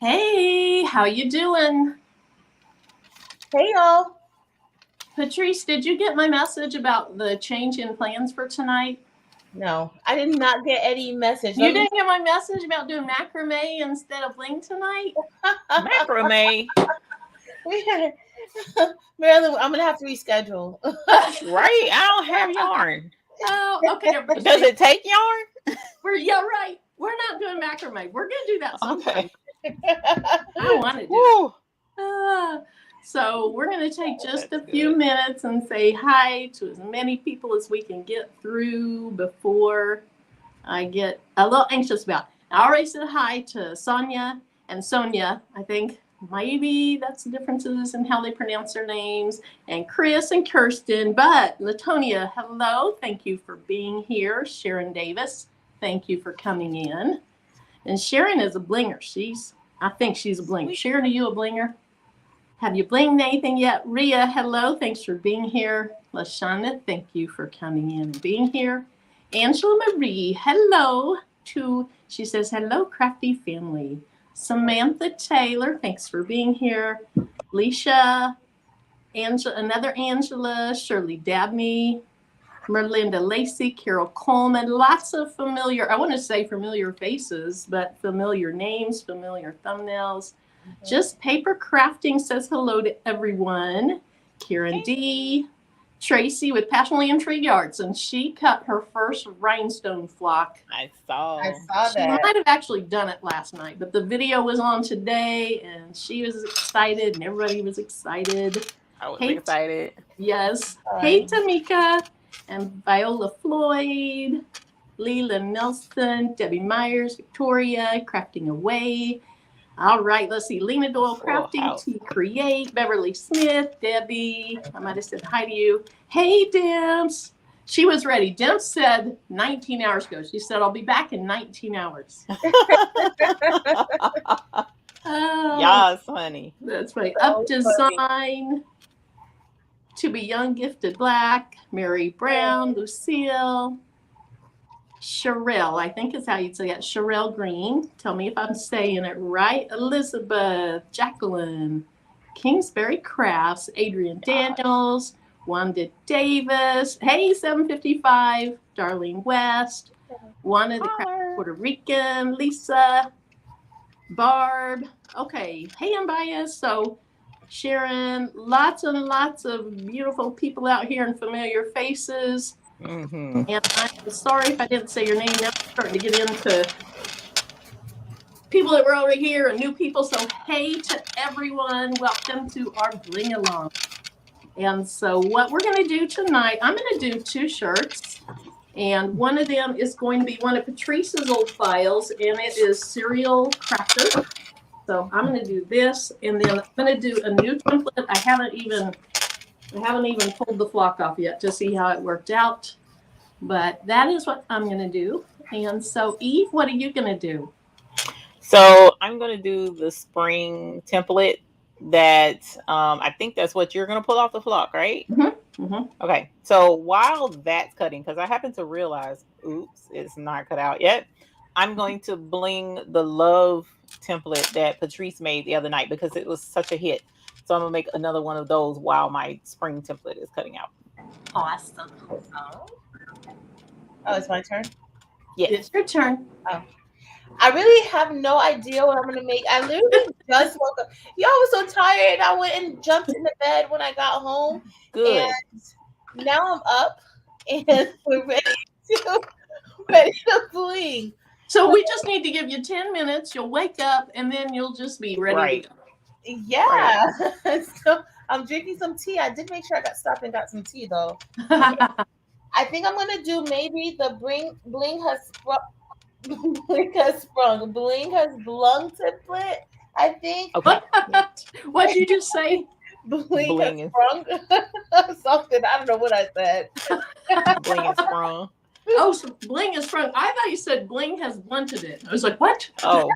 Hey, how you doing? Hey y'all. Patrice, did you get my message about the change in plans for tonight? No, I did not get any message. You didn't get my message about doing macrame instead of bling tonight? Macrame, Marilyn, I'm gonna have to reschedule. right? I don't have yarn. Oh, okay. Does it take yarn? Yeah, right. We're not doing macrame. We're gonna do that sometime. Okay. I want to do Woo. it. So we're going to take just a That's few good. minutes and say hi to as many people as we can get through before I get a little anxious about it. I already said hi to Sonia and Sonia. I think maybe that's the differences in how they pronounce their names. And Chris and Kirsten. But Latonia, hello. Thank you for being here. Sharon Davis, thank you for coming in. And Sharon is a blinger. I think she's a blinger. Sharon, are you a blinger? Have you blinged anything yet? Ria, hello. Thanks for being here. Lashana, thank you for coming in and being here. Angela Marie, hello. She says, hello, crafty family. Samantha Taylor, thanks for being here. Leisha, another Angela, Shirley Dabney, Merlinda Lacey, Carol Coleman, lots of familiar, I want to say familiar faces, but familiar names, familiar thumbnails. Just Paper Crafting says hello to everyone. Karen D. Tracy with Passionately Intrigued Yards, and she cut her first rhinestone flock. I saw that. She might have actually done it last night, but the video was on today, and she was excited, and everybody was excited. I was excited. Yes. Hey, Tamika, and Viola Floyd, Leland Nelson, Debbie Myers, Victoria, Crafting Away. All right, let's see. Lena Doyle Crafting, T Create, Beverly Smith, Debbie. I might have said hi to you. Hey, Dimps. She was ready. Dimps said 19 hours ago. She said, I'll be back in 19 hours. Yes, honey. That's right. Up Design, To Be Young, Gifted Black, Mary Brown, Lucille. Sherelle, I think is how you'd say it. Sherelle Green. Tell me if I'm saying it right. Elizabeth, Jacqueline, Kingsbury Crafts, Adrian Daniels, Wanda Davis. Hey, 755, Darlene West, Wanda the Craft Puerto Rican, Lisa, Barb. Okay, hey, I'm biased. So Sharon, lots and lots of beautiful people out here and familiar faces. Mm-hmm. And I'm sorry if I didn't say your name. Now I'm starting to get into people that were already here and new people. So hey to everyone. Welcome to our Bling Along. And so what we're going to do tonight, I'm going to do 2 shirts. And one of them is going to be one of Patrice's old files. And it is Serial Crafter. So I'm going to do this. And then I'm going to do a new template. I haven't even pulled the flock off yet to see how it worked out. But that is what I'm going to do. And so, Eve, what are you going to do? So I'm going to do the spring template that I think that's what you're going to pull off the flock, right? Mm-hmm. Mm-hmm. Okay. So while that's cutting, because I happen to realize, oops, it's not cut out yet. I'm going to bling the love template that Patrice made the other night because it was such a hit. So I'm going to make another one of those while my spring template is cutting out. Awesome. Oh, it's my turn? Yes. It's your turn. Oh. I really have no idea what I'm going to make. I literally just woke up. Y'all was so tired. I went and jumped in the bed when I got home. Good. And now I'm up and we're ready to bling. So we just need to give you 10 minutes. You'll wake up and then you'll just be ready to go. Yeah. Right. So I'm drinking some tea. I did make sure I got stopped and got some tea though. I think I'm going to do maybe the Bling has sprung. Bling has blung template, I think. Okay. What'd you just say? Bling has sprung. Something. I don't know what I said. Bling is sprung. Oh, so Bling is sprung. I thought you said Bling has blunted it. I was like, what? Oh.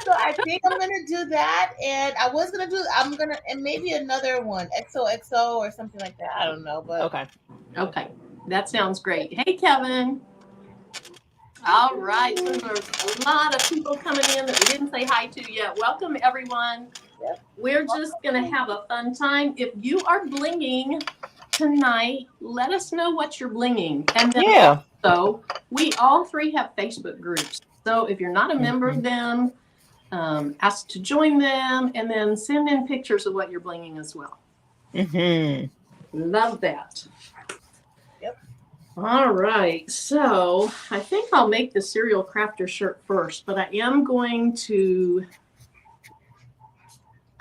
So I think I'm gonna do that, and and maybe another one, XOXO or something like that. I don't know, but okay, that sounds great. Hey, Kevin. All right. So there's a lot of people coming in that we didn't say hi to yet. Welcome, everyone. Yep. We're just going to have a fun time. If you are blinging tonight, let us know what you're blinging. And then also, we all three have Facebook groups. So if you're not a member of them, ask to join them and then send in pictures of what you're blinging as well. Love that. Yep. All right. So I think I'll make the Serial Crafter shirt first, but I am going to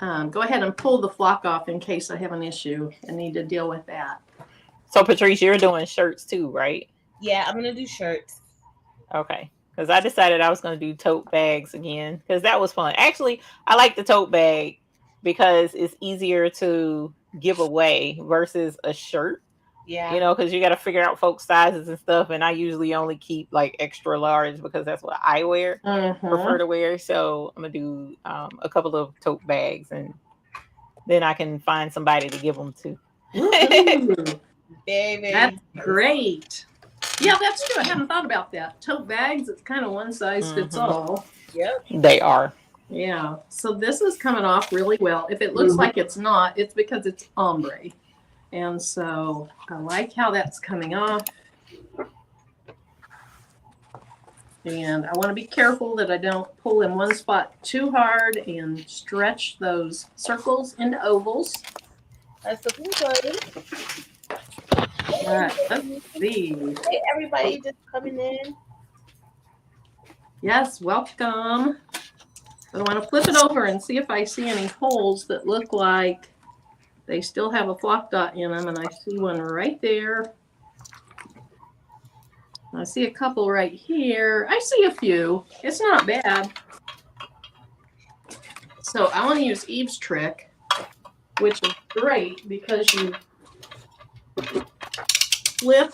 go ahead and pull the flock off in case I have an issue and need to deal with that. So Patrice, you're doing shirts too, right? Yeah, I'm gonna do shirts. Okay. Because I decided I was going to do tote bags again because that was fun. Actually, I like the tote bag because it's easier to give away versus a shirt. Yeah. You know, because you got to figure out folks' sizes and stuff. And I usually only keep like extra large because that's what I wear, prefer to wear. So I'm going to do a couple of tote bags and then I can find somebody to give them to. Baby. That's great. Yeah, that's true. I haven't thought about that. Tote bags, it's kind of one size fits all. Yep. They are. Yeah. So this is coming off really well. If it looks like it's not, it's because it's ombre. And so I like how that's coming off. And I want to be careful that I don't pull in one spot too hard and stretch those circles into ovals. That's the good. All right, let's see. Hey, everybody just coming in. Yes, welcome. But I want to flip it over and see if I see any holes that look like they still have a flock dot in them. And I see one right there. I see a couple right here. I see a few. It's not bad. So I want to use Eve's trick, which is great because you flip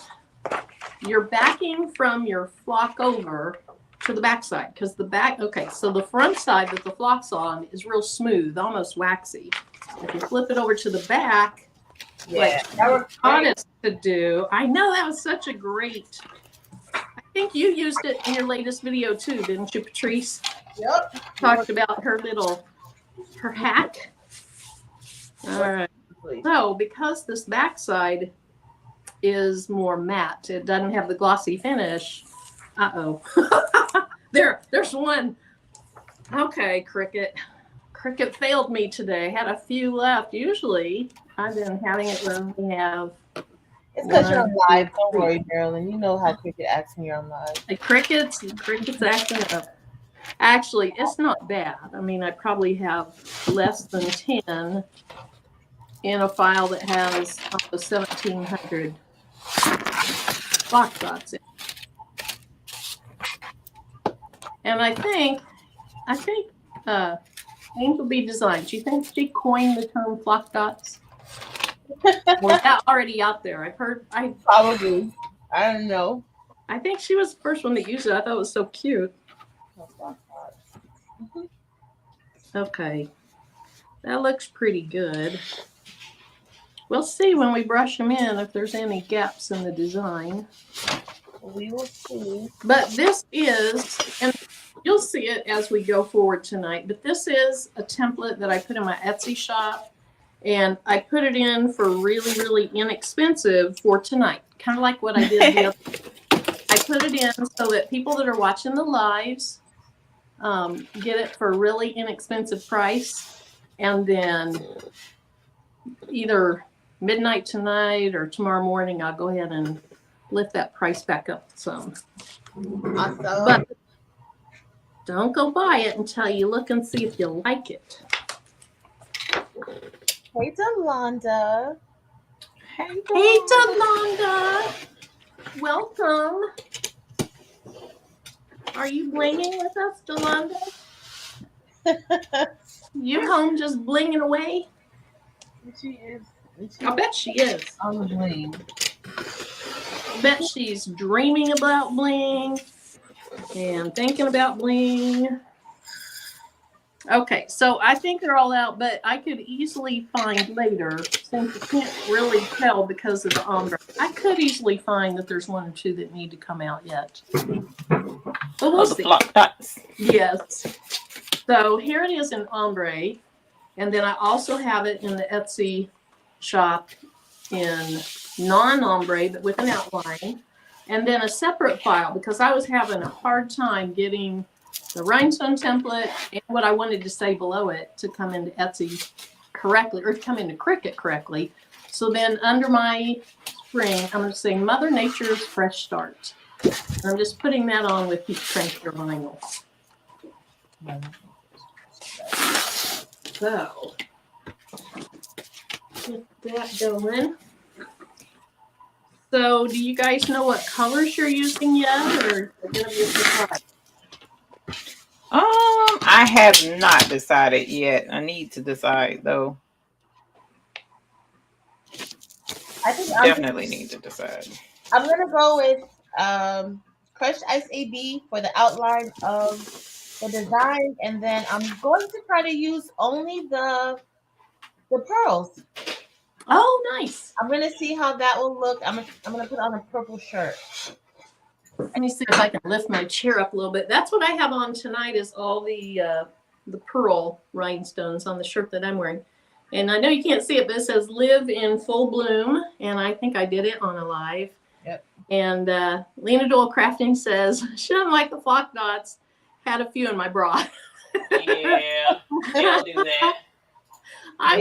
your backing from your flock over to the back side because the back, okay, so the front side that the flock's on is real smooth, almost waxy. If you flip it over to the back, Yeah, that was honest to do. I know that was such a great. I think you used it in your latest video too, didn't you, Patrice? Yep. Talked about her hack. All right. So because this backside is more matte, it doesn't have the glossy finish. There's one. Okay, Cricut failed me today. Had a few left. Usually I've been having it when we have. It's because you're on live. Don't worry, Marilyn. You know how Cricut acts when you're on live. Cricket's acting up. Actually, it's not bad. I mean, I probably have less than 10 in a file that has almost 1,700 flock dots in. And I think Angel Bee Design. Do you think she coined the term flock dots? Or is that already out there? Probably. I don't know. I think she was the first one to use it. I thought it was so cute. Okay. That looks pretty good. We'll see when we brush them in if there's any gaps in the design. We will see. But this is, and you'll see it as we go forward tonight, but this is a template that I put in my Etsy shop. And I put it in for really, really inexpensive for tonight. Kind of like what I did the other I put it in so that people that are watching the lives get it for a really inexpensive price. And then either midnight tonight or tomorrow morning, I'll go ahead and lift that price back up some. Awesome. But don't go buy it until you look and see if you like it. Hey, Delonda. Hey, Delonda. Welcome. Are you blinging with us, Delonda? You home just blinging away? She is. I bet she is. On the bling. I bet she's dreaming about bling and thinking about bling. Okay, so I think they're all out, but I could easily find later, since you can't really tell because of the ombre, I could easily find that there's one or two that need to come out yet. But we'll the see. flock dots. Yes. So here it is in ombre. And then I also have it in the Etsy shop in non-ombre, but with an outline. And then a separate file because I was having a hard time getting the rhinestone template and what I wanted to say below it to come into Etsy correctly or to come into Cricut correctly. So then under my spring, I'm going to say Mother Nature's Fresh Start. And I'm just putting that on with heat transfer vinyl. So, get that going. So, do you guys know what colors you're using yet, or is it going to be a surprise? I have not decided yet. I need to decide though. I think Definitely need to decide. I'm gonna go with crushed ice AB for the outline of the design, and then I'm going to try to use only the pearls. Oh, nice. I'm gonna see how that will look. I'm gonna put on a purple shirt. Let me see if I can lift my chair up a little bit. That's what I have on tonight is all the pearl rhinestones on the shirt that I'm wearing. And I know you can't see it, but it says Live in Full Bloom. And I think I did it on a live. Yep. And Lena Dole Crafting says, she doesn't like the flock dots. Had a few in my bra. Yeah, they'll do that. I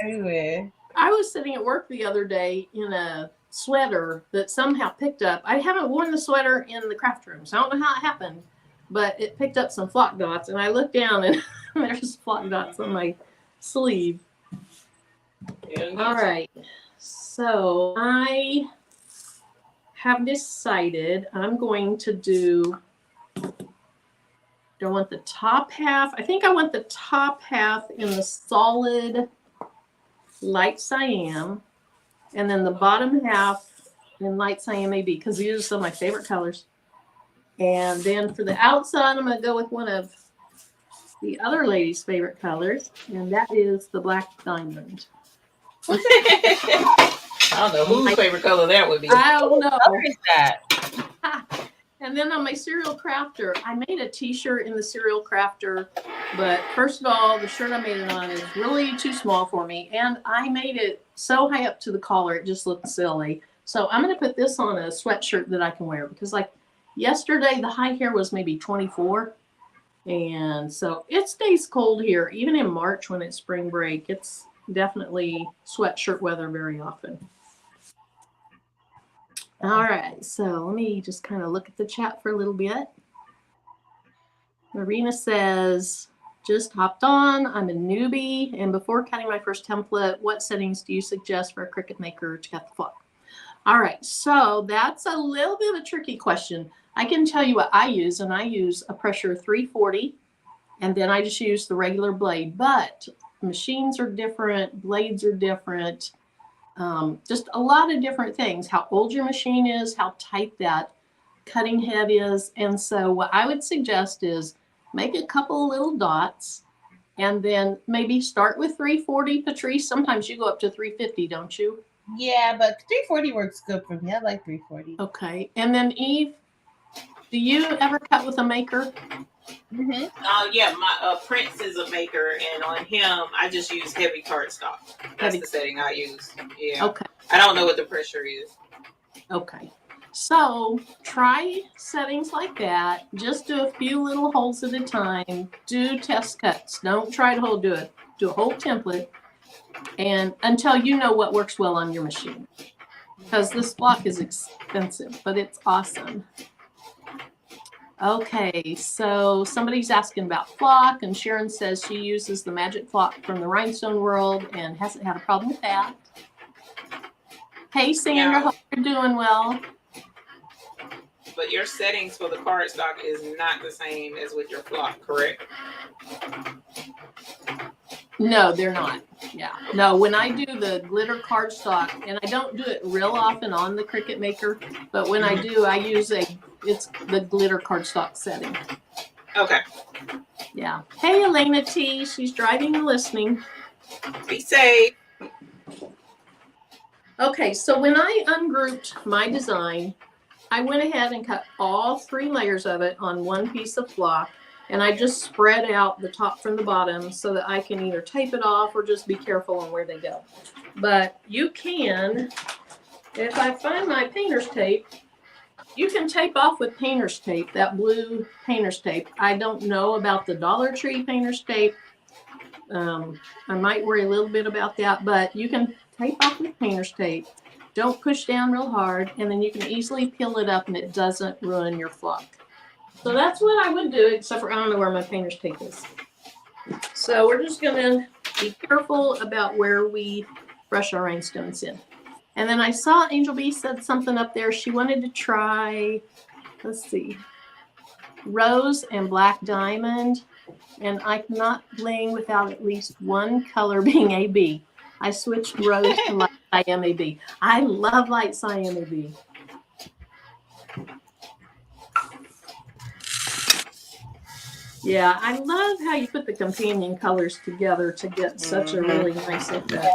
Anyway. was sitting at work the other day in a sweater that somehow picked up. I haven't worn the sweater in the craft room, so I don't know how it happened, but it picked up some flock dots, and I looked down, and there's flock dots on my sleeve. All right, so I have decided I'm going to do I want the top half. I think I want the top half in the solid light cyan, and then the bottom half in light cyan AB, because these are some of my favorite colors. And then for the outside, I'm going to go with one of the other lady's favorite colors, and that is the black diamond. I don't know whose favorite color that would be. I don't know. What is that? And then on my Serial Crafter, I made a t-shirt in the Serial Crafter, but first of all, the shirt I made it on is really too small for me, and I made it so high up to the collar, it just looked silly. So I'm going to put this on a sweatshirt that I can wear, because like yesterday, the high here was maybe 24, and so it stays cold here, even in March when it's spring break. It's definitely sweatshirt weather very often. All right, so let me just kind of look at the chat for a little bit. Marina says, just hopped on. I'm a newbie. And before cutting my first template, what settings do you suggest for a Cricut Maker to cut the flock? All right, so that's a little bit of a tricky question. I can tell you what I use, and I use a pressure 340, and then I just use the regular blade. But machines are different, blades are different. Just a lot of different things, how old your machine is, how tight that cutting head is. And so what I would suggest is make a couple of little dots and then maybe start with 340. Patrice, sometimes you go up to 350, don't you? Yeah, but 340 works good for me. I like 340. Okay. And then Eve, do you ever cut with a maker? Mm-hmm. Yeah, my Prince is a maker, and on him, I just use heavy cardstock. That's the setting I use. Yeah. Okay. I don't know what the pressure is. Okay. So try settings like that. Just do a few little holes at a time. Do test cuts. Don't try to do a whole template, and until you know what works well on your machine. Because this block is expensive, but it's awesome. Okay, so somebody's asking about flock, and Sharon says she uses the magic flock from the Rhinestone world and hasn't had a problem with that. Hey, Sandra, hope you're doing well. But your settings for the cardstock is not the same as with your flock, correct? No, they're not. Yeah. No, when I do the glitter cardstock, and I don't do it real often on the Cricut Maker, but when I do, I use it's the glitter cardstock setting. Okay. Yeah. Hey, Elena T. She's driving and listening. Be safe. Okay, so when I ungrouped my design, I went ahead and cut all 3 layers of it on one piece of flock, and I just spread out the top from the bottom so that I can either tape it off or just be careful on where they go. But you can, if I find my painter's tape, you can tape off with painter's tape, that blue painter's tape. I don't know about the Dollar Tree painter's tape. I might worry a little bit about that, but you can tape off with painter's tape. Don't push down real hard, and then you can easily peel it up and it doesn't ruin your flock. So that's what I would do, except for I don't know where my painter's tape is. So we're just gonna be careful about where we brush our rhinestones in. And then I saw Angel B said something up there. She wanted to try, let's see, rose and black diamond. And I cannot bling without at least one color being AB. I switched rose to light cyan AB. I love light cyan AB. Yeah, I love how you put the companion colors together to get such a really nice effect.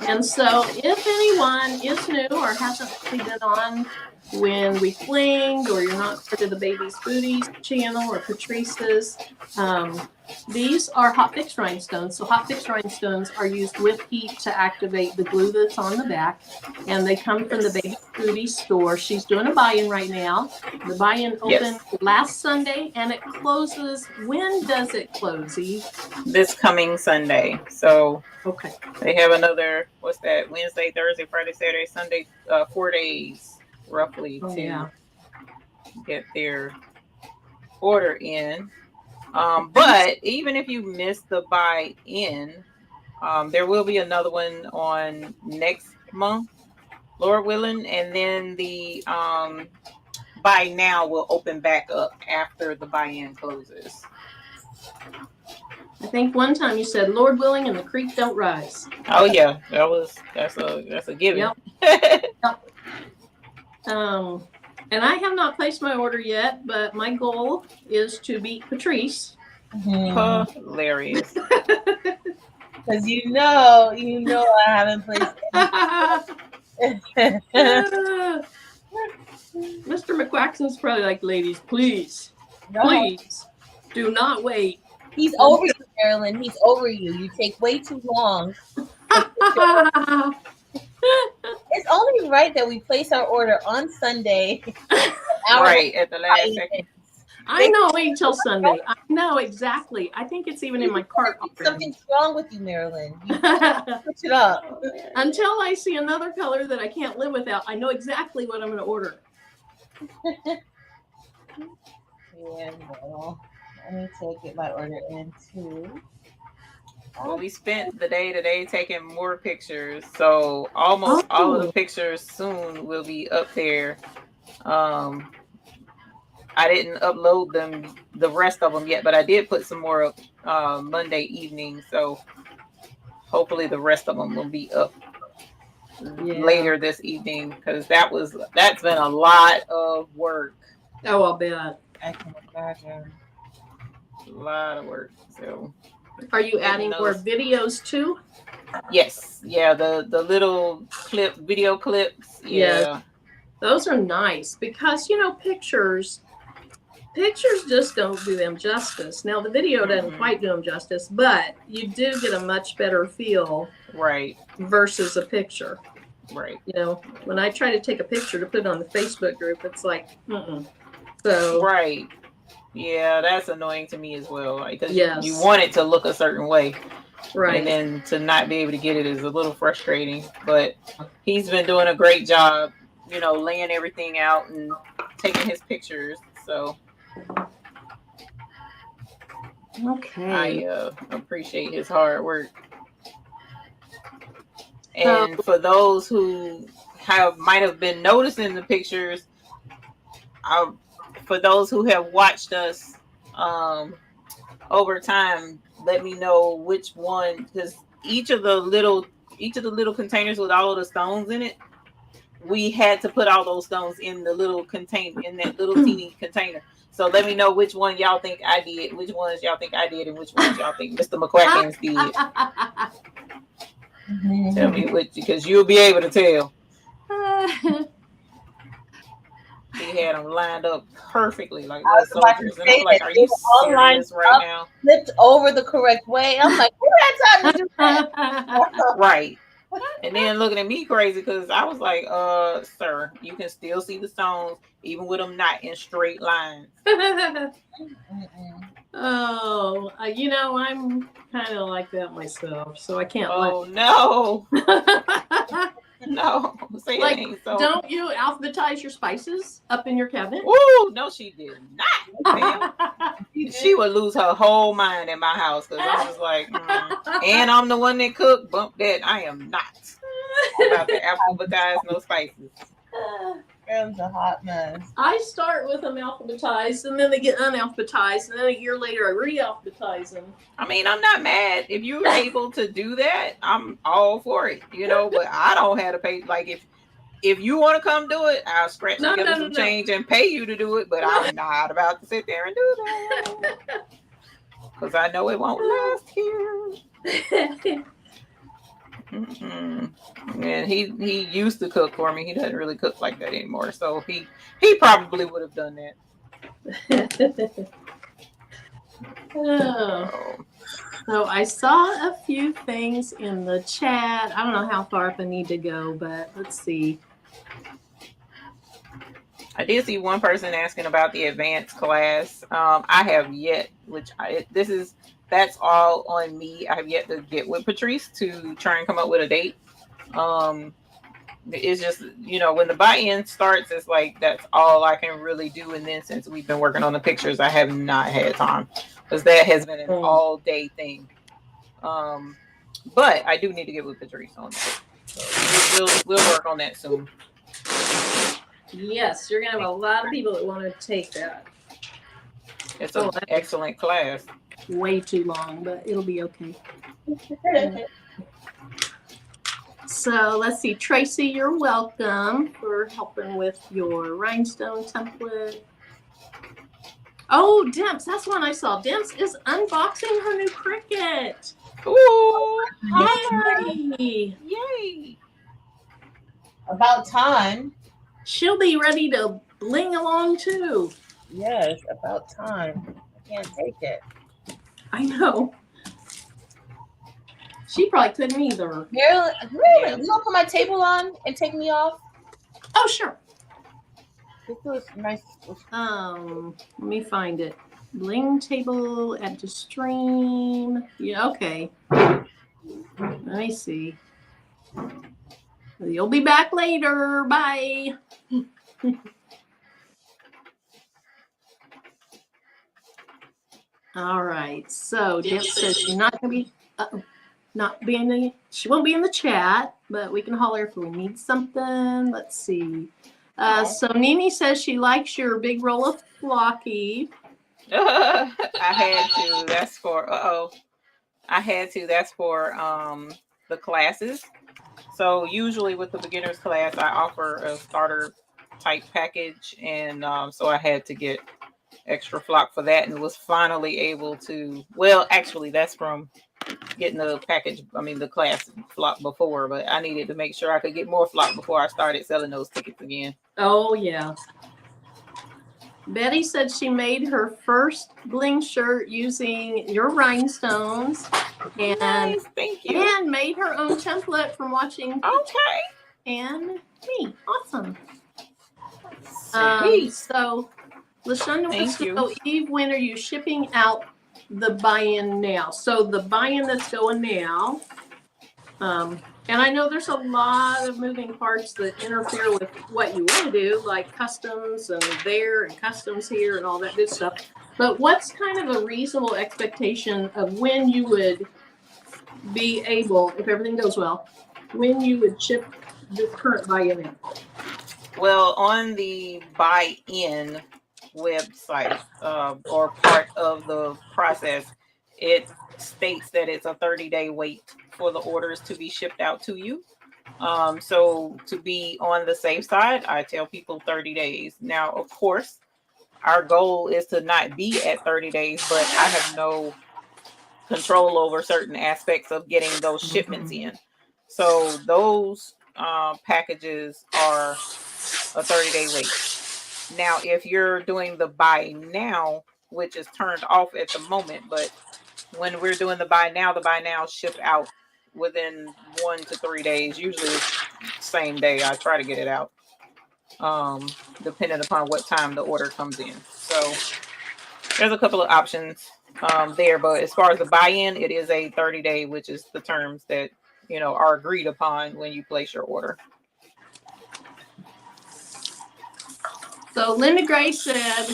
And so if anyone is new or hasn't really been on when we blinged, or you're not part of the Baby's Booties channel or Patrice's, these are hot fix rhinestones. So hot fix rhinestones are used with heat to activate the glue that's on the back, and they come from the Baby's Booties store. She's doing a buy-in right now. The buy-in opened last Sunday, and it closes. When does it close, Eve? This coming Sunday. So okay, they have another, what's that, Wednesday, Thursday, Friday, Saturday, Sunday, 4 days roughly to get their order in. But even if you miss the buy-in, there will be another one on next month, Lord willing, and then the buy now will open back up after the buy-in closes. I think one time you said, "Lord willing, and the creek don't rise." Oh yeah, that's a given. Yep. And I have not placed my order yet, but my goal is to beat Patrice. Hilarious. Because you know I haven't placed Mr. McQuackson's probably like, ladies, please, No. please, do not wait. He's over you, Marilyn. He's over you. You take way too long. It's only right that we place our order on Sunday. Right, at the last second. I know, wait till Sunday. I know, exactly. I think it's even in my cart. Something's wrong with you, Marilyn. You switch it up. Until I see another color that I can't live without, I know exactly what I'm going to order. Yeah, well, I need to get my order in too. Well, we spent the day today taking more pictures, so almost all of the pictures soon will be up there. I didn't upload them, the rest of them yet, but I did put some more up Monday evening, so hopefully the rest of them will be up later this evening, because that's been a lot of work. Oh, I'll bet. I can imagine. A lot of work. So are you adding more videos too? Yes. Yeah, the little video clips. Yeah. Those are nice because pictures just don't do them justice. Now the video doesn't quite do them justice, but you do get a much better feel, right, versus a picture. Right. When I try to take a picture to put on the Facebook group, it's like, So right. Yeah, that's annoying to me as well. Because you want it to look a certain way. Right. And then to not be able to get it is a little frustrating. But he's been doing a great job, laying everything out and taking his pictures. So okay. I appreciate his hard work. And for those who might have been noticing the pictures, for those who have watched us over time, let me know which one, because each of the little containers with all of the stones in it, we had to put all those stones in the little container, in that little teeny container. So let me know which one y'all think I did, which ones y'all think I did, and which ones y'all think Mr. McQuackins did. Tell me which, because you'll be able to tell. He had them lined up perfectly like little soldiers. And I'm like, are you serious right now? Flipped over the correct way. I'm like, who had time to do that? Right. And then looking at me crazy because I was like, sir, you can still see the stones even with them not in straight lines. Oh, you know, I'm kind of like that myself, so I can't. Oh no. No, say like, it ain't so. Don't you alphabetize your spices up in your cabinet? Ooh, no, she did not. She would lose her whole mind in my house because I was like, and I'm the one that cooked. Bump that. I am not about to alphabetize no spices. It's a hot mess. I start with them alphabetized, and then they get unalphabetized, and then a year later I re-alphabetize them. I mean, I'm not mad if you're able to do that. I'm all for it, you know. But I don't have to pay. Like if you want to come do it, I'll scratch together some change and pay you to do it. But I'm not about to sit there and do that because I know it won't last here. And he used to cook for me. He doesn't really cook like that anymore. So he probably would have done that. Oh. So I saw a few things in the chat. I don't know how far up I need to go, but let's see. I did see one person asking about the advanced class. I have yet, that's all on me. I have yet to get with Patrice to try and come up with a date. It's just, you know, when the buy-in starts, it's like that's all I can really do. And then since we've been working on the pictures, I have not had time because that has been an all-day thing. But I do need to get with Patrice on that. So we'll work on that soon. Yes, you're gonna have a lot of people that want to take that. It's an excellent class. Way too long, but it'll be okay. So let's see, Tracy, you're welcome for helping with your rhinestone template. Oh, Demps, that's one I saw. Demps is unboxing her new Cricut. Ooh, Yay! Yay! About time. She'll be ready to bling along too. Yes, about time. I can't take it. I know. She probably couldn't either. Really? Yeah. You want to put my table on and take me off? Oh, sure. This was nice. Let me find it. Bling table at the stream. Yeah, okay. Let me see. You'll be back later. Bye. All right. So Dance says she's not gonna be she won't be in the chat, but we can holler if we need something. Let's see. So Nini says she likes your big roll of flocky. I had to. That's for I had to. That's for the classes. So usually with the beginners class, I offer a starter type package, and so I had to get extra flock for that, and was finally able to. Well, actually, that's from getting the package. I mean, the class flock before, but I needed to make sure I could get more flock before I started selling those tickets again. Oh yeah. Betty said she made her first bling shirt using your rhinestones, and nice, thank you. And made her own template from watching. Okay. And me, awesome. Sweet. So, LaShonda wants to know, Eve, when are you shipping out the buy-in now? So the buy-in that's going now. And I know there's a lot of moving parts that interfere with what you want to do, like customs and there and customs here and all that good stuff. But what's kind of a reasonable expectation of when you would be able, if everything goes well, when you would ship the current buy-in in? Well, on the buy-in website or part of the process, it states that it's a 30-day wait for the orders to be shipped out to you. So to be on the safe side, I tell people 30 days. Now, of course, our goal is to not be at 30 days, but I have no control over certain aspects of getting those shipments in. So those packages are a 30-day wait. Now, if you're doing the buy now, which is turned off at the moment, but when we're doing the buy now ship out within 1 to 3 days, usually same day. I try to get it out, depending upon what time the order comes in. So there's a couple of options there, but as far as the buy-in, it is a 30-day, which is the terms that are agreed upon when you place your order. So Linda Gray said,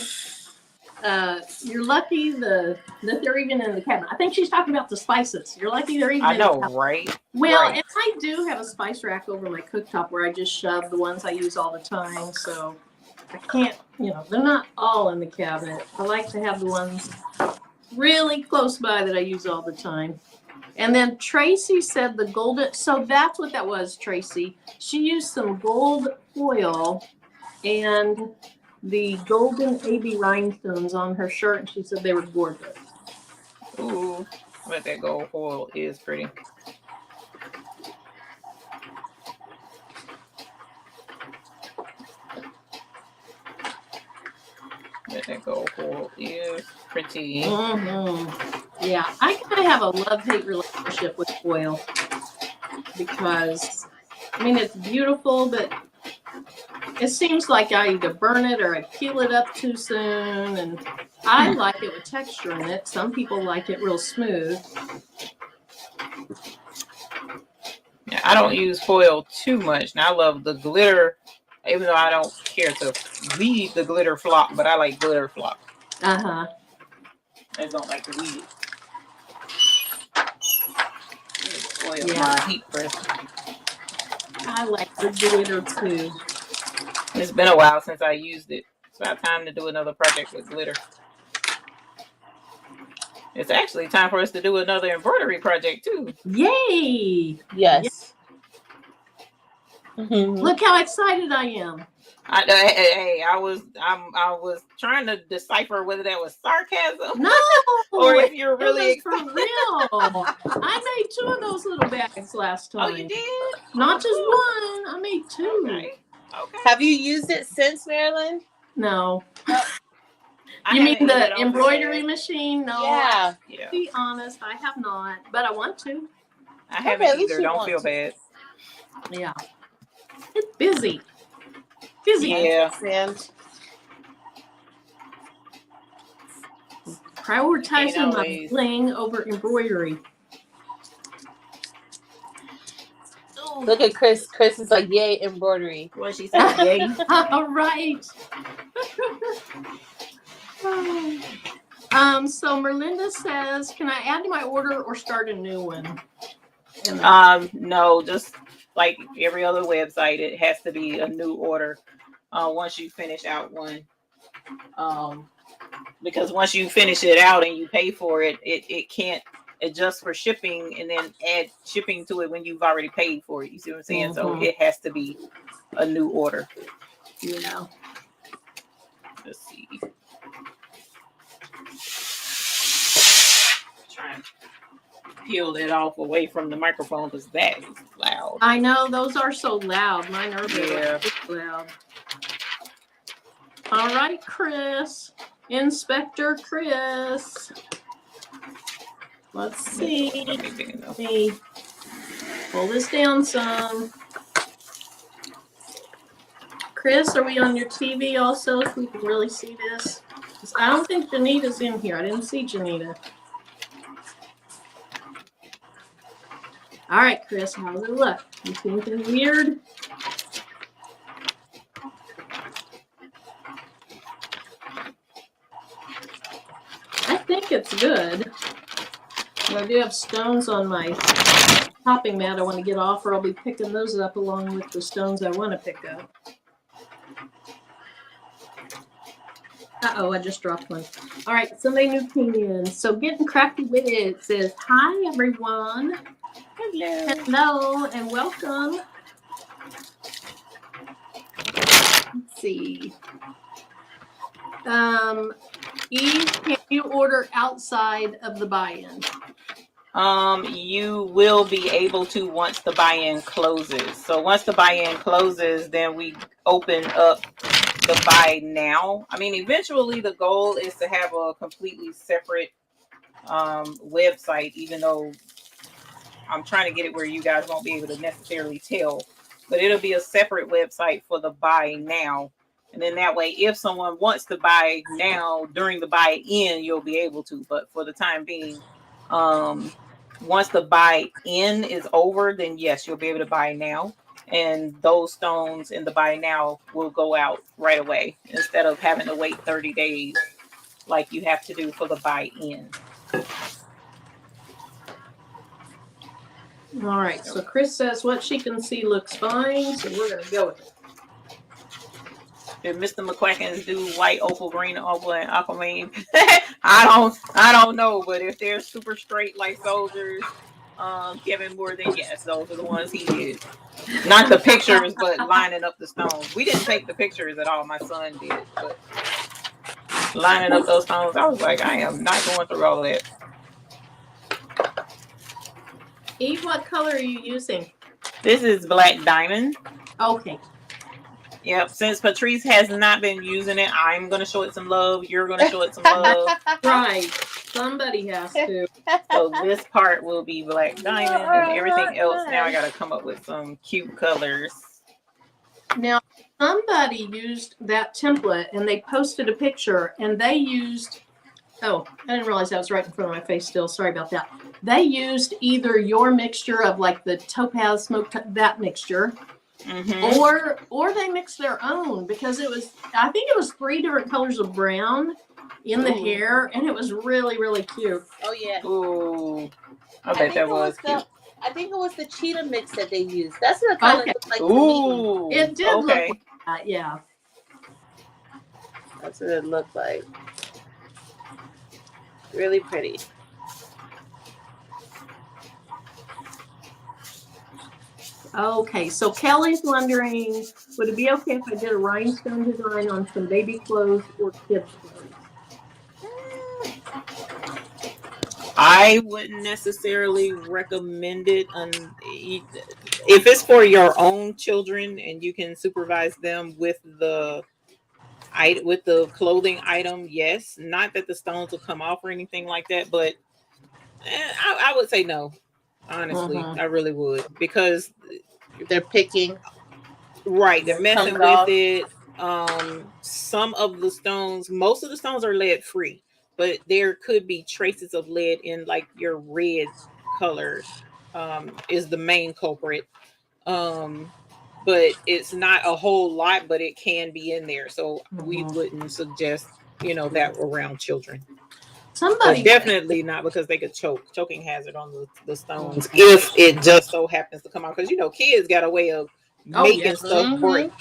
"You're lucky that they're even in the cabinet." I think she's talking about the spices. You're lucky they're even. I know, in the cabinet. right? Well, right. And I do have a spice rack over my cooktop where I just shove the ones I use all the time. So I can't, they're not all in the cabinet. I like to have the ones really close by that I use all the time. And then Tracy said the golden, so that's what that was, Tracy. She used some gold foil and the golden AB rhinestones on her shirt, and she said they were gorgeous. Ooh, but that gold foil is pretty. That gold foil is pretty. Yeah, I kind of have a love-hate relationship with foil because, it's beautiful, but it seems like I either burn it or I peel it up too soon, and I like it with texture in it. Some people like it real smooth. Yeah, I don't use foil too much. Now I love the glitter, even though I don't care to weed the glitter flop, but I like glitter flop. I don't like to weed it. Foil, my heat press. I like the glitter too. It's been a while since I used it. It's about time to do another project with glitter. It's actually time for us to do another embroidery project too. Yay! Yes. Look how excited I am. I was trying to decipher whether that was sarcasm. No, or if you're really excited. For real. I made 2 of those little bags last time. Oh, you did? Not just one. I made 2. Okay. Have you used it since, Marilyn? No. You mean the embroidery machine? No. Yeah. To be honest, I have not, but I want to. I haven't either. Don't feel bad. Yeah. It's busy. Yeah. Prioritizing my bling over embroidery. Look at Chris. Chris is like, yay, embroidery. What she said, yay. All right. So Merlinda says, can I add to my order or start a new one? No, just like every other website, it has to be a new order once you finish out one. Because once you finish it out and you pay for it, it can't adjust for shipping and then add shipping to it when you've already paid for it. You see what I'm saying? So it has to be a new order. Yeah. Let's see. Trying to peel it off away from the microphone because that is loud. I know, those are so loud. Mine are really loud. All right, Chris. Inspector Chris. Let's see. Let me pull this down some. Chris, are we on your TV also so we can really see this? I don't think Janita's in here. I didn't see Janita. All right, Chris, how's it look? You see anything weird? I think it's good. I do have stones on my topping mat I want to get off, or I'll be picking those up along with the stones I want to pick up. Uh-oh, I just dropped one. All right, somebody new came in. So Getting Crafty with It says, hi, everyone. Hello. Hello, and welcome. Let's see. Eve, can you order outside of the buy-in? You will be able to once the buy-in closes. So once the buy-in closes, then we open up the buy now. I mean, eventually the goal is to have a completely separate website, even though I'm trying to get it where you guys won't be able to necessarily tell, but it'll be a separate website for the buy now. And then that way, if someone wants to buy now during the buy in, you'll be able to. But for the time being, once the buy in is over, then yes, you'll be able to buy now. And those stones in the buy now will go out right away instead of having to wait 30 days like you have to do for the buy in. All right, so Chris says what she can see looks fine, so we're going to go with it. If Mr. McQuackins do white, opal, green, opal, and aquamarine, I don't know, but if they're super straight like soldiers, Kevin Moore, then yes, those are the ones he did. Not the pictures, but lining up the stones. We didn't take the pictures at all. My son did, but lining up those stones, I was like, I am not going through all of that. Eve, what color are you using? This is black diamond. Okay. Yep. Since Patrice has not been using it, I'm going to show it some love. You're going to show it some love. Right. Somebody has to. So this part will be black diamond and everything else. Now I got to come up with some cute colors. Now, somebody used that template and they posted a picture and they used, oh, I didn't realize that was right in front of my face still. Sorry about that. They used either your mixture of like the topaz smoke, that mixture, or they mixed their own because it was, I think it was 3 different colors of brown in the hair, and it was really, really cute. Oh yeah. Ooh, I bet that was cute. I think it was the cheetah mix that they used. That's what it kind of looked like to me. It did look like that, yeah. That's what it looked like. Really pretty. Okay, so Kelly's wondering, would it be okay if I did a rhinestone design on some baby clothes or kids' clothes? I wouldn't necessarily recommend it. If it's for your own children and you can supervise them with the clothing item, yes. Not that the stones will come off or anything like that, but I would say no. Honestly, I really would, because they're picking. Right, they're messing with it. Some of the stones, most of the stones are lead free, but there could be traces of lead in like your red color is the main culprit. But it's not a whole lot, but it can be in there. So we wouldn't suggest, that around children. Somebody, but definitely not, because they could choking hazard on the stones if it just so happens to come out. Because kids got a way of making stuff break.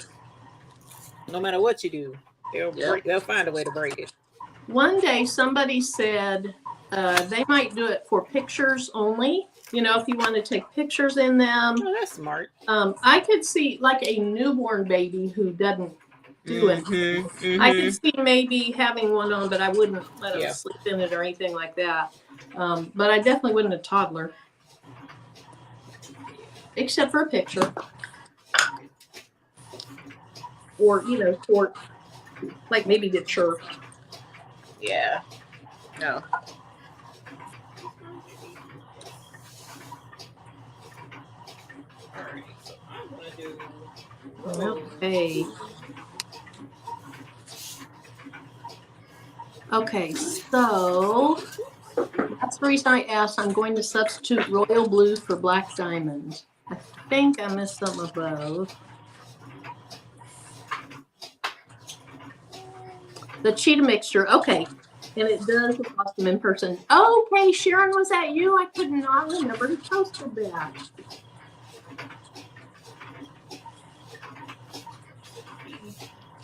No matter what you do, they'll find a way to break it. One day somebody said they might do it for pictures only. If you want to take pictures in them. Oh, that's smart. I could see like a newborn baby who doesn't do it. I could see maybe having one on, but I wouldn't let them sleep in it or anything like that. But I definitely wouldn't a toddler, except for a picture, or for like maybe the church. Yeah. No. All right. So I'm gonna do. Okay. Okay, so that's the reason I asked. I'm going to substitute royal blue for black diamond. I think I missed some of those. The cheetah mixture, okay. And it does cost them in person. Okay, Sharon, was that you? I could not remember who posted that.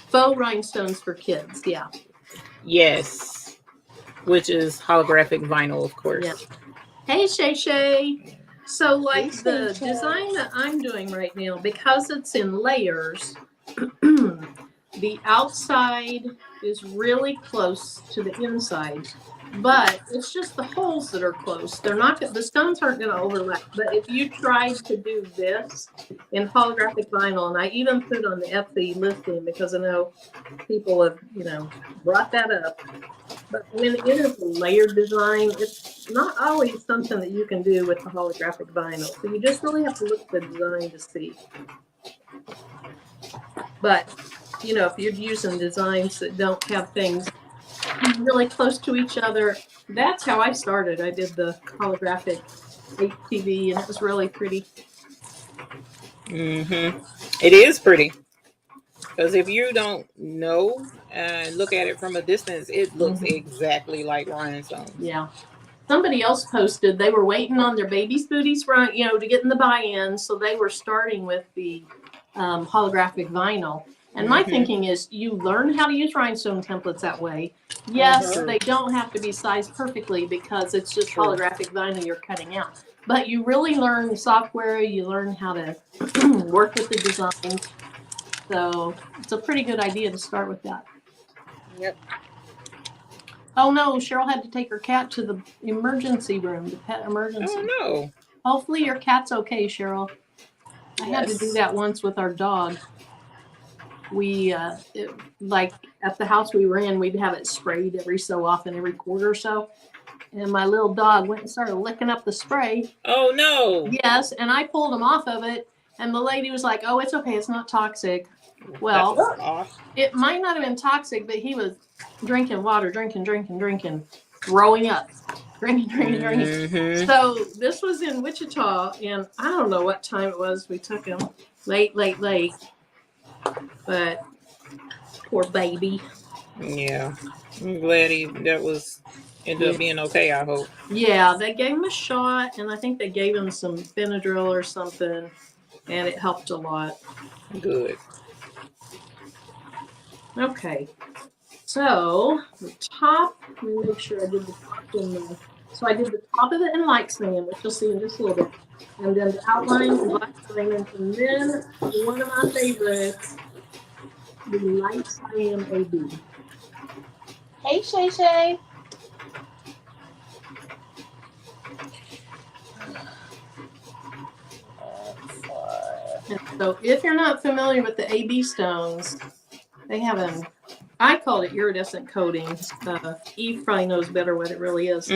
Faux rhinestones for kids, yeah. Yes, which is holographic vinyl, of course. Yeah. Hey, Shay Shay. So, like the design that I'm doing right now, because it's in layers, the outside is really close to the inside, but it's just the holes that are close. They're not, the stones aren't going to overlap. But if you tried to do this in holographic vinyl, and I even put on the Etsy listing because I know people have, brought that up. But when it is a layered design, it's not always something that you can do with the holographic vinyl. So you just really have to look at the design to see. But, if you're using designs that don't have things really close to each other, that's how I started. I did the holographic HTV, and it was really pretty. It is pretty. Because if you don't know and look at it from a distance, it looks exactly like rhinestone. Yeah. Somebody else posted they were waiting on their baby's booties to get in the buy-in, so they were starting with the holographic vinyl. And my thinking is you learn how to use rhinestone templates that way. Yes, they don't have to be sized perfectly because it's just holographic vinyl you're cutting out. But you really learn software, you learn how to work with the design. So it's a pretty good idea to start with that. Yep. Oh no, Cheryl had to take her cat to the emergency room, the pet emergency. Oh no. Hopefully your cat's okay, Cheryl. I had to do that once with our dog. We, like at the house we were in, we'd have it sprayed every so often, every quarter or so. And my little dog went and started licking up the spray. Oh no. Yes, and I pulled him off of it. And the lady was like, "Oh, it's okay. It's not toxic." Well, it might not have been toxic, but he was drinking water, drinking, throwing up, drinking. So this was in Wichita, and I don't know what time it was. We took him late. But poor baby. Yeah, I'm glad that was ended up being okay, I hope. Yeah, they gave him a shot, and I think they gave him some Benadryl or something, and it helped a lot. Good. Okay, so the top, let me make sure I did the top in the, so I did the top of it in light sand, which you'll see in just a little bit, and then the outline in black sand, and then one of my favorites, the light sand AB. Hey, Shay Shay. So if you're not familiar with the AB stones, they have I call it iridescent coating. Eve probably knows better what it really is.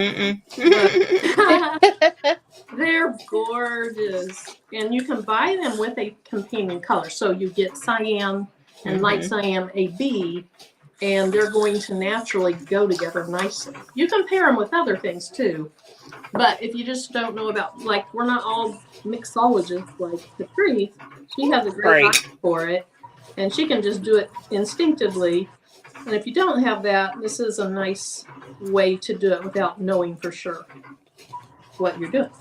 They're gorgeous. And you can buy them with a companion color. So you get cyan and light cyan AB, and they're going to naturally go together nicely. You can pair them with other things too. But if you just don't know about, like, we're not all mixologists like Patrice. She has a great eye for it, and she can just do it instinctively. And if you don't have that, this is a nice way to do it without knowing for sure what you're doing,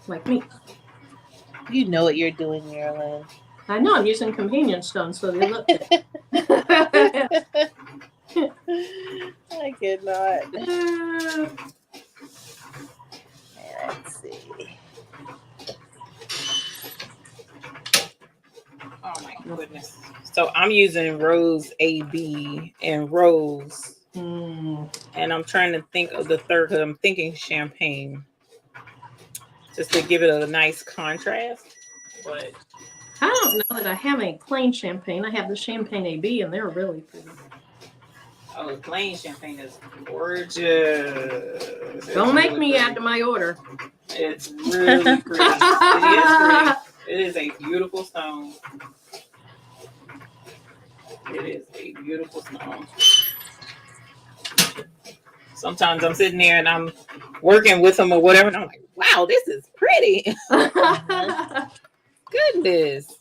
like me. You know what you're doing, Marilyn. I know, I'm using companion stones, so they look good. I could not. Let's see. Oh my goodness. So I'm using Rose AB and Rose. And I'm trying to think of the third because I'm thinking champagne. Just to give it a nice contrast. But I don't know that I have any plain champagne. I have the champagne AB, and they're really pretty. Oh, plain champagne is gorgeous. Don't make me add to my order. It's really pretty. It is pretty. It is a beautiful stone. It is a beautiful stone. Sometimes I'm sitting there and I'm working with them or whatever, and I'm like, wow, this is pretty. Goodness.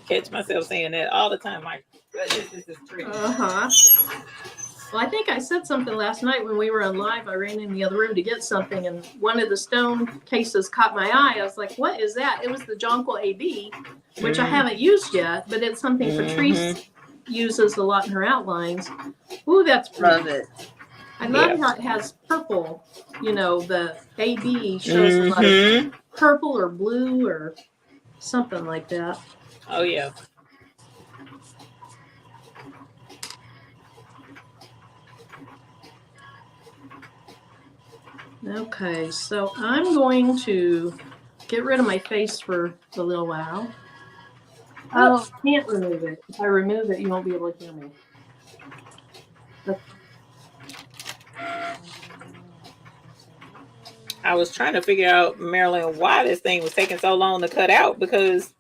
Catch myself saying that all the time. Like, goodness, this is pretty. Well, I think I said something last night when we were on live. I ran in the other room to get something, and one of the stone cases caught my eye. I was like, what is that? It was the Jonquil AB, which I haven't used yet, but it's something Patrice uses a lot in her outlines. Ooh, that's pretty. Love it. I love how it has purple. You know, the AB shows a lot of purple or blue or something like that. Oh, yeah. Okay, so I'm going to get rid of my face for a little while. Oh, I can't remove it. If I remove it, you won't be able to hear me. I was trying to figure out, Marilyn, why this thing was taking so long to cut out, because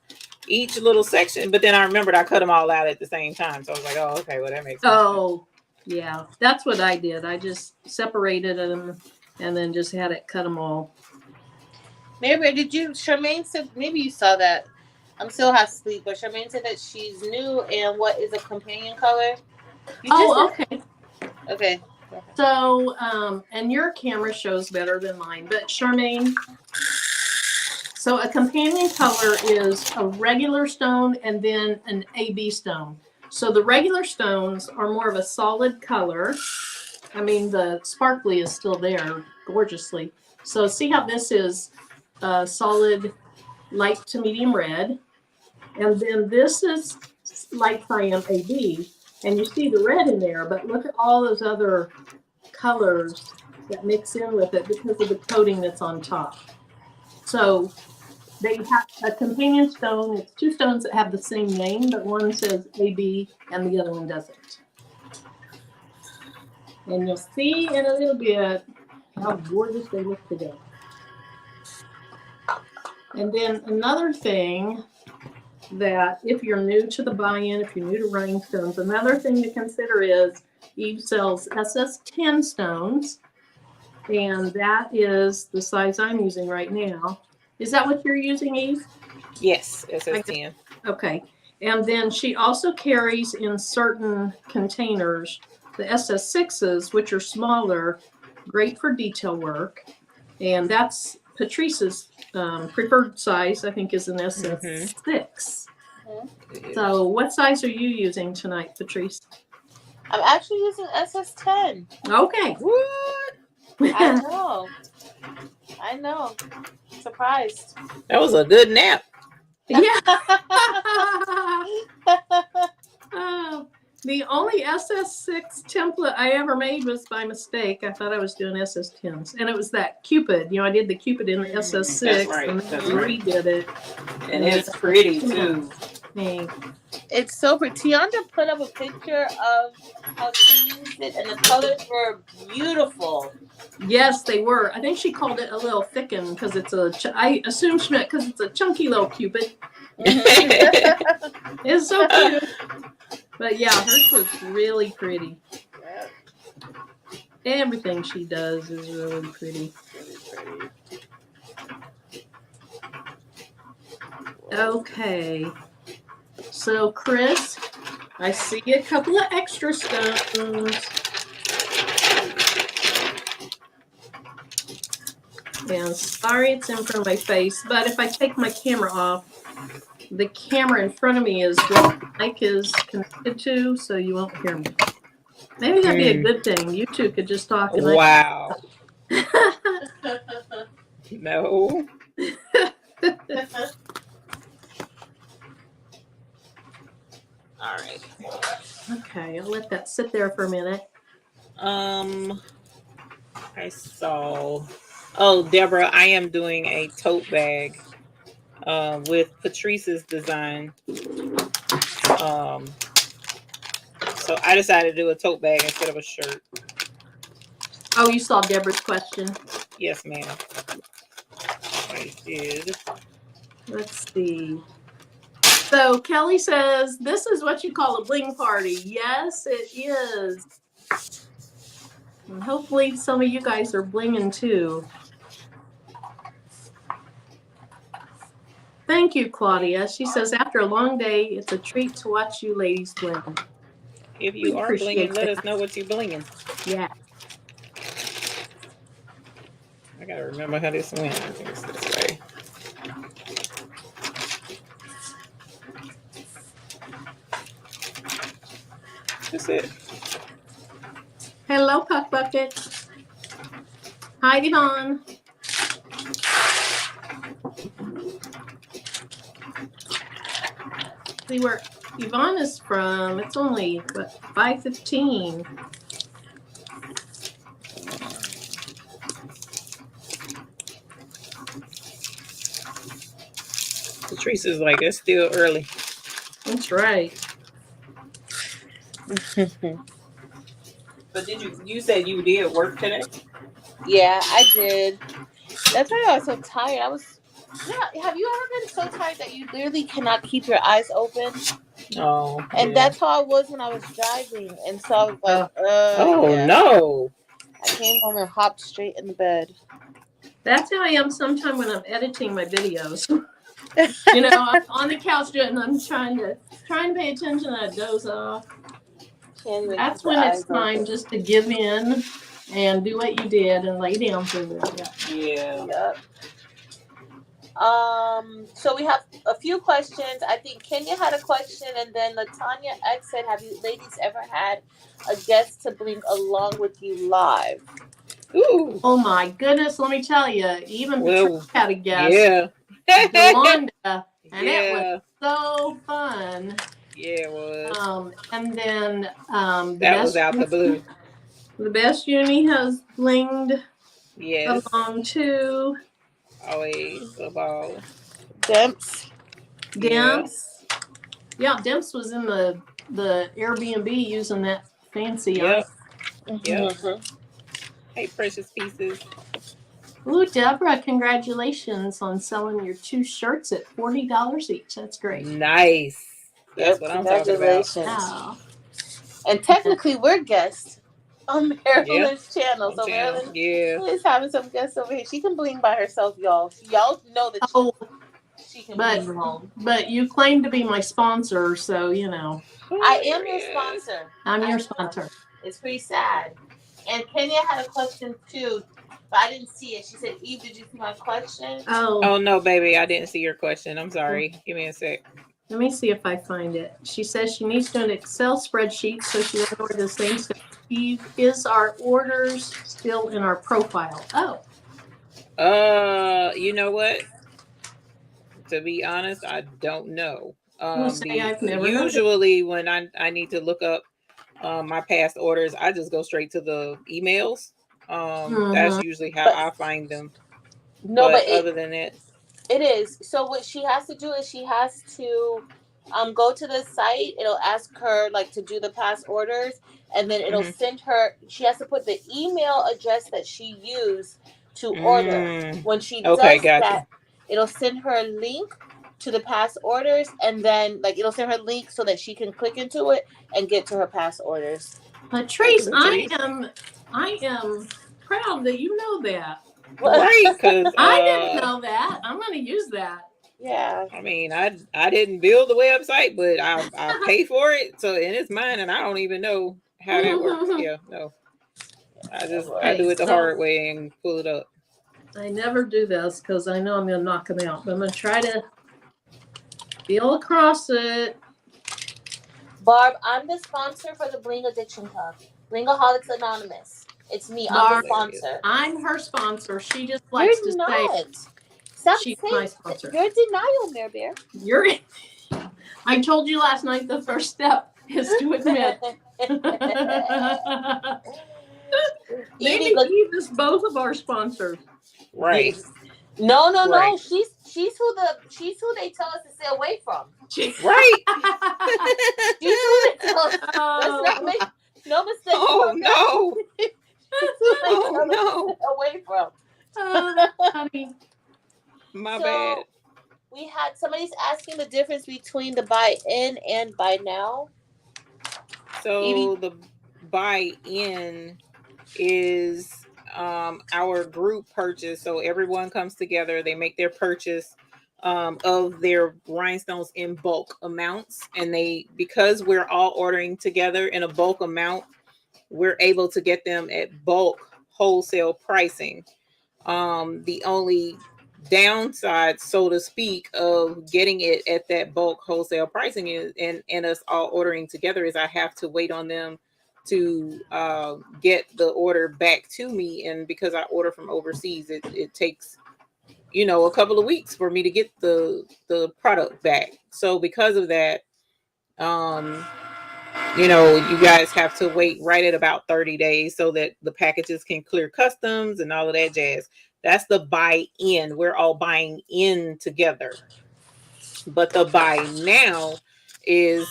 each little section, but then I remembered I cut them all out at the same time. So I was like, oh, okay, well, that makes sense. Oh, yeah, that's what I did. I just separated them and then just had it cut them all. Maybe Charmaine said, maybe you saw that. I'm still half asleep, but Charmaine said that she's new and what is a companion color? Okay. Okay. So, and your camera shows better than mine, but Charmaine, so a companion color is a regular stone and then an AB stone. So the regular stones are more of a solid color. I mean, the sparkly is still there gorgeously. So see how this is a solid light to medium red. And then this is light cyan AB. And you see the red in there, but look at all those other colors that mix in with it because of the coating that's on top. So they have a companion stone. It's two stones that have the same name, but one says AB and the other one doesn't. And you'll see in a little bit how gorgeous they look together. And then another thing that if you're new to the buy-in, if you're new to rhinestones, another thing to consider is Eve sells SS10 stones, and that is the size I'm using right now. Is that what you're using, Eve? Yes, SS10. Okay. And then she also carries in certain containers the SS6s, which are smaller, great for detail work. And that's Patrice's preferred size, I think, is an SS6. So what size are you using tonight, Patrice? I'm actually using SS10. Okay. What? I know. Surprised. That was a good nap. Yeah. Oh, the only SS6 template I ever made was by mistake. I thought I was doing SS10s. And it was that Cupid. You know, I did the Cupid in the SS6. That's right. And then redid it. And it's pretty, too. It's so pretty. Tianda put up a picture of how she used it, and the colors were beautiful. Yes, they were. I think she called it a little thicken because it's I assume she meant because it's a chunky little Cupid. It's so cute. But yeah, hers was really pretty. Everything she does is really pretty. Okay. So, Chris, I see a couple of extra stones. And sorry it's in front of my face, but if I take my camera off, the camera in front of me is what the mic is connected to, so you won't hear me. Maybe that'd be a good thing. You two could just talk. And wow. No. All right. Okay, I'll let that sit there for a minute. I saw. Oh, Deborah, I am doing a tote bag with Patrice's design. So I decided to do a tote bag instead of a shirt. Oh, you saw Deborah's question? Yes, ma'am. I did. Let's see. So Kelly says, this is what you call a bling party. Yes, it is. And hopefully some of you guys are blinging too. Thank you, Claudia. She says, after a long day, it's a treat to watch you ladies bling. If you are blinging, let us know what you're blinging. Yeah. I gotta remember how this went. I think it's this way. That's it. Hello, Puck Bucket. Hi, Yvonne. See where Yvonne is from. It's only, what, 5:15. Teresa's like, it's still early. That's right. But you said you did work today? Yeah, I did. That's why I was so tired. Yeah, have you ever been so tired that you literally cannot keep your eyes open? Oh. And yeah. that's how I was when I was driving. And so I was like, yeah. No. I came home and hopped straight in the bed. That's how I am sometimes when I'm editing my videos. You know, I'm on the couch doing, and I'm trying to pay attention, and I doze off. That's when it's time just to give in and do what you did and lay down for a little bit. Yeah. Yep. So we have a few questions. I think Kenya had a question, and then Latanya X said, "Have you ladies ever had a guest to Bling along with you live?" Ooh. Oh my goodness, let me tell you, even Patricia had a guest. Yeah. Yolanda, and Yeah. it was so fun. Yeah, it was. And then that was out the blue. The best uni has blinged Yes. along too. Always a ball. Demps. Yeah, Demps was in the Airbnb using that fancy art. Yep. Hey, precious pieces. Ooh, Deborah, congratulations on selling your 2 shirts at $40 each. That's great. Nice. That's what I'm talking about. Wow. And technically, we're guests on Marilyn's channel. So Marilyn is having some guests over here. She can bling by herself, y'all. Y'all know that she can bling alone. But you claim to be my sponsor, so you know. I am your sponsor. I'm your sponsor. It's pretty sad. And Kenya had a question too, but I didn't see it. She said, "Eve, did you see my question?" Oh no, baby, I didn't see your question. I'm sorry. Give me a sec. Let me see if I find it. She says she needs to do an Excel spreadsheet so she doesn't order the same stuff. Eve, is our orders still in our profile? You know what? To be honest, I don't know. I've never usually when I need to look up my past orders, I just go straight to the emails. That's usually how I find them. No, but other than that, it is. So what she has to do is she has to go to the site. It'll ask her like to do the past orders, and then it'll send her. She has to put the email address that she used to order. When she does that, it'll send her a link to the past orders, and then like it'll send her a link so that she can click into it and get to her past orders. Patrice, I am proud that you know that. Right, because I didn't know that. I'm going to use that. Yeah. I mean, I didn't build the website, but I pay for it, so and it's mine, and I don't even know how that works. Yeah, no, I do it the hard way and pull it up. I never do this because I know I'm going to knock them out, but I'm going to try to feel across it. Barb, I'm the sponsor for the Bling Addiction Club, Blingaholics Anonymous. It's me. I'm the sponsor. I'm her sponsor. She just likes to say she's my sponsor. You're denial, Mare Bear. I told you last night the first step is to admit. Maybe Eve is both of our sponsors. Right. No. She's who they tell us to stay away from. Right. She's who they tell us. Let's not make no mistake. Oh no. Oh no. Away from. Honey. My bad. We had somebody's asking the difference between the buy in and buy now. So the buy in is our group purchase. So everyone comes together, they make their purchase of their rhinestones in bulk amounts, and because we're all ordering together in a bulk amount, we're able to get them at bulk wholesale pricing. The only downside, so to speak, of getting it at that bulk wholesale pricing is and us all ordering together is I have to wait on them to get the order back to me, and because I order from overseas, it takes a couple of weeks for me to get the product back. So because of that, you guys have to wait right at about 30 days so that the packages can clear customs and all of that jazz. That's the buy in. We're all buying in together. But the buy now is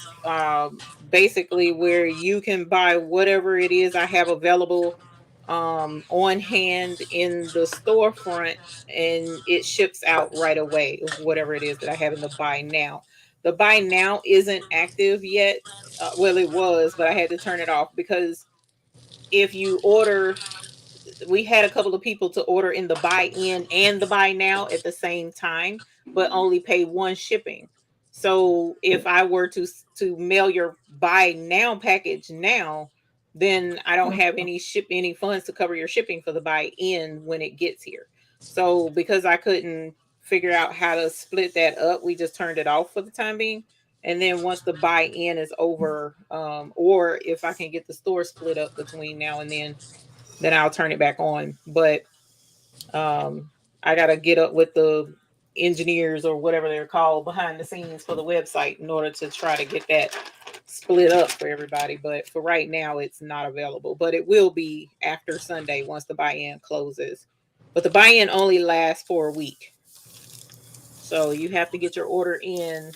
basically where you can buy whatever it is I have available on hand in the storefront, and it ships out right away of whatever it is that I have in the buy now. The buy now isn't active yet. Well, it was, but I had to turn it off because if you order, we had a couple of people to order in the buy in and the buy now at the same time, but only pay one shipping. So if I were to mail your buy now package now, then I don't have any funds to cover your shipping for the buy in when it gets here. So because I couldn't figure out how to split that up, we just turned it off for the time being. And then once the buy in is over, or if I can get the store split up between now and then I'll turn it back on. But I gotta get up with the engineers or whatever they're called behind the scenes for the website in order to try to get that split up for everybody. But for right now, it's not available. But it will be after Sunday once the buy-in closes. But the buy-in only lasts for a week. So you have to get your order in,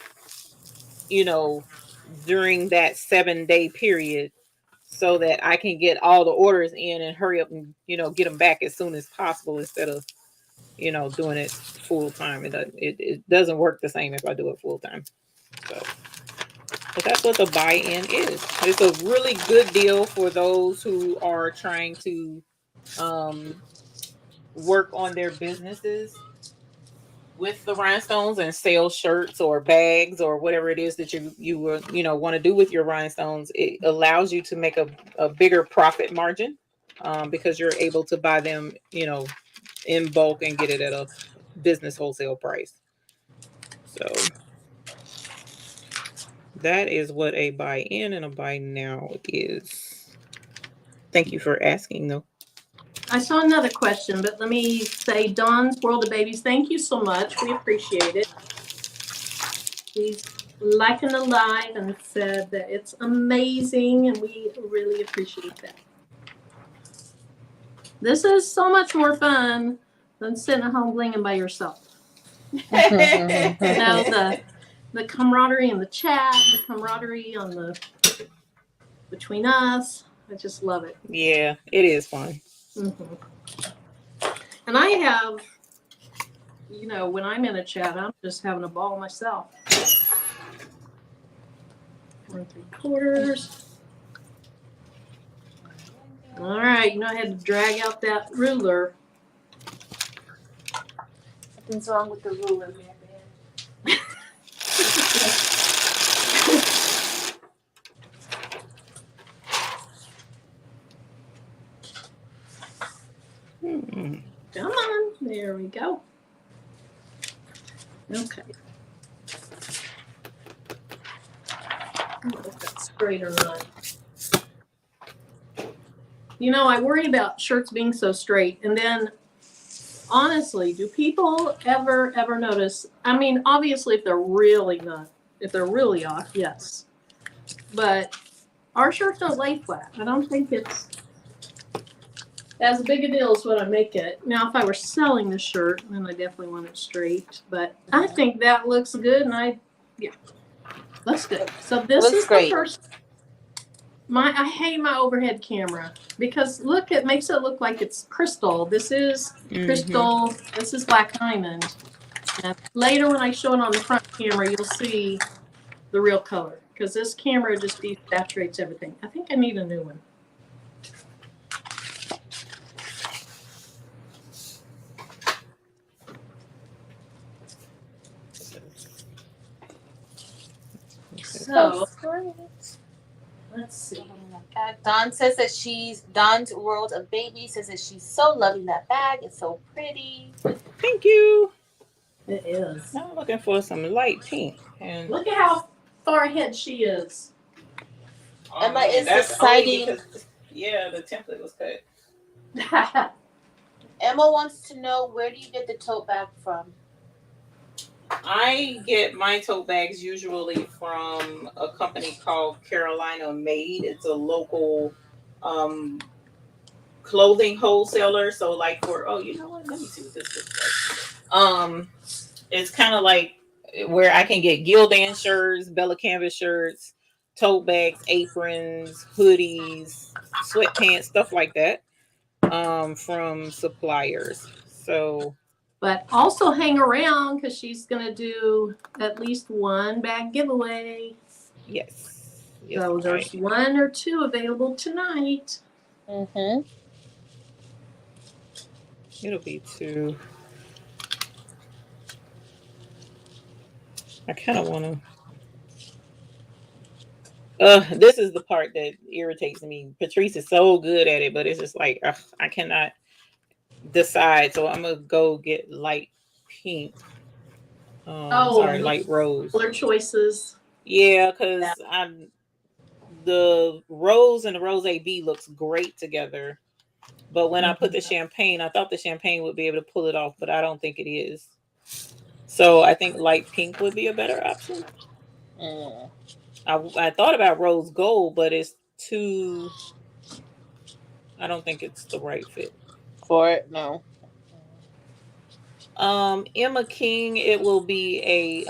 during that 7-day period so that I can get all the orders in and hurry up and, get them back as soon as possible instead of, doing it full time. It doesn't work the same if I do it full time. So, but that's what the buy-in is. It's a really good deal for those who are trying to work on their businesses with the rhinestones and sell shirts or bags or whatever it is that you want to do with your rhinestones. It allows you to make a bigger profit margin because you're able to buy them in bulk and get it at a business wholesale price. So that is what a buy in and a buy now is. Thank you for asking though. I saw another question, but let me say, Dawn's World of Babies, thank you so much. We appreciate it. She's liking the live and said that it's amazing, and we really appreciate that. This is so much more fun than sitting at home blinging by yourself. The camaraderie in the chat, the camaraderie between us. I just love it. Yeah, it is fun. Mm-hmm. And I have, when I'm in a chat, I'm just having a ball myself. 4 3/4. All right, I had to drag out that ruler. Nothing's wrong with the ruler, man. Come on, there we go. Okay. I don't know if that's straight or not. I worry about shirts being so straight, and then honestly, do people ever notice? I mean, obviously, if they're really off, yes. But our shirts don't lay flat. I don't think it's as big a deal as what I make it. Now, if I were selling the shirt, then I definitely want it straight. But I think that looks good, and looks good. So this is great. The first. I hate my overhead camera because look, it makes it look like it's crystal. This is crystal. This is black diamond. And later, when I show it on the front camera, you'll see the real color because this camera just desaturates everything. I think I need a new one. So, let's see. Dawn says that Dawn's World of Baby says that she's so loving that bag. It's so pretty. Thank you. It is. I'm looking for some light pink. And look at how far ahead she is. Emma is deciding. Yeah, the template was cut. Emma wants to know, where do you get the tote bag from? I get my tote bags usually from a company called Carolina Made. It's a local clothing wholesaler. So like let me see what this looks like. It's kind of like where I can get Gildan shirts, Bella Canvas shirts, tote bags, aprons, hoodies, sweatpants, stuff like that, from suppliers. So But also hang around because she's going to do at least one bag giveaway. yes, So there's one or two available tonight. Mm-hmm. It'll be two. I kind of want to. This is the part that irritates me. Patrice is so good at it, but it's just like I cannot decide. So I'm gonna go get light pink. Light rose. Color choices. Yeah, because the rose and the rose AB looks great together. But when I put the champagne, I thought the champagne would be able to pull it off, but I don't think it is. So I think light pink would be a better option. I thought about rose gold, but it's too. I don't think it's the right fit for it. No. Emma King, it will be a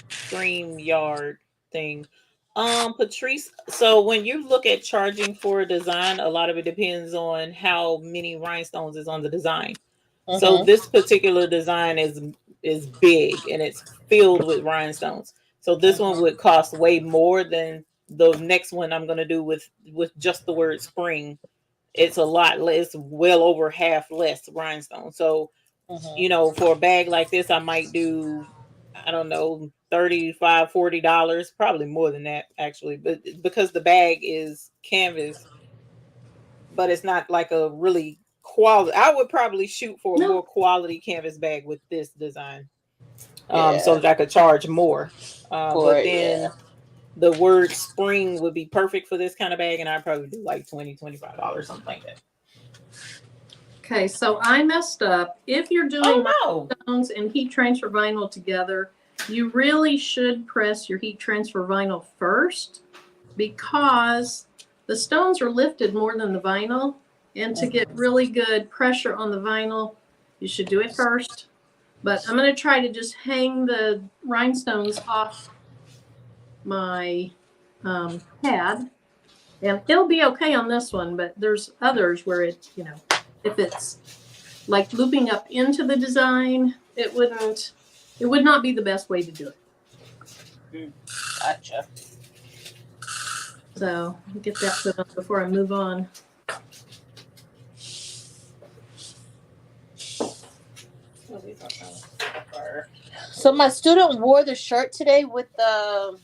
StreamYard thing. Patrice, so when you look at charging for a design, a lot of it depends on how many rhinestones is on the design. So this particular design is big and it's filled with rhinestones. So this one would cost way more than the next one I'm gonna do with just the word spring. It's a lot less, well over half less rhinestone. So for a bag like this, I might do, I don't know, $35, $40, probably more than that actually, but because the bag is canvas, but it's not like a really quality. I would probably shoot for a more quality canvas bag with this design, so that I could charge more. But then the word spring would be perfect for this kind of bag, and I'd probably do like $20, $25, something like that. Okay, so I messed up. If you're doing stones and heat transfer vinyl together, you really should press your heat transfer vinyl first because the stones are lifted more than the vinyl. And to get really good pressure on the vinyl, you should do it first. But I'm going to try to just hang the rhinestones off my pad. And it'll be okay on this one, but there's others where it, if it's like looping up into the design, it would not be the best way to do it. Gotcha. So I'll get that put on before I move on. So my student wore the shirt today with the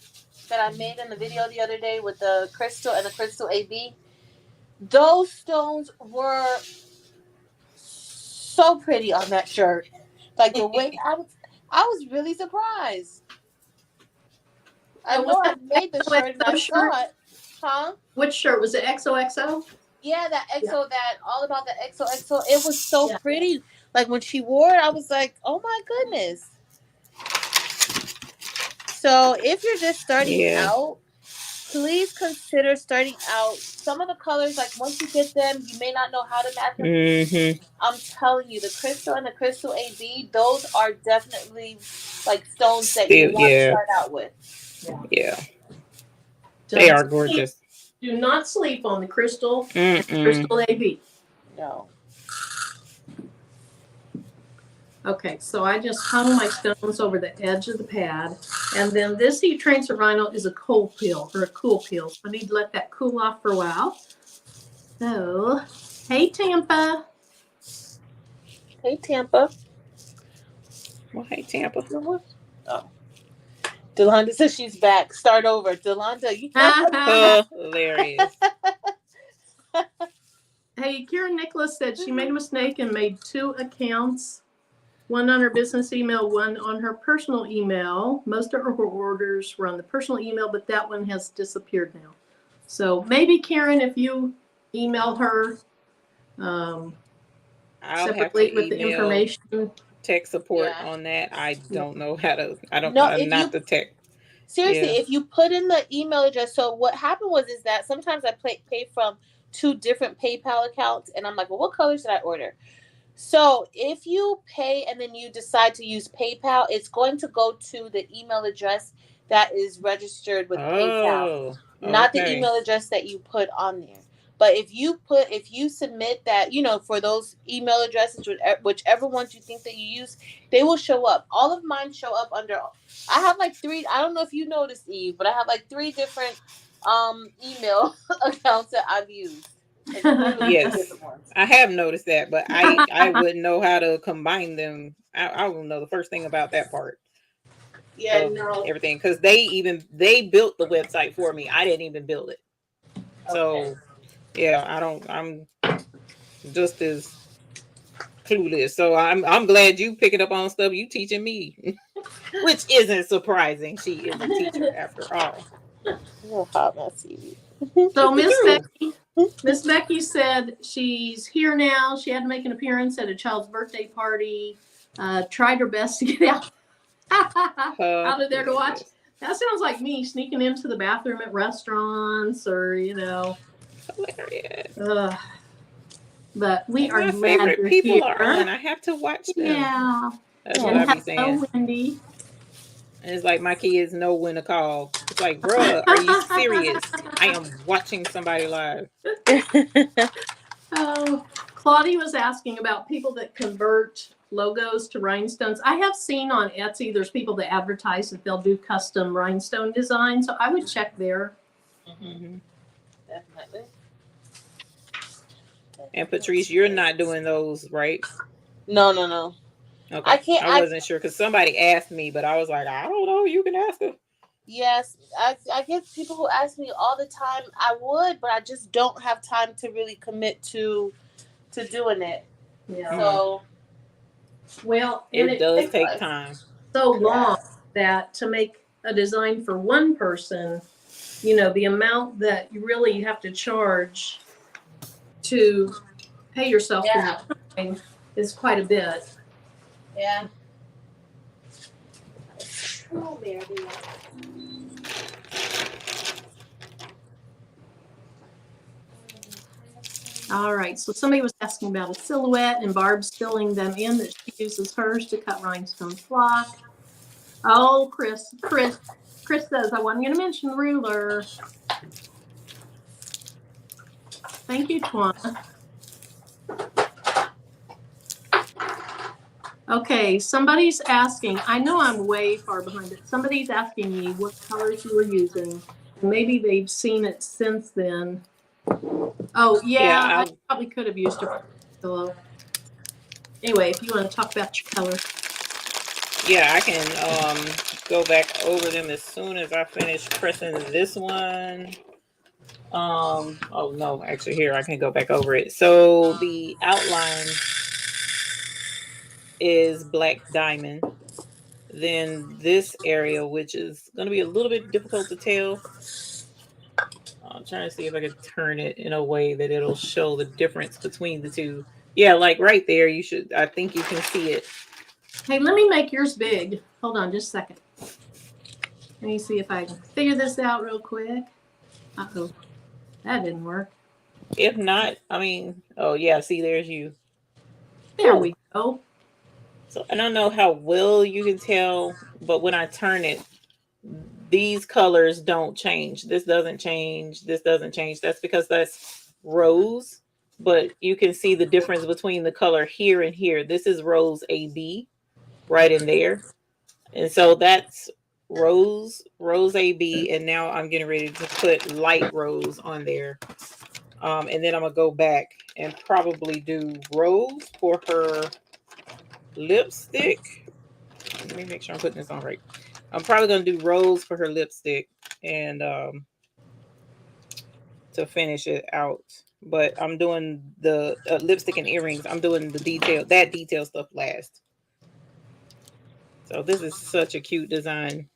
that I made in the video the other day with the crystal and the crystal AB. Those stones were so pretty on that shirt. Like the way I was really surprised. I know I made the shirt and I saw it. Huh? Which shirt? Was it XOXO? Yeah, that EXO, that all about the XOXO. It was so pretty. Like when she wore it, I was like, oh my goodness. So if you're just starting out, please consider starting out. Some of the colors, like once you get them, you may not know how to match them. I'm telling you, the crystal and the crystal AB, those are definitely like stones that you want to start out with. Yeah. They are gorgeous. Do not sleep on the crystal crystal AB. No. Okay, so I just hung my stones over the edge of the pad. And then this heat transfer vinyl is a cold peel or a cool peel. So I need to let that cool off for a while. So, hey, Tampa. Hey, Tampa. Well, hey, Tampa. Oh. Delonda says she's back. Start over. Delonda, you hilarious. Hey, Karen Nicholas said she made a mistake and made 2 accounts. One on her business email, one on her personal email. Most of her orders were on the personal email, but that one has disappeared now. So maybe, Karen, if you email her separately with the information. Tech support on that. I don't know how to. I don't know. Not the tech. Seriously, if you put in the email address. So what happened is that sometimes I pay from 2 different PayPal accounts, and I'm like, well, what colors did I order? So if you pay and then you decide to use PayPal, it's going to go to the email address that is registered with PayPal, Oh, not the okay. email address that you put on there. But if you submit that, for those email addresses, whichever ones you think that you use, they will show up. All of mine show up under. I have like three. I don't know if you noticed, Eve, but I have like three different email accounts that I've used. Like literally three Yes, different ones. I have noticed that, but I wouldn't know how to combine them. I wouldn't know the first thing about that part Yeah, of no. everything, because they built the website for me. I didn't even build it. So Okay. yeah, I'm just as clueless. So I'm glad you picking up on stuff. You teaching me, which isn't surprising. She is a teacher after all. You're hot, my CV. So Look at you. Miss Becky said she's here now. She had to make an appearance at a child's birthday party. Tried her best to get out out of there to watch. Hilarious. That sounds like me sneaking into the bathroom at restaurants or Hilarious. But we And are my glad favorite you're people are here. on. I have to watch them. Yeah. That's what And I be hello, saying. Wendy. And it's like my kids know when to call. It's like, bruh, are you serious? I am watching somebody live. Oh, Claudia was asking about people that convert logos to rhinestones. I have seen on Etsy, there's people that advertise that they'll do custom rhinestone design. So I would check there. Mm-hmm. Definitely. And Patrice, you're not doing those, right? No. Okay. I can't. I wasn't sure because somebody asked me, but I was like, I don't know. You can ask them. Yes, I get people who ask me all the time. I would, but I just don't have time to really commit to doing it. Yeah. So Well, and It it does takes take time. so long that to make a design for one person, the amount that you really have to charge to pay yourself for your time is quite a bit. Yeah. All right, so somebody was asking about a silhouette and Barb's filling them in that she uses hers to cut rhinestone flock. Oh, Chris says, I wasn't going to mention ruler. Thank you, Twana. Okay, somebody's asking, I know I'm way far behind it. Somebody's asking me what colors you were using. Maybe they've seen it since then. Oh, yeah, I probably could have used a pillow. Anyway, if you want to talk about your color. Yeah, I can go back over them as soon as I finish pressing this one. Oh no, actually here I can go back over it. So the outline is black diamond. Then this area, which is going to be a little bit difficult to tell. I'm trying to see if I can turn it in a way that it'll show the difference between the two. Yeah, like right there, I think you can see it. Hey, let me make yours big. Hold on just a second. Let me see if I can figure this out real quick. Uh-oh, that didn't work. If not, oh yeah, see, there's you. There we go. So I don't know how well you can tell, but when I turn it, these colors don't change. This doesn't change. This doesn't change. That's because that's rose, but you can see the difference between the color here and here. This is rose AB right in there. And so that's rose AB. And now I'm getting ready to put light rose on there. And then I'm going to go back and probably do rose for her lipstick. Let me make sure I'm putting this on right. I'm probably going to do rose for her lipstick and to finish it out. But I'm doing the lipstick and earrings. I'm doing the detail stuff last. So this is such a cute design.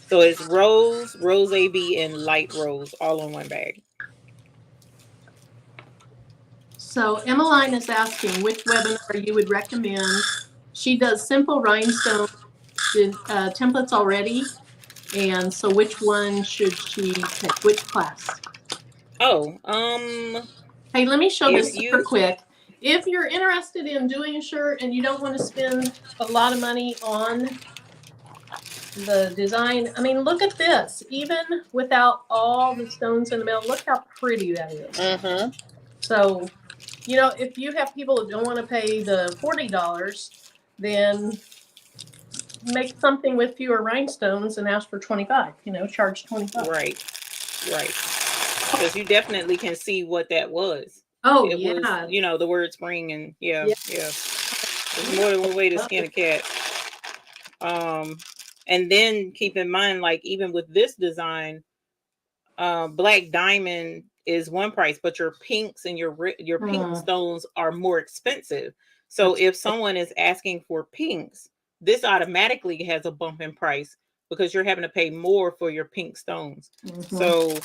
So it's rose AB, and light rose all in one bag. So Emmeline is asking which webinar you would recommend. She does simple rhinestone templates already. And so which one should she take? Which class? Oh, Hey, let me show this super quick. if you're interested in doing a shirt and you don't want to spend a lot of money on the design, I mean, look at this. Even without all the stones in the middle, look how pretty that is. Mm-hmm. So, you know, if you have people that don't want to pay the $40, then make something with fewer rhinestones and ask for 25. You know, charge 25. Right. Because you definitely can see what that was. Oh, it yeah. was, you know, the word spring, and yeah. There's more than one way to skin a cat. And then keep in mind, like, even with this design, black diamond is one price, but your pinks and your pink stones are more expensive. So if someone is asking for pinks, this automatically has a bump in price because you're having to pay more for your pink stones. So,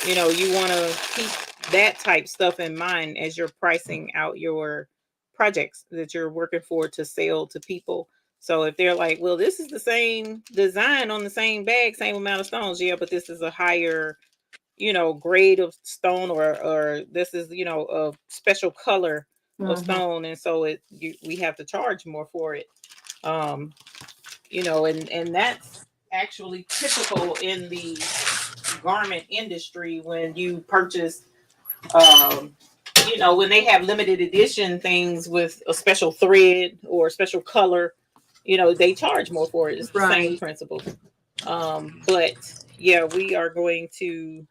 you know, you want to keep that type stuff in mind as you're pricing out your projects that you're working for to sell to people. So if they're like, well, this is the same design on the same bag, same amount of stones, yeah, but this is a higher, you know, grade of stone, or this is, you know, a special color of stone, and so we have to charge more for it. You know, and that's actually typical in the garment industry when you purchase, you know, when they have limited edition things with a special thread or a special color, you know, they charge more for it. It's the same principle. But yeah, we are going to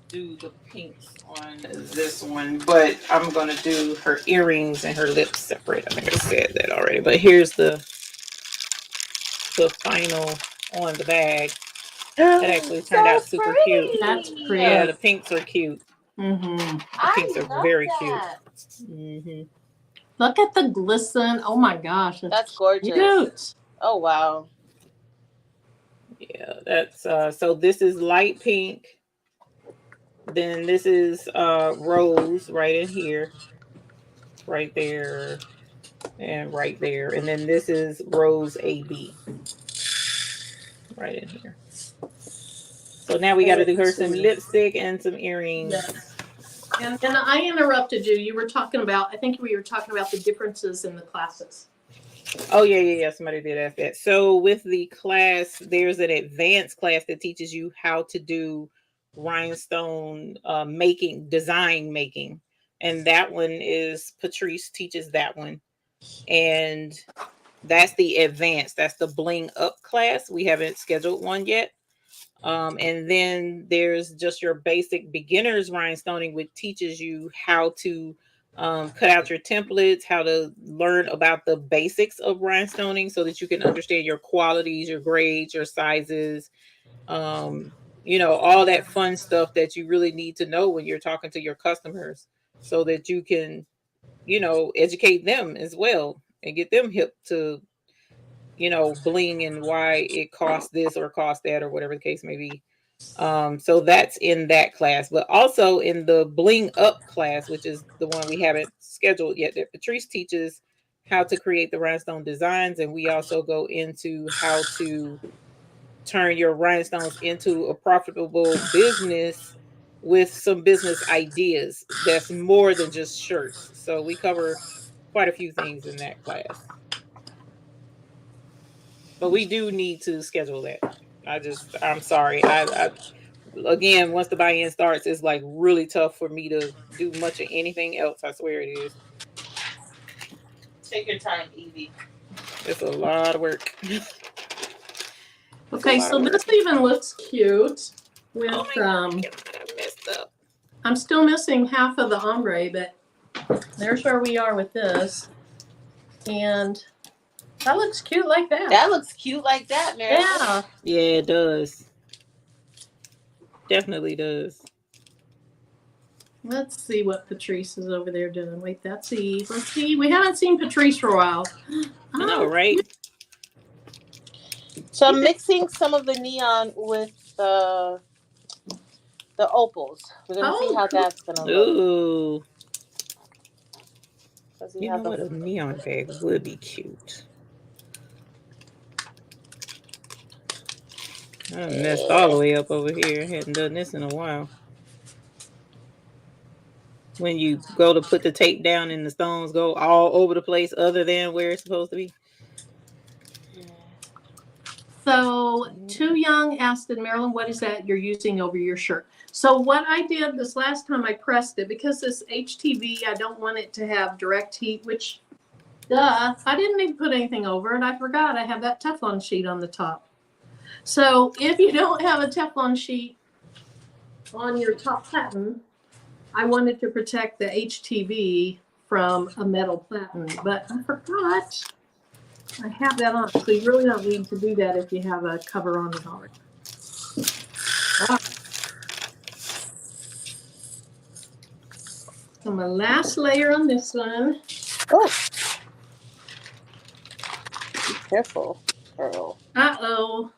do the pinks on this one, but I'm gonna do her earrings and her lips separate. I think I said that already, but here's the final on the bag. That actually turned out super cute. That's pretty. Yeah, the pinks are cute. The pinks are very cute. Look at the glisten. Oh my gosh, that's gorgeous. Cute. Oh wow. Yeah, that's so this is light pink. Then this is rose right in here, right there, and right there. And then this is rose AB right in here. So now we got to do her some lipstick and some earrings. Yes. And I interrupted you. You were talking about, I think we were talking about the differences in the classes. Oh, yeah. Somebody did ask that. So with the class, there's an advanced class that teaches you how to do rhinestone design making. And that one is, Patrice teaches that one. And that's the advanced, that's the Bling Up class. We haven't scheduled one yet. And then there's just your basic beginners rhinestoning, which teaches you how to cut out your templates, how to learn about the basics of rhinestoning so that you can understand your qualities, your grades, your sizes, you know, all that fun stuff that you really need to know when you're talking to your customers so that you can, you know, educate them as well and get them hip to, you know, bling and why it costs this or costs that or whatever the case may be. So that's in that class, but also in the Bling Up class, which is the one we haven't scheduled yet, that Patrice teaches how to create the rhinestone designs. And we also go into how to turn your rhinestones into a profitable business with some business ideas that's more than just shirts. So we cover quite a few things in that class. But we do need to schedule that. I'm sorry. I again, once the buy-in starts, it's like really tough for me to do much of anything else. I swear it is. Take your time, Evie. It's a lot of work. Okay, so this even looks cute with oh God, I messed up. I'm still missing half of the ombre, but there's where we are with this. And that looks cute like that. That looks cute like that, Mary. Yeah. Yeah, it does. Definitely does. Let's see what Patrice is over there doing. Wait, that's Eve. Let's see. We haven't seen Patrice for a while. I know, right? So I'm mixing some of the neon with the opals. We're gonna see how that's gonna look. Ooh. You know what? A neon bag would be cute. I messed all the way up over here. Hadn't done this in a while. when you go to put the tape down and the stones go all over the place other than where it's supposed to be. So, Too Young asked, Marilyn, what is that you're using over your shirt? So what I did this last time I pressed it, because this HTV, I don't want it to have direct heat, which, duh, I didn't even put anything over it. I forgot I have that Teflon sheet on the top. So if you don't have a Teflon sheet on your top platen, I wanted to protect the HTV from a metal platen, but I forgot I have that on. So you really don't need to do that if you have a cover on it already. So my last layer on this one. Oh. Be careful, girl. Uh-oh.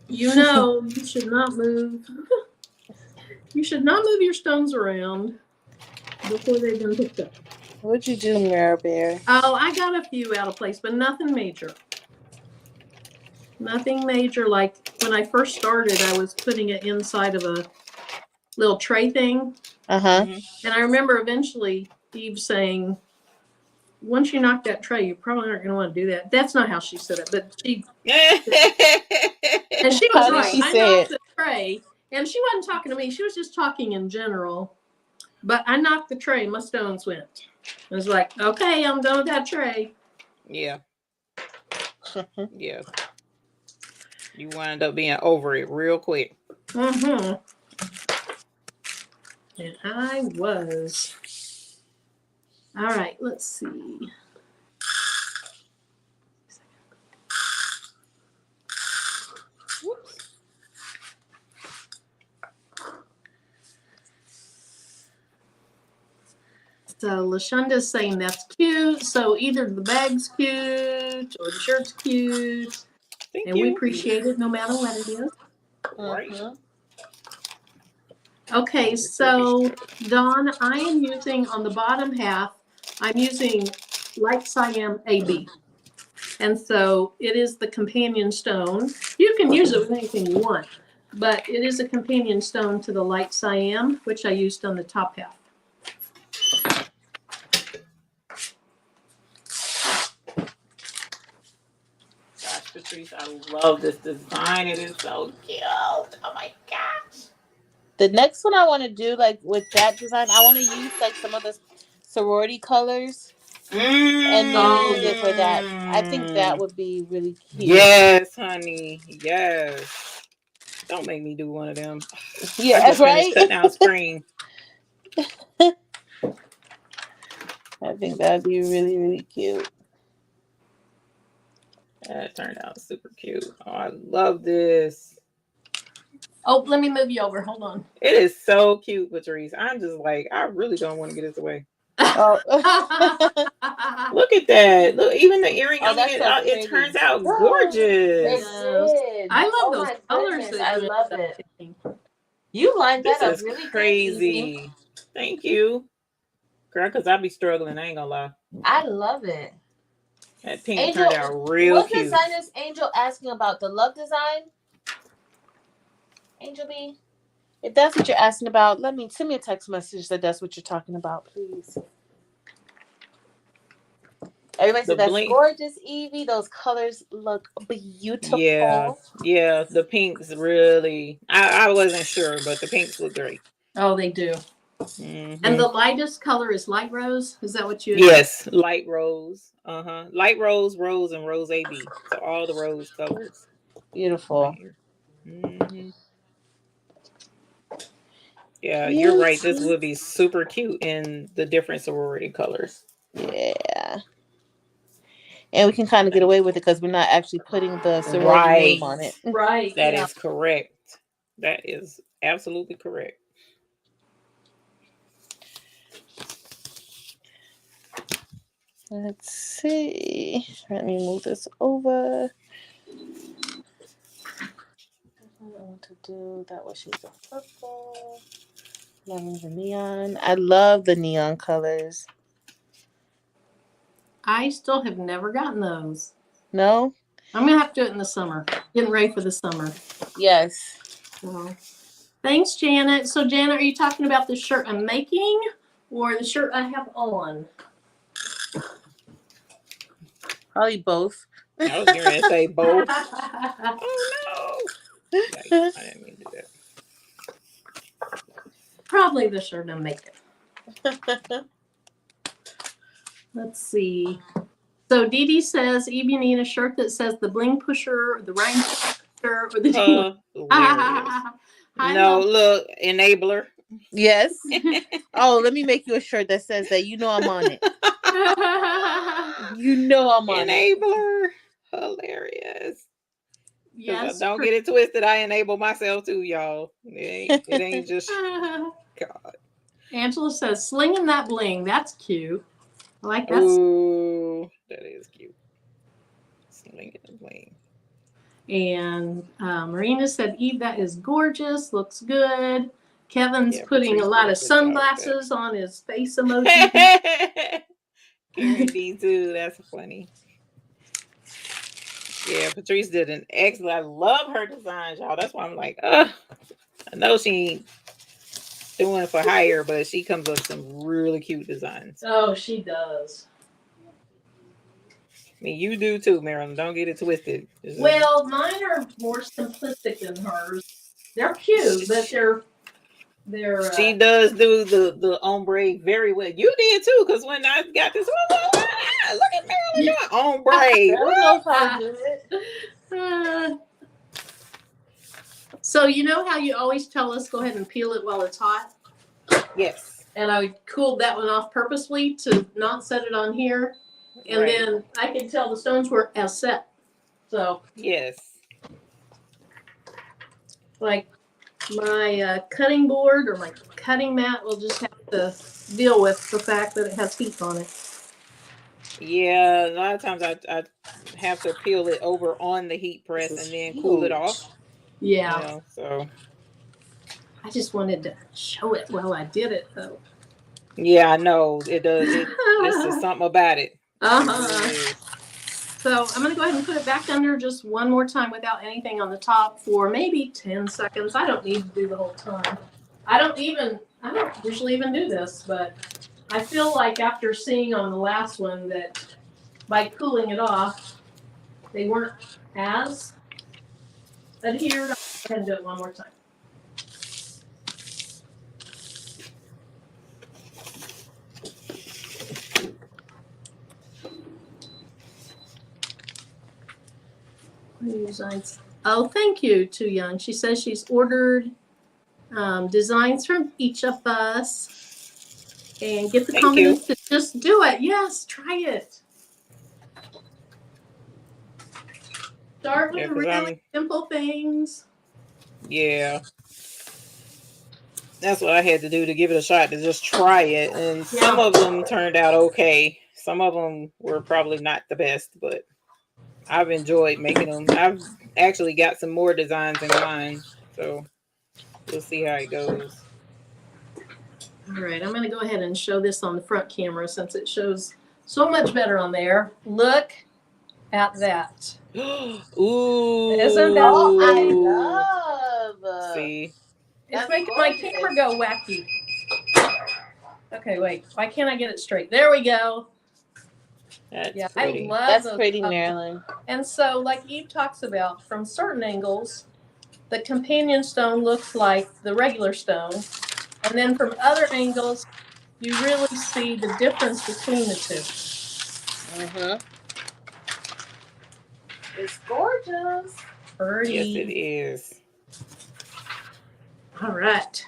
You know, you should not move. You should not move your stones around before they've been picked up. What'd you do, Mirror Bear? Oh, I got a few out of place, but nothing major. Nothing major. Like when I first started, I was putting it inside of a little tray thing. Uh-huh. And I remember eventually Eve saying, once you knock that tray, you probably aren't going to want to do that. That's not how she said it, but she... And she was How did right. she I say knocked it? the tray, and she wasn't talking to me. She was just talking in general. But I knocked the tray, and my stones went. I was like, okay, I'm done with that tray. Yeah. Yeah. You wind up being over it real quick. Mm-hmm. And I was. All right, let's see. Whoops. So LaShonda's saying that's cute. So either the bag's cute or the shirt's cute. Thank and you. we appreciate it no matter what it is. Right. Okay, so Dawn, I am using on the bottom half, I'm using light cyan AB. And so it is the companion stone. You can use it with anything you want, but it is a companion stone to the light cyan, which I used on the top half. Gosh, Patrice, I love this design. It is so cute. Oh my gosh. The next one I want to do, like with that design, I want to use like some of the sorority colors and use it for that. I think that would be really cute. Yes, honey. Yes. Don't make me do one of them. Yeah, I just right. finished cutting out screen. I think that'd be really, really cute. That turned out super cute. Oh, I love this. Oh, let me move you over. Hold on. It is so cute, Patrice. I'm just like, I really don't want to get this away. Oh. Look at that. Look, even the earring. Oh, I mean, that's so it turns out gorgeous. It I love did. those colors. Goodness, I love it. You lined This that up is really crazy. Good, Thank you, girl. Because I be struggling. I ain't gonna lie. I love it. That pink Angel, turned out real what cute. design is Angel asking about? The love design? Angel B? If that's what you're asking about, send me a text message that that's what you're talking about, please. Everybody said that's Bling. gorgeous, Evie. Those colors look beautiful. Yeah. The pinks really. I wasn't sure, but the pinks look great. Oh, they do. Mm-hmm. And the lightest color is light rose. Is that what you? Yes, light rose. Light rose, rose, and rose AB. So all the rose colors. Beautiful. Mm-hmm. Yeah, you're right. This would be super cute in the different sorority colors. Yeah. And we can kind of get away with it because we're not actually putting the sorority name on it. Right. That is correct. That is absolutely correct. Let's see. Let me move this over. I want to do that. Was she's a purple. Loving the neon. I love the neon colors. I still have never gotten those. No? I'm gonna have to do it in the summer. Getting ready for the summer. Yes. So Thanks, Janet. So, Janet, are you talking about the shirt I'm making or the shirt I have on? Probably both. I was going to say both. Oh no! Yikes, I didn't mean to do that. Probably the shirt I'm making. Let's see. So Dee Dee says, Eve, you need a shirt that says the Bling Pusher, the Rhinestone Pusher, or the Hilarious. Hi, No, love. look, enabler. Yes. Oh, let me make you a shirt that says that. You know I'm on it. You know I'm on it. Enabler. Hilarious. Yes. Don't get it twisted. I enable myself too, y'all. It ain't just God. Angela says, slinging that bling. That's cute. I like that. Ooh, that is cute. Slinging the bling. And Marina said, Eve, that is gorgeous. Looks good. Kevin's putting Patrice a lot did a of good job with sunglasses on his face emoji. Karen D too. That's funny. Yeah, Patrice did an excellent. I love her designs, y'all. That's why I'm like, I know she ain't doing it for hire, but she comes up with some really cute designs. Oh, she does. I mean, you do too, Marilyn. Don't get it twisted. Well, mine are more simplistic than hers. They're cute, but they're. She does do the ombre very well. You did too, because when I got this one, look at Marilyn doing ombre. Marilyn knows how to do it. So you know how you always tell us go ahead and peel it while it's hot? Yes. And I cooled that one off purposely to not set it on here. And then I could tell the stones were as set. So yes. Like my cutting board or my cutting mat will just have to deal with the fact that it has heat on it. Yeah, a lot of times I have to peel it over on the heat press and then cool it off. Yeah. You know, so I just wanted to show it while I did it, though. Yeah, I know it does. It's just something about it. So I'm going to go ahead and put it back under just one more time without anything on the top for maybe 10 seconds. I don't need to do the whole time. I don't usually even do this, but I feel like after seeing on the last one that by cooling it off, they weren't as adhered. I'll go ahead and do it one more time. Designs. Oh, thank you, Too Young. She says she's ordered designs from each of us and get the confidence to just do it. Yes, try it. Start with really simple things. Yeah. That's what I had to do to give it a shot, to just try it. And some of them turned out okay. Some of them were probably not the best, but I've enjoyed making them. I've actually got some more designs in mind, so we'll see how it goes. All right, I'm going to go ahead and show this on the front camera since it shows so much better on there. Look at that. Ooh. Isn't that I love? See? It's making my camera go wacky. Okay, wait. Why can't I get it straight? There we go. That's pretty. I love That's those pretty, Marilyn. And so, like Eve talks about, from certain angles, the companion stone looks like the regular stone. And then from other angles, you really see the difference between the two. It's gorgeous. Pretty. Yes, it is. All right.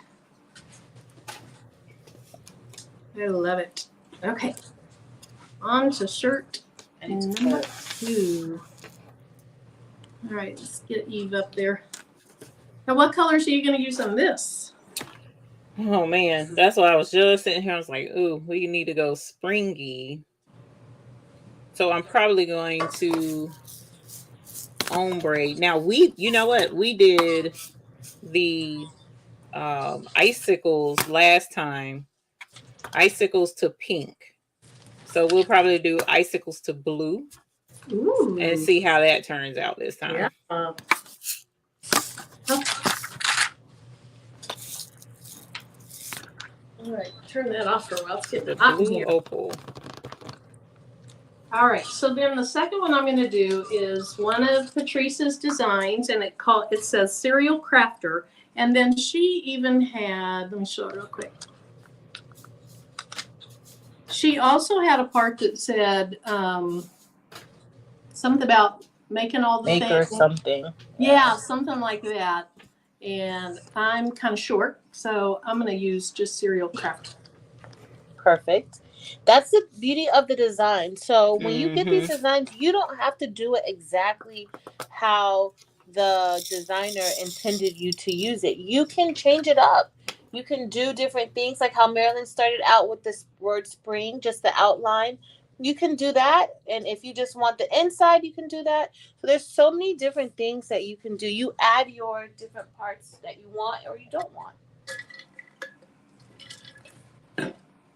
I love it. Okay. On to shirt number 2. All right, let's get Eve up there. Now, what colors are you going to use on this? Oh, man. That's why I was just sitting here. I was like, ooh, we need to go springy. So I'm probably going to ombre. Now, you know what? We did the icicles last time. Icicles to pink. So we'll probably do icicles to blue. Ooh. And see how that turns out this time. Yeah. All right, turn that off for a while. It's The getting hot in blue here. opal. All right, so then the second one I'm going to do is one of Patrice's designs, and it says Serial Crafter. And then she even had, let me show it real quick. She also had a part that said something about making all the Make or things. something. Yeah, something like that. And I'm kind of short, so I'm going to use just Serial Crafter. Perfect. That's the beauty of the design. So when you get these Mhm. designs, you don't have to do it exactly how the designer intended you to use it. You can change it up. You can do different things, like how Marilyn started out with this word spring, just the outline. You can do that. And if you just want the inside, you can do that. So there's so many different things that you can do. You add your different parts that you want or you don't want.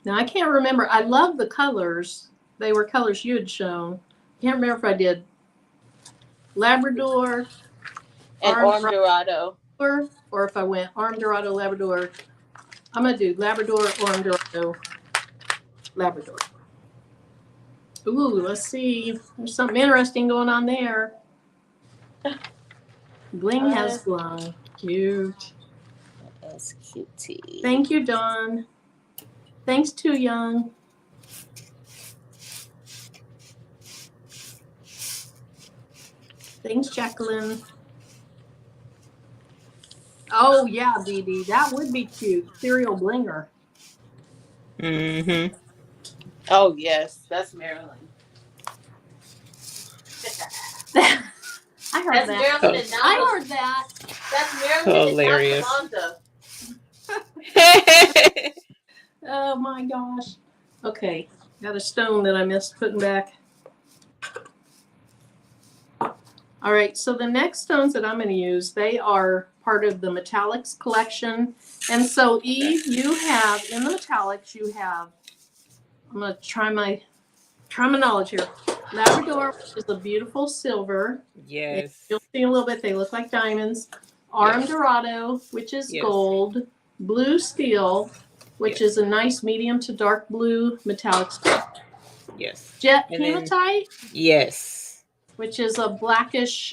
Now, I can't remember. I love the colors. They were colors you had shown. Can't remember if I did Labrador And Armed Dorado. Labrador, or if I went Armed Dorado, Labrador. I'm going to do Labrador, Armed Dorado, Labrador. Ooh, let's see. There's something interesting going on there. Bling has glung. Cute. That's cutie. Thank you, Dawn. Thanks, Too Young. Thanks, Jacqueline. Oh, yeah, Dee Dee. That would be cute. Serial Blinger. Mhm. Oh yes, that's Marilyn. I heard That's that. Marilyn and I Nana. heard that. That's Marilyn Hilarious. and Nana. Oh my gosh. Okay, got a stone that I missed putting back. All right, so the next stones that I'm going to use, they are part of the metallics collection. And so Eve, you have, in the metallics, you have, I'm going to try my knowledge here. Labrador, which is a beautiful silver. Yes. You'll see a little bit, they look like diamonds. Armed Dorado, which is gold. Blue steel, which is a nice medium to dark blue metallic stone. Yes. Jet And then- hematite, Yes. which is a blackish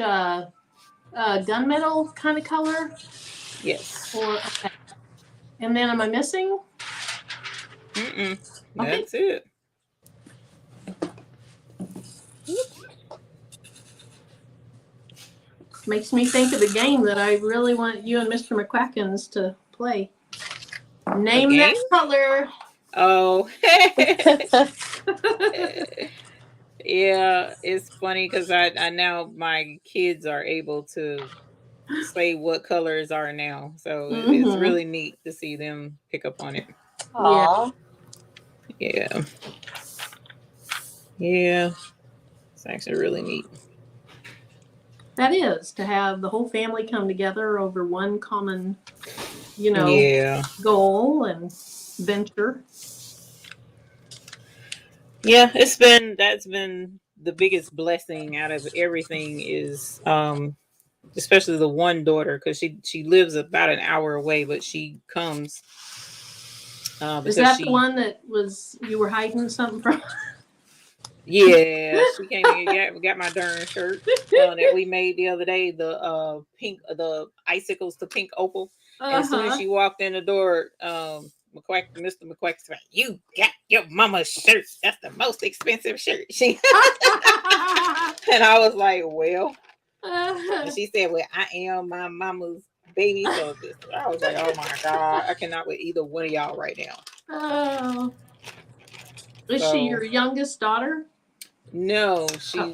gunmetal kind of color. Yes. Okay. And then am I missing? Mm-mm. That's it. Makes me think of the game that I really want you and Mr. McQuackins to play. Name that color. Oh. Yeah, it's funny because I now my kids are able to say what colors are now. So it's really neat to see them pick up on it. Aww. Yeah. Yeah. It's actually really neat. That is, to have the whole family come together over one common, goal and venture. Yeah, that's been the biggest blessing out of everything is especially the one daughter, because she lives about an hour away, but she comes Is that the one that you were hiding something from? Yeah, she came and got my darn shirt that we made the other day, the pink, the icicles, the pink opal. And as soon as she walked in the door, Mr. McQuack said, "You got your mama's shirt. That's the most expensive shirt." And I was like, "Well," and she said, "Well, I am my mama's baby." So I was like, "Oh my God, I cannot with either one of y'all right now." Oh, is she your youngest daughter? No,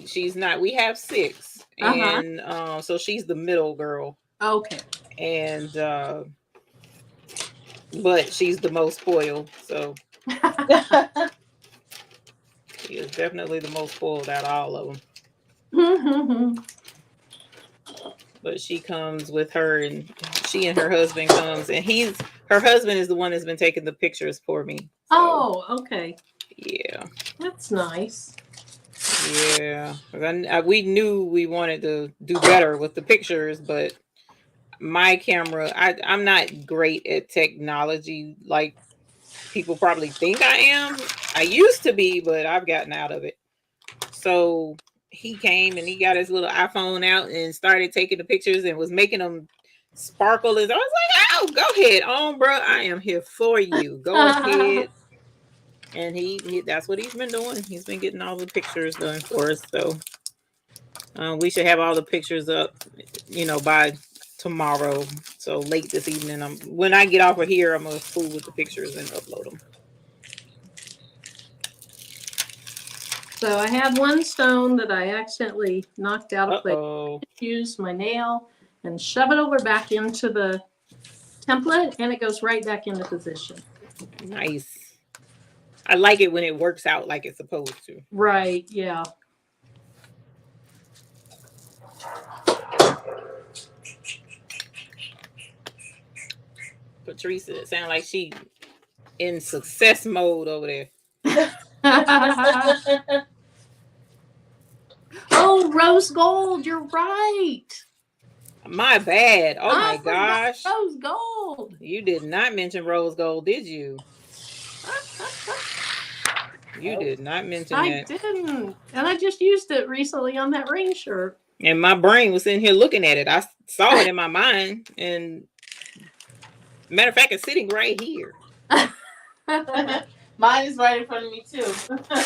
she's not. We have 6, and so she's the middle girl. Okay. And but she's the most spoiled, so she is definitely the most spoiled out of all of them. But she comes with her, and she and her husband comes, and her husband is the one that's been taking the pictures for me. So, oh, okay. Yeah, that's nice. Yeah, we knew we wanted to do better with the pictures, but my camera, I'm not great at technology like people probably think I am. I used to be, but I've gotten out of it. So he came and he got his little iPhone out and started taking the pictures and was making them sparkle. As I was like, "Oh, go ahead, on, bro. I am here for you. Go ahead." And he that's what he's been doing. He's been getting all the pictures done for us. So we should have all the pictures up, by tomorrow. So late this evening. When I get off of here, I'm gonna fool with the pictures and upload them. So I had one stone that I accidentally knocked out of place. Uh-oh. Use my nail and shove it over back into the template, and it goes right back into position. Nice. I like it when it works out like it's supposed to. Right, yeah. Patrice, it sounds like she in success mode over there. Oh, rose gold, you're right. My bad. Oh I my gosh. Rose gold. You did not mention rose gold, did you? You did not mention that. I didn't. And I just used it recently on that rain shirt. And my brain was in here looking at it. I saw it in my mind. And matter of fact, it's sitting right here. Mine is right in front of me too.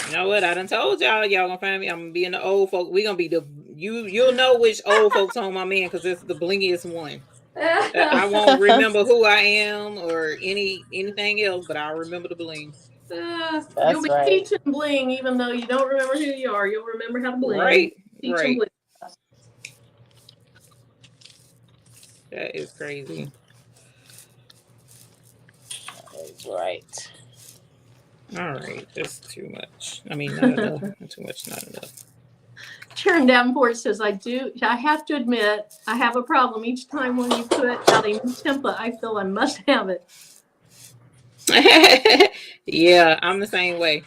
You know what? I done told y'all gonna find me. I'm gonna be in the old folk. We're gonna be you'll know which old folks home I'm in because it's the blingiest one. I won't remember who I am or anything else, but I'll remember the bling. You'll be teaching bling even though you don't remember who you are. You'll remember how to bling. Right. Bling. That is crazy. That is right. All right, that's too much. I mean, not enough. Too much, not enough. Sharon Davenport says, I have to admit, I have a problem. Each time when you put out a new template, I feel I must have it. Yeah, I'm the same way.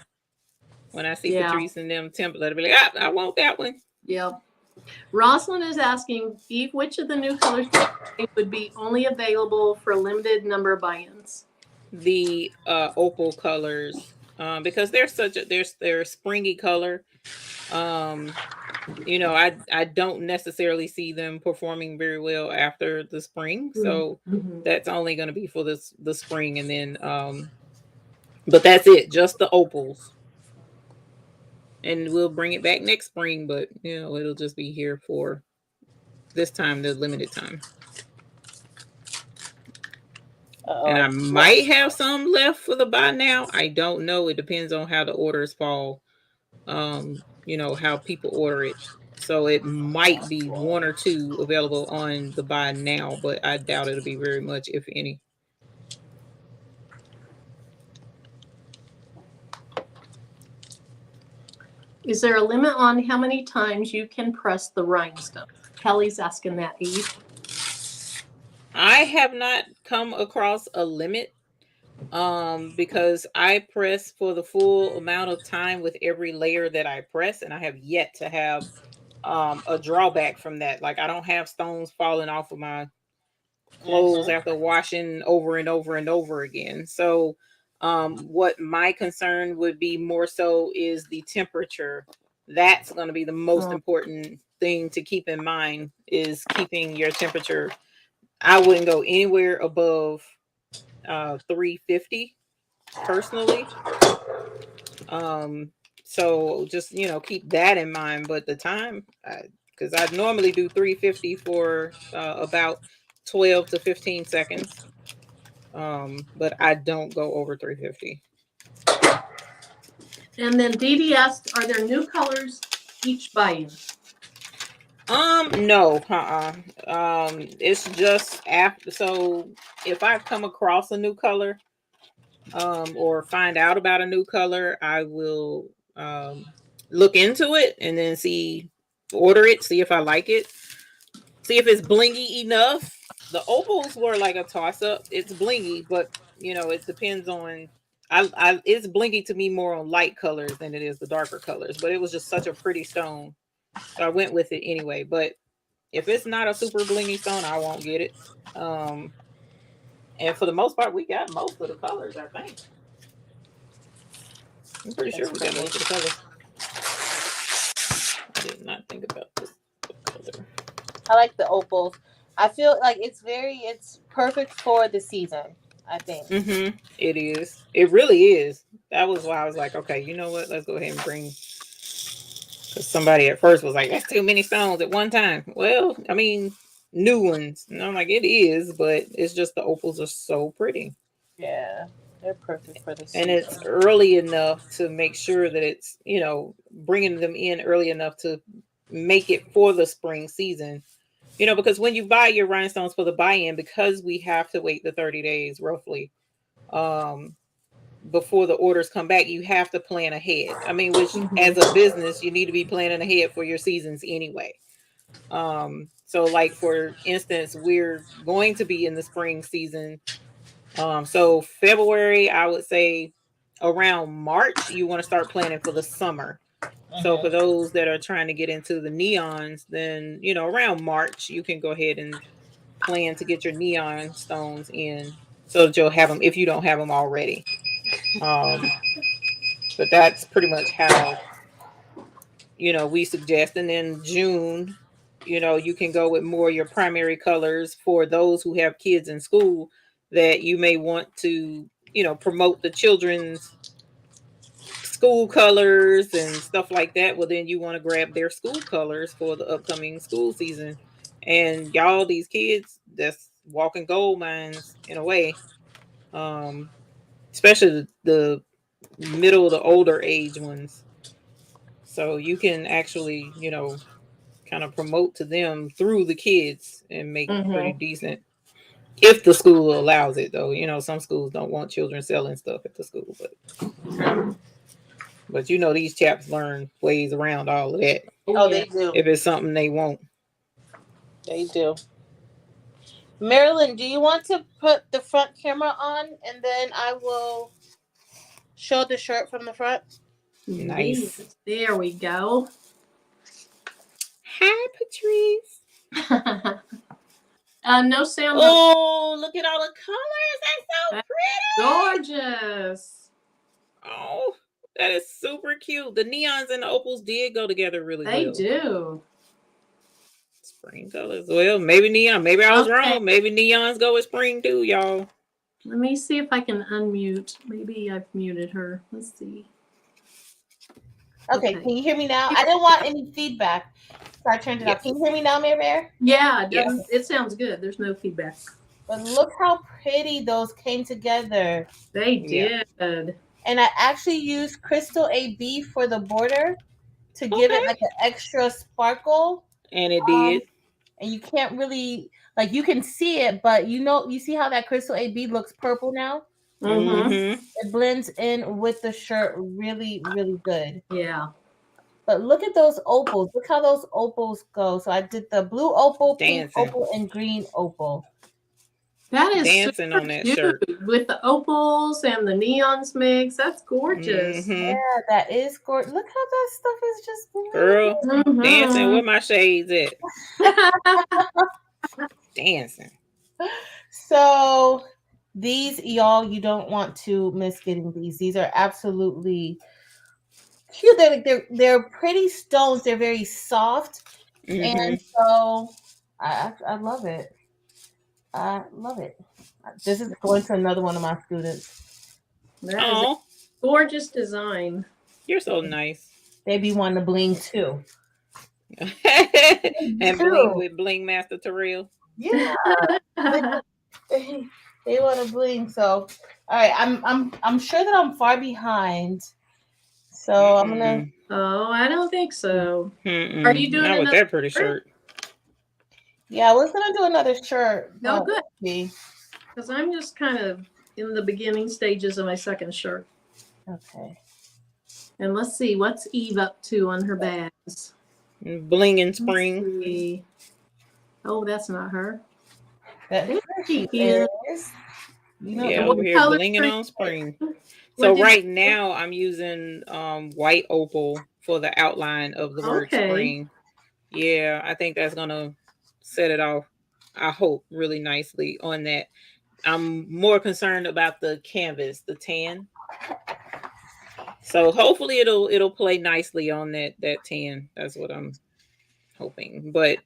When I see Patrice and them template, I'll be like, I want that one. Yeah. Rosalind is asking, Eve, which of the new colors would be only available for a limited number of buy-ins? The opal colors, because they're they're a springy color. I don't necessarily see them performing very well after the spring, so that's only going to be for the spring, and then but that's it, just the opals, and we'll bring it back next spring, but it'll just be here for this time, the limited time. And I might have some left for the buy now. I don't know. It depends on how the orders fall. How people order it. So it might be one or two available on the buy now, but I doubt it'll be very much, if any. Is there a limit on how many times you can press the rhinestone? Kelly's asking that, Eve. I have not come across a limit because I press for the full amount of time with every layer that I press, and I have yet to have a drawback from that. Like, I don't have stones falling off of my clothes after washing over and over and over again. So what my concern would be more so is the temperature. That's going to be the most important thing to keep in mind, is keeping your temperature. I wouldn't go anywhere above 350 personally. So just keep that in mind. But the time, because I normally do 350 for about 12 to 15 seconds, but I don't go over 350. And then Dee Dee asked, are there new colors each buy-in? No, it's just after. So if I come across a new color, or find out about a new color, I will look into it and then order it, see if I like it, see if it's blingy enough. The opals were like a toss-up. It's blingy, but it depends on. It's blingy to me more on light colors than it is the darker colors. But it was just such a pretty stone, so I went with it anyway. But if it's not a super blingy stone, I won't get it. And for the most part, we got most of the colors, I think. I'm pretty sure That's we got pretty. most of the colors. I did not think about this color. I like the opals. I feel like it's perfect for the season, I think. Mm-hmm. It is. It really is. That was why I was like, okay, you know what? Let's go ahead and bring. Because somebody at first was like, that's too many stones at one time. Well, I mean, new ones. And I'm like, it is, but it's just the opals are so pretty. Yeah, they're perfect for the And season. it's early enough to make sure that it's, bringing them in early enough to make it for the spring season. Because when you buy your rhinestones for the buy-in, because we have to wait the 30 days roughly, um, before the orders come back, you have to plan ahead. I mean, which as a business, you need to be planning ahead for your seasons anyway. So like for instance, we're going to be in the spring season. So February, I would say around March, you want to start planning for the summer. So for those that are trying to get into the neons, then around March you can go ahead and plan to get your neon stones in so that you'll have them if you don't have them already. But that's pretty much how we suggest. And then June, you can go with more your primary colors for those who have kids in school that you may want to promote the children's school colors and stuff like that. Well, then you want to grab their school colors for the upcoming school season. And y'all, these kids, that's walking gold mines in a way. Especially the middle, the older age ones. So you can actually, kind of promote to them through the kids and make pretty decent. If the school allows it, though, some schools don't want children selling stuff at the school, but these chaps learn ways around all of that. Oh, they do. If it's something they want. They do. Marilyn, do you want to put the front camera on and then I will show the shirt from the front? Nice. Yes, there we go. Hi, Patrice. No sound. Oh, look at all the colors. That's so pretty. Gorgeous. Oh, that is super cute. The neons and the opals did go together really well. They do. Spring colors. Well, maybe neon. Maybe I was wrong. Maybe neons go with spring too, y'all. Let me see if I can unmute. Maybe I've muted her. Let's see. Okay, can you hear me now? I didn't want any feedback, so I turned it off. Can you hear me now, Mary Bear? Yeah, it sounds good. There's no feedback. But look how pretty those came together. They did. And I actually used Crystal AB for the border to give it like an extra sparkle. And it did. And you can't really, like, you can see it, but you see how that Crystal AB looks purple now? Mm-hmm. It blends in with the shirt really, really good. Yeah. But look at those opals. Look how those opals go. So I did the blue opal, pink opal, and green opal. That is dancing on that shirt with the opals and the neons mix. That's gorgeous. Yeah, that is gorgeous. Look how that stuff is just girl dancing. Where my shades at? Dancing. So these, y'all, you don't want to miss getting these. These are absolutely cute. They're pretty stones. They're very soft, and so I love it. I love it. This is going to another one of my students. That is a gorgeous design. You're so nice. They be wanting to bling too. And bling with Bling Master Terrell. Yeah. They want to bling. So all right, I'm sure that I'm far behind. So I'm gonna. Oh, I don't think so. Are you doing not with that pretty shirt? Yeah, I was gonna do another shirt. No, good. Because I'm just kind of in the beginning stages of my second shirt. Okay. And let's see, what's Eve up to on her bags? Bling in spring. Oh, that's not her. That she is. Yeah, over here blinging on spring. So right now I'm using white opal for the outline of the word spring. Yeah, I think that's gonna set it off, I hope, really nicely on that. I'm more concerned about the canvas, the tan. So hopefully it'll play nicely on that tan. That's what I'm hoping. But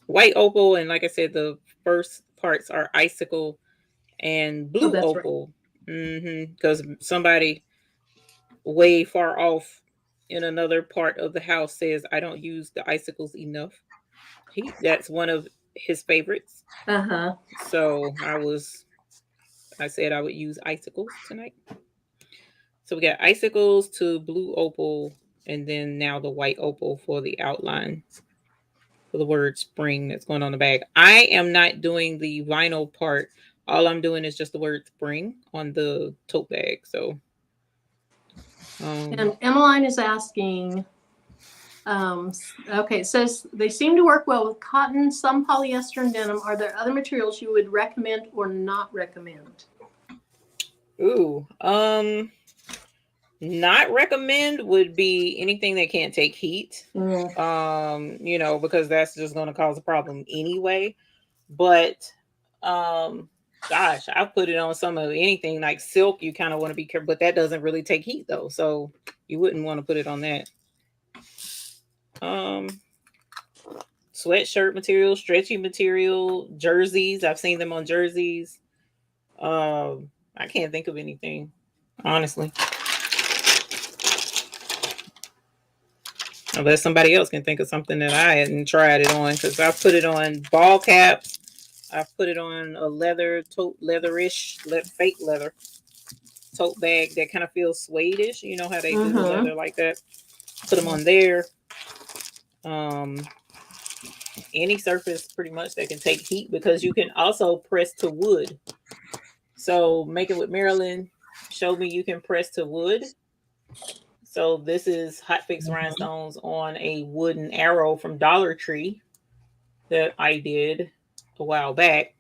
white opal, and like I said, the first parts are icicle and Oh, blue that's right. opal. Because somebody way far off in another part of the house says I don't use the icicles enough. That's one of his favorites. Uh-huh. So I said I would use icicles tonight. So we got icicles to blue opal, and then now the white opal for the outline for the word spring that's going on the bag. I am not doing the vinyl part. All I'm doing is just the word spring on the tote bag. So And Emmeline is asking, okay, it says they seem to work well with cotton, some polyester and denim. Are there other materials you would recommend or not recommend? ooh, not recommend would be anything that can't take heat. Because that's just going to cause a problem anyway. But gosh, I've put it on some of anything like silk. You kind of want to be careful, but that doesn't really take heat though, so you wouldn't want to put it on that. Sweatshirt material, stretchy material, jerseys. I've seen them on jerseys. I can't think of anything, honestly. Unless somebody else can think of something that I hadn't tried it on, because I've put it on ball caps. I've put it on a leather tote, leatherish, fake leather tote bag that kind of feels suede-ish. You know how they do the leather like that. Put them on there. Any surface pretty much that can take heat, because you can also press to wood. So Making with Marilyn showed me you can press to wood. So this is Hot Fix Rhinestones on a wooden arrow from Dollar Tree that I did a while back.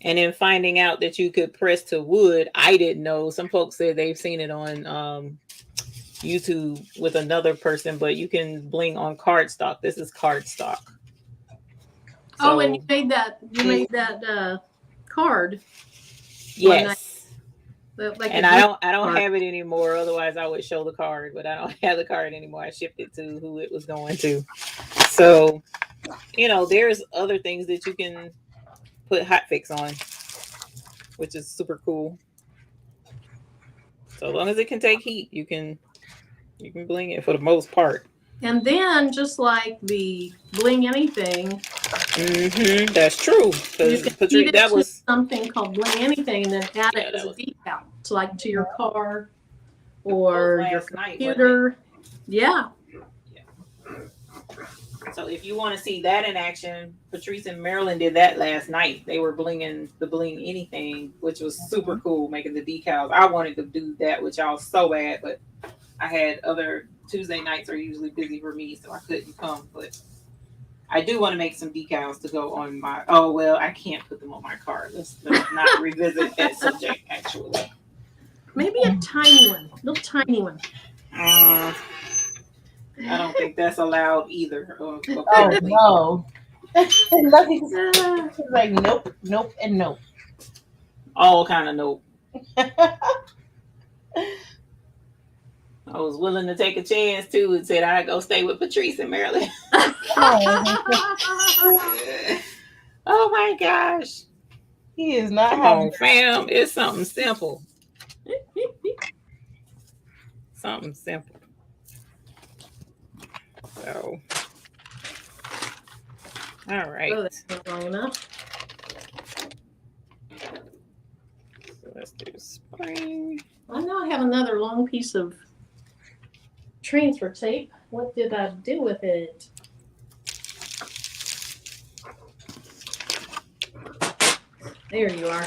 And then finding out that you could press to wood, I didn't know. Some folks said they've seen it on YouTube with another person, but you can bling on cardstock. This is cardstock. So, and you made that card. Yes. Like and I don't have it anymore. Otherwise, I would show the card, but I don't have the card anymore. I shipped it to who it was going to. So, there's other things that you can put hot fix on, which is super cool. So long as it can take heat, you can bling it for the most part. And then just like the bling anything, that's true. You can feed it to something called Bling Anything, and then add it as a decal, so like to your car or your computer. Yeah. So if you want to see that in action, Patrice and Marilyn did that last night. They were blinging the Bling Anything, which was super cool, making the decals. I wanted to do that with y'all so bad, but I had other Tuesday nights are usually busy for me, so I couldn't come. But I do want to make some decals to go on my. Oh well, I can't put them on my car. Let's not revisit that subject. Actually, maybe a tiny one, little tiny one. I don't think that's allowed either. Oh no! Nothing's like nope, and nope. All kind of nope. I was willing to take a chance too, and said I'd go stay with Patrice and Marilyn. Oh my gosh. He is not having fam. It's something simple. Something simple. So all right. Oh, that's not long enough. So let's do spring. I know I have another long piece of transfer tape. What did I do with it? There you are.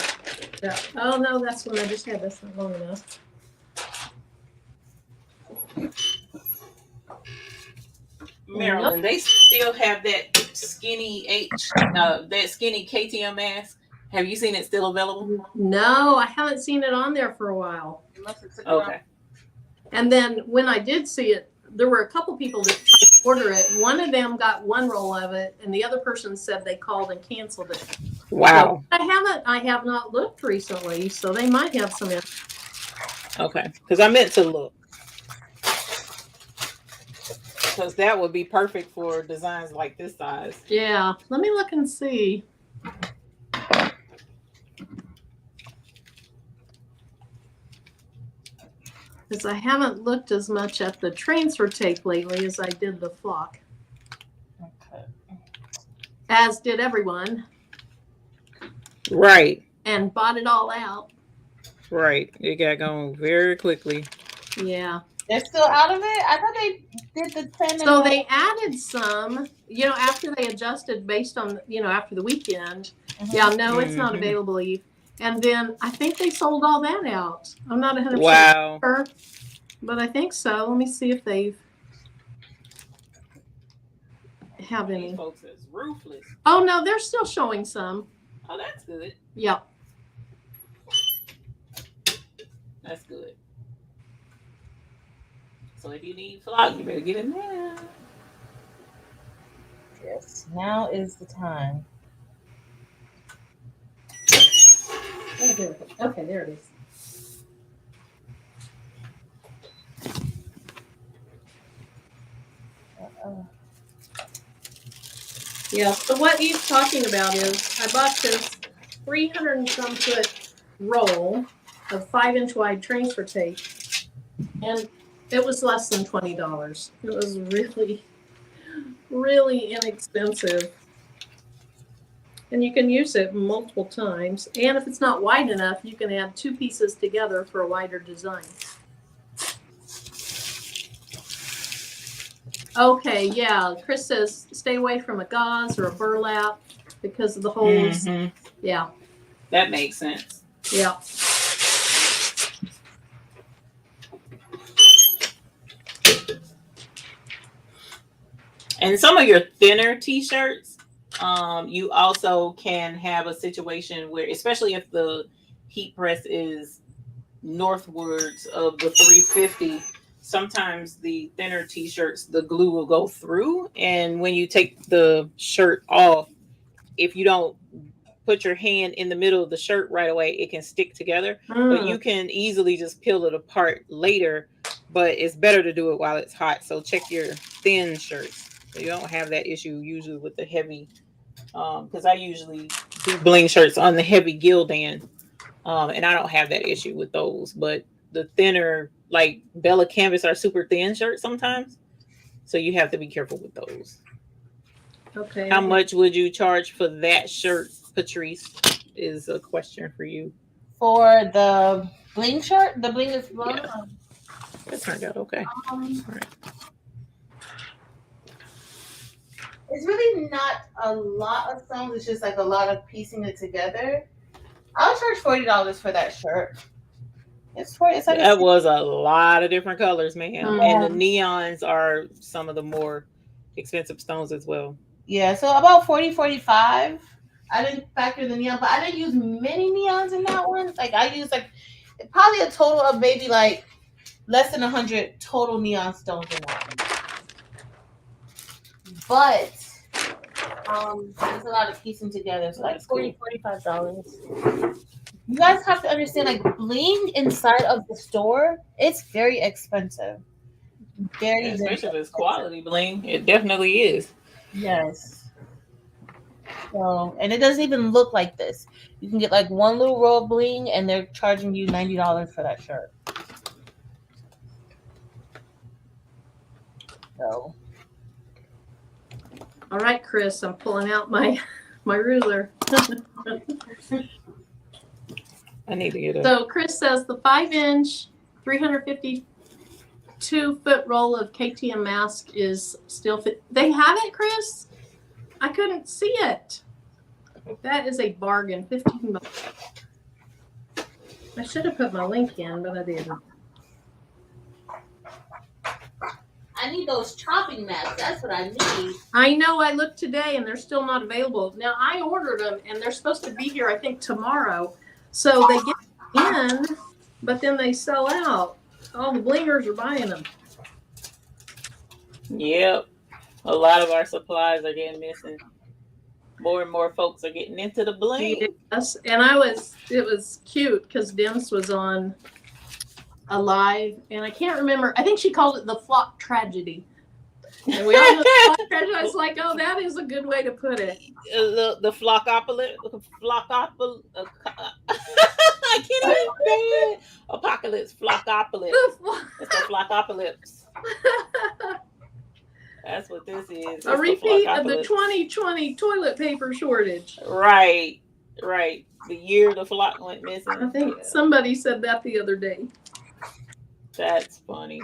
Oh no, that's one I just had. That's not long enough. Marilyn, they still have that skinny that skinny KTM mask. Have you seen it still available? No, I haven't seen it on there for a while. Okay. And then when I did see it, there were a couple people that tried to order it. One of them got one roll of it, and the other person said they called and canceled it. Wow. So I have not looked recently, so they might have some. Okay, because I meant to look. because that would be perfect for designs like this size. Yeah, let me look and see. Because I haven't looked as much at the transfer tape lately as I did the flock. Okay. As did everyone. Right. And bought it all out. Right. It got going very quickly. Yeah. They're still out of it? I thought they did the 10. So they added some, after they adjusted based on, after the weekend. Mhm. Yeah, no, it's not available, Eve. And then I think they sold all that out. I'm not 100% Wow. sure, but I think so. Let me see if they have any. These folks is ruthless. Oh, no, they're still showing some. Oh, that's good. Yep. That's good. So if you need flock, you better get in there. Yes, now is the time. Okay, there it is. Yeah, so what he's talking about is I bought this 300 and some foot roll of 5-inch wide transfer tape, and it was less than $20. It was really, really inexpensive. And you can use it multiple times. And if it's not wide enough, you can add 2 pieces together for a wider design. Okay, yeah. Chris says stay away from a gauze or a burlap because of the holes. Mm-hmm. Yeah. That makes sense. Yeah. And some of your thinner t-shirts, you also can have a situation where, especially if the heat press is northwards of the 350, sometimes the thinner t-shirts, the glue will go through. And when you take the shirt off, if you don't put your hand in the middle of the shirt right away, it can stick together. But you can easily just peel it apart later. But it's better to do it while it's hot. So check your thin shirts. So you don't have that issue usually with the heavy. Because I usually do bling shirts on the heavy Gildan. And I don't have that issue with those. But the thinner, like Bella Canvas, are super thin shirts sometimes. So you have to be careful with those. Okay. How much would you charge for that shirt, Patrice? Is a question for you. For the bling shirt, the bling is long. Yeah. That turned out okay. All right. It's really not a lot of stones. It's just like a lot of piecing it together. I'll charge $40 for that shirt. It's like that was a lot of different colors, ma'am. Mm-hmm. And the neons are some of the more expensive stones as well. Yeah, so about 40, 45. I didn't factor the neon, but I didn't use many neons in that one. Like I used probably a total of maybe like less than 100 total neon stones in that one. But there's a lot of piecing together. So like $40, $45. You guys have to understand, like bling inside of the store, it's very expensive. Very, especially if it's quality bling. It definitely is. Yes. So, and it doesn't even look like this. You can get like one little roll of bling, and they're charging you $90 for that shirt. So. All right, Chris, I'm pulling out my ruler. I need to get it. So Chris says the 5-inch, 352-foot roll of KTM mask is still fit. They have it, Chris? I couldn't see it. That is a bargain. $15. I should have put my link in, but I didn't. I need those chopping mats. That's what I need. I know. I looked today, and they're still not available. Now, I ordered them, and they're supposed to be here, I think, tomorrow. So they get in, but then they sell out. All the blingers are buying them. Yep. A lot of our supplies are getting missing. More and more folks are getting into the bling. Yes, and it was cute because Dennis was on a live, and I can't remember. I think she called it the flock tragedy. And we all know I was like, oh, that is a good way to put it. The flockopolis. I can't even say it. Apocalypse. Flockopolis. It's the flockopolis. That's what this is. A repeat of the 2020 toilet paper shortage. Right. The year the flock went missing. I think somebody said that the other day. That's funny.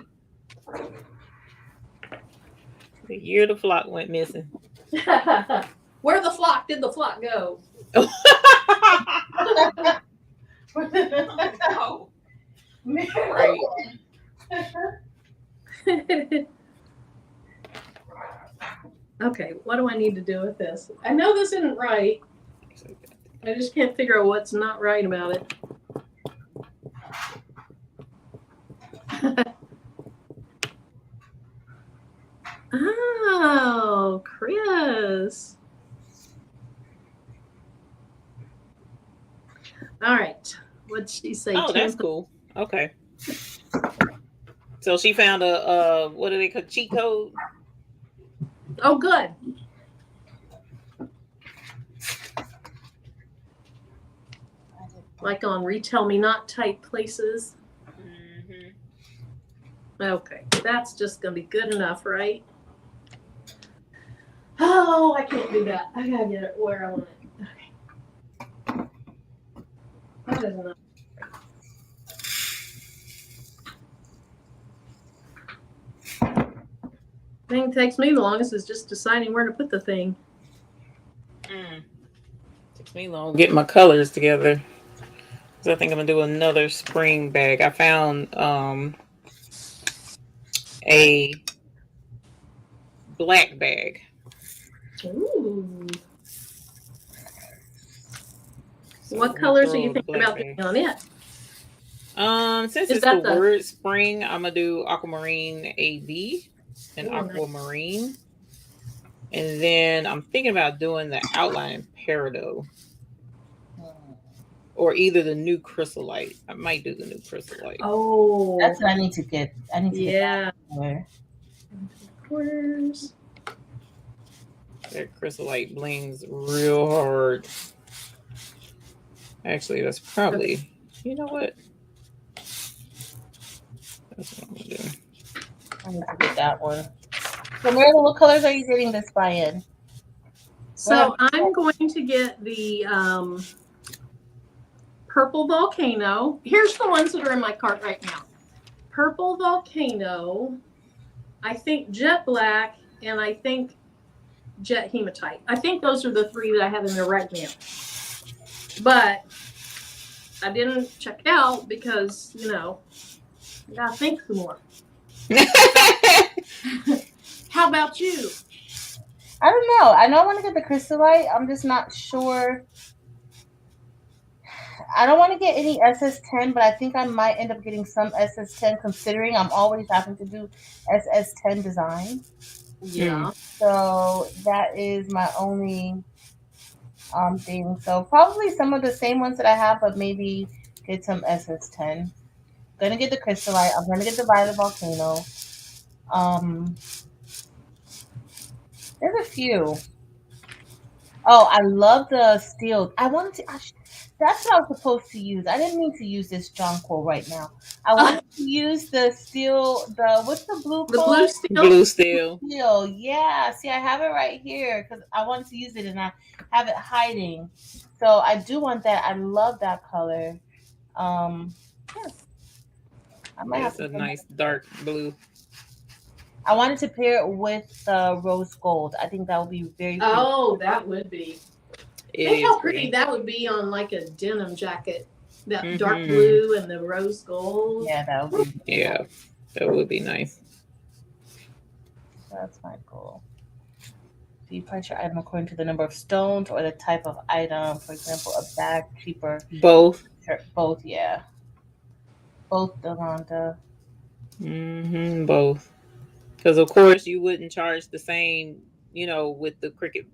The year the flock went missing. Where did the flock go? Oh. Right. Okay, what do I need to do with this? I know this isn't right. I just can't figure out what's not right about it. Oh, Chris. All right. What'd she say? Oh, that's cool. Okay. So she found a what do they call cheat code? Oh, good. Like on retell me not type places. Okay, that's just gonna be good enough, right? Oh, I can't do that. I gotta get it where I want it. Okay. That is enough. Thing takes me the longest is just deciding where to put the thing. Takes me long to get my colors together. So I think I'm gonna do another spring bag. I found a black bag. Ooh. So what colors are you thinking about doing on it? Since it's the word spring, I'm gonna do aquamarine AB and aquamarine. Nice. And then I'm thinking about doing the outline peridot. Or either the new chrysolite. I might do the new chrysolite. Oh, that's what I need to get. I need to get that corners. That chrysolite blings real hard. Actually, that's probably. You know what? That's what I'm gonna do. I need to get that one. So, Marilyn, what colors are you getting this by in? So I'm going to get the Purple Volcano. Here's the ones that are in my cart right now. Purple Volcano, I think Jet Black, and I think Jet Hematite. I think those are the three that I have in there right now. But I didn't check it out because, you know, I gotta think some more. How about you? I don't know. I know I want to get the chrysolite. I'm just not sure. I don't want to get any SS10, but I think I might end up getting some SS10 considering I'm always having to do SS10 design. Yeah. So that is my only thing. So probably some of the same ones that I have, but maybe get some SS10. Gonna get the chrysolite. I'm gonna get the violet volcano. There's a few. Oh, I love the steel. I wanted to. That's what I was supposed to use. I didn't mean to use this jonquil right now. I wanted to use the steel. What's the blue? The blue steel. Blue steel. Steel. Yeah. See, I have it right here because I wanted to use it and I have it hiding. So I do want that. I love that color. Yeah. I might have a nice dark blue. I wanted to pair it with rose gold. I think that would be very pretty. Oh, that would be. Think how pretty that would be on like a denim jacket. That dark blue and the rose gold. Yeah, that would be. Yeah, that would be nice. That's my goal. Do you price your item according to the number of stones or the type of item? For example, a bag cheaper. Both. Both, yeah. Both, Delonda. Both. Because of course you wouldn't charge the same, you know, with the Cricut.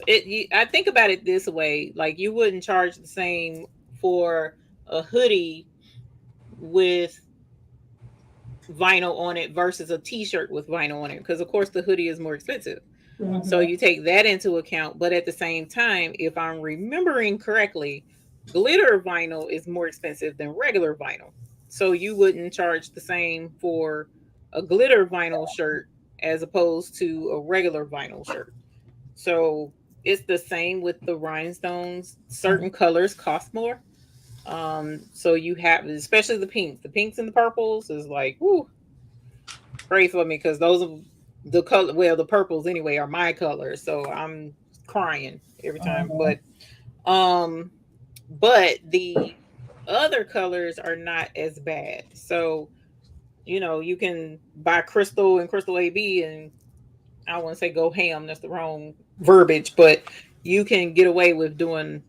I think about it this way: like you wouldn't charge the same for a hoodie with vinyl on it versus a t-shirt with vinyl on it, because of course the hoodie is more expensive. Mhm. So you take that into account. But at the same time, if I'm remembering correctly, glitter vinyl is more expensive than regular vinyl. So you wouldn't charge the same for a glitter vinyl shirt as opposed to a regular vinyl shirt. So it's the same with the rhinestones. Certain colors cost more. So you have, especially the pinks and the purples is like, whoo, pray for me, because those are the color. Well, the purples anyway are my colors, so I'm crying every time. Um, but the other colors are not as bad. So you can buy Crystal and Crystal AB, and I don't want to say go ham. That's the wrong verbiage, but you can get away with doing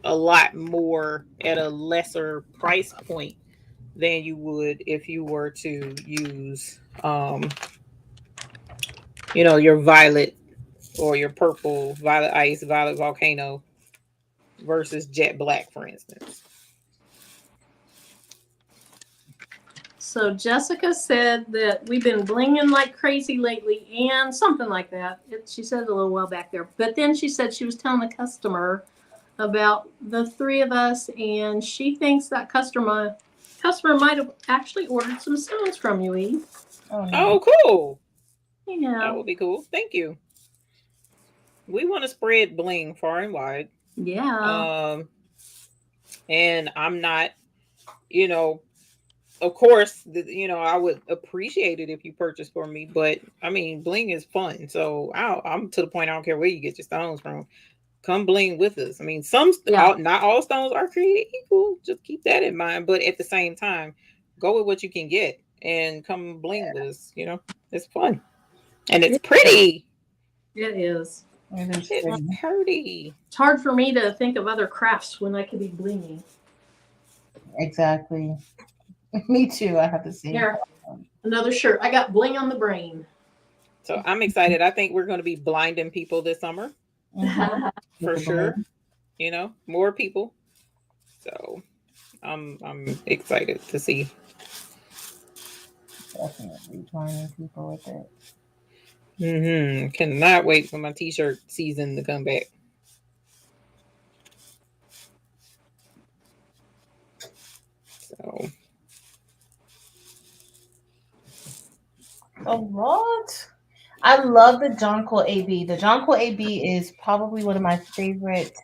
a lot more at a lesser price point than you would if you were to use your violet or your purple, violet ice, violet volcano versus jet black, for instance. So Jessica said that we've been blinging like crazy lately, and something like that. She said it a little while back there. But then she said she was telling the customer about the three of us, and she thinks that customer might have actually ordered some stones from you, Eve. Oh, cool. Yeah. That would be cool. Thank you. We want to spread bling far and wide. Yeah. And I'm not, of course, I would appreciate it if you purchase for me, but I mean, bling is fun. So I'm to the point, I don't care where you get your stones from. Come bling with us. I mean, not all stones are created equal. Just keep that in mind. But at the same time, go with what you can get and come bling with us. It's fun. And it's pretty. It is. It's pretty. It's hard for me to think of other crafts when I could be blinging. Exactly. Me too. I have to say. Here, another shirt. I got bling on the brain. So I'm excited. I think we're going to be blinding people this summer. For sure. More people. So I'm excited to see. Definitely blinding people with it. Cannot wait for my t-shirt season to come back. So. Oh, what? I love the Jonquil AB. The Jonquil AB is probably one of my favorite,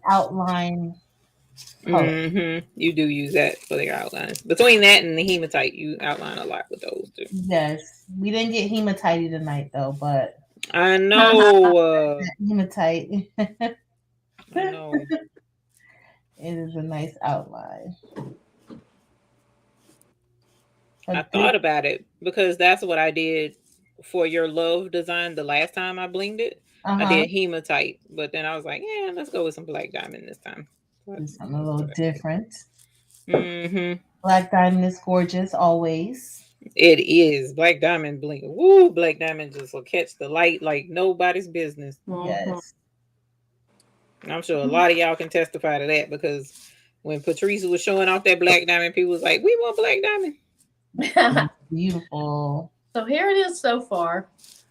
outline colors. You do use that for the outlines. Between that and the hematite, you outline a lot with those too. Yes, we didn't get hematite tonight though, but I know. Hematite. I know. It is a nice outline. I thought about it because that's what I did for your love design the last time I blinged it. I did hematite, but then I was like, yeah, let's go with some black diamond this time. Do something a little different. Mm-hmm. Black diamond is gorgeous always. It is. Black diamond bling. Woo! Black diamond just will catch the light like nobody's business. Yes. And I'm sure a lot of y'all can testify to that, because when Patrice was showing off that black diamond, people was like, we want black diamond. Beautiful. So here it is so far.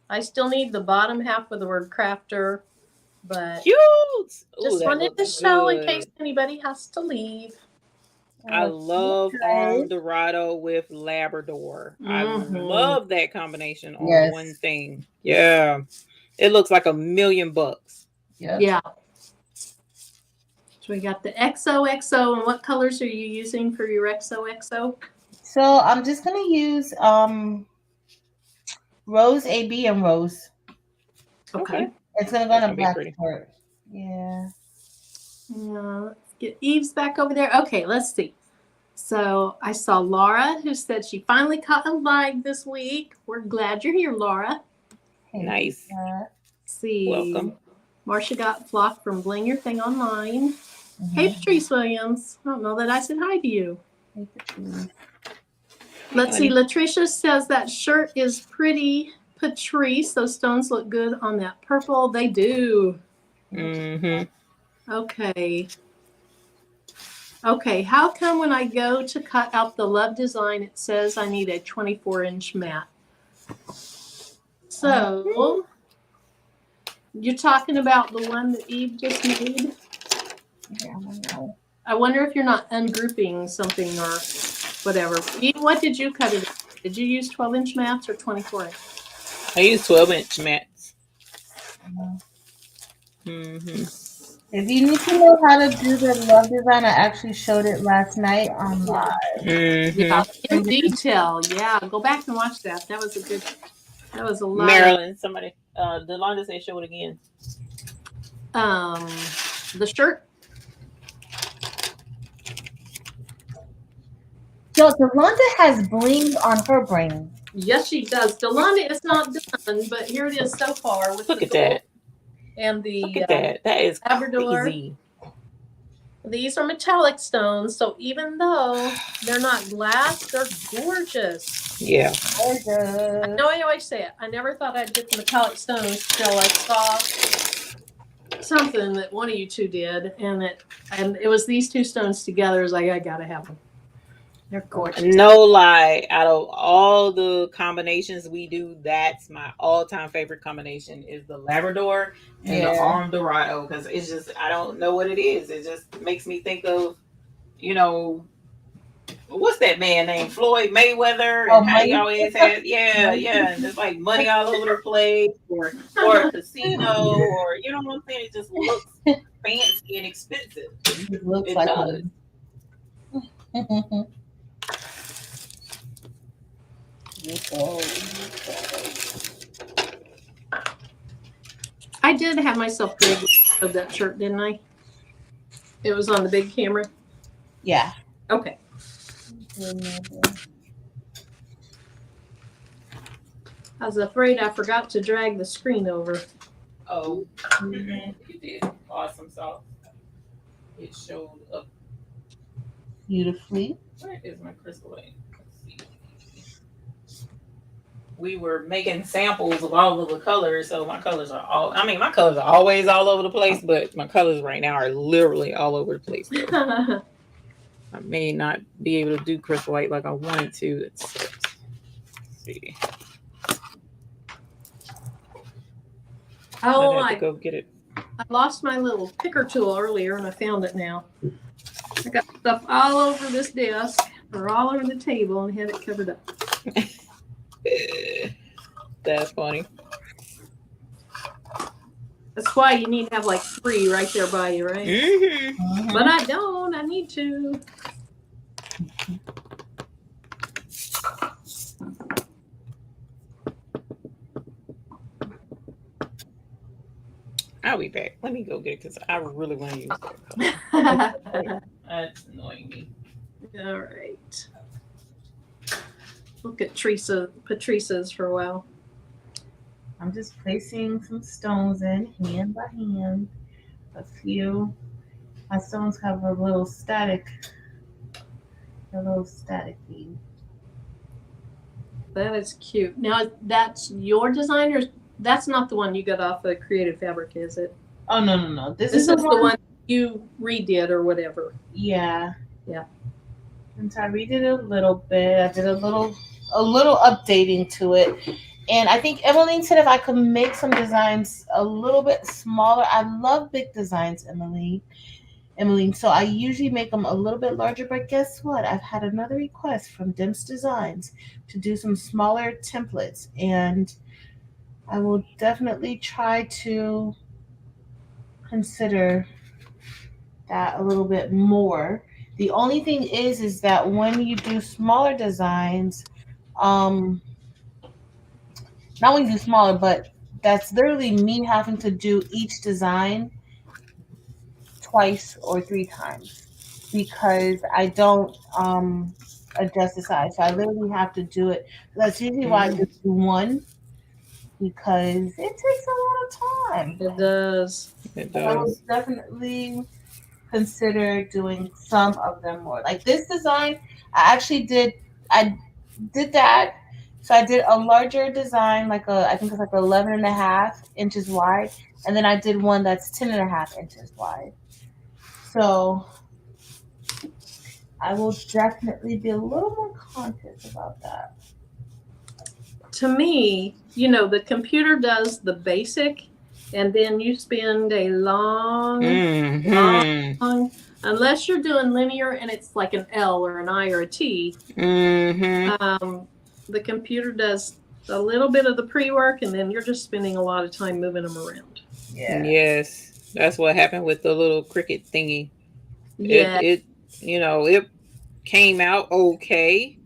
I still need the bottom half with the word crafter, but cute. Just wanted to show in case anybody has to leave. I love Armed Dorado with Labrador. I love that combination on one thing. Yeah. It looks like $1 million. Yeah. So we got the XOXO, and what colors are you using for your XOXO? So I'm just gonna use Rose AB and Rose. Okay. It's gonna go on a black shirt. Yeah. Let's get Eve's back over there. Okay, let's see. So I saw Laura, who said she finally caught a live this week. We're glad you're here, Laura. Hey, nice. Let's see. Welcome. Marcia got Flock from Bling Your Thing Online. Hey, Patrice Williams. I don't know that I said hi to you. Hey, Patrice. Let's see. Latricia says that shirt is pretty, Patrice. Those stones look good on that purple. They do. Mm-hmm. Okay. Okay, how come when I go to cut out the love design, it says I need a 24-inch mat? So, you're talking about the one that Eve just made? Yeah, I know. I wonder if you're not ungrouping something or whatever. Eve, what did you cut it? Did you use 12-inch mats or 24-inch? I use 12-inch mats. If you need to know how to do the love design, I actually showed it last night on live. Yeah, in detail. Yeah, go back and watch that. That was a good. That was a lot. Marilyn, somebody, Delonda said show it again. The shirt. Yo, Delonda has bling on her brain. Yes, she does. Delonda is not done, but here it is so far with Look the at that. And the Look at that. That is Labrador. crazy. These are metallic stones, so even though they're not glass, they're gorgeous. Yeah. I know I always say it. I never thought I'd get the metallic stones till I saw something that one of you two did, and it was these two stones together. I was like, I gotta have them. They're gorgeous. No lie, out of all the combinations we do, that's my all-time favorite combination is the Labrador and the Arm Dorado, because it's just, I don't know what it is. It just makes me think of, what's that man named Floyd Mayweather, and how he always had, and just like money all over the place, or a casino, or you know what I'm saying? It just looks fancy and expensive. It looks like does. I did have myself big of that shirt, didn't I? It was on the big camera. Yeah. Okay. I was afraid I forgot to drag the screen over. Oh, you did. Awesome sauce. It showed up beautifully. Where is my crystal? Let's see. We were making samples of all of the colors, so my colors are always all over the place, but my colors right now are literally all over the place. I may not be able to do crystal white like I wanted to. Let's see. Oh, I have to go get it. I lost my little picker tool earlier, and I found it now. I got stuff all over this desk, or all over the table, and had it covered up. That's funny. That's why you need to have like 3 right there by you, right? Mm-hmm. But I don't. I need to. I'll be back. Let me go get it because I really want to use that. That's annoying me. All right. Look at Patrice's for a while. I'm just placing some stones in hand by hand. A few. My stones have a little static bead. That is cute. Now, that's your design, or that's not the one you got off of Creative Fabric, is it? Oh, no. This is the one you redid or whatever. Yeah. Yeah. Since I redid it a little bit, I did a little updating to it. And I think Emmeline said if I could make some designs a little bit smaller. I love big designs, Emmeline. So I usually make them a little bit larger, but guess what? I've had another request from Dimps Designs to do some smaller templates, and I will definitely try to consider that a little bit more. The only thing is that when you do smaller designs, not when you do smaller, but that's literally me having to do each design twice or 3 times because I don't adjust the size. So I literally have to do it. That's usually why I just do one, because it takes a lot of time. It does. I would definitely consider doing some of them more. Like this design, I did that. So I did a larger design, I think it's like 11.5 inches wide. And then I did one that's 10.5 inches wide. So I will definitely be a little more conscious about that. To me, the computer does the basic, and then you spend a Mm-hmm. long, unless you're doing linear and it's like an L or an I or a T. Mm-hmm. The computer does a little bit of the pre-work, and then you're just spending a lot of time moving them around. Yeah. Yes, that's what happened with the little cricket thingy. Yeah. It it came out okay,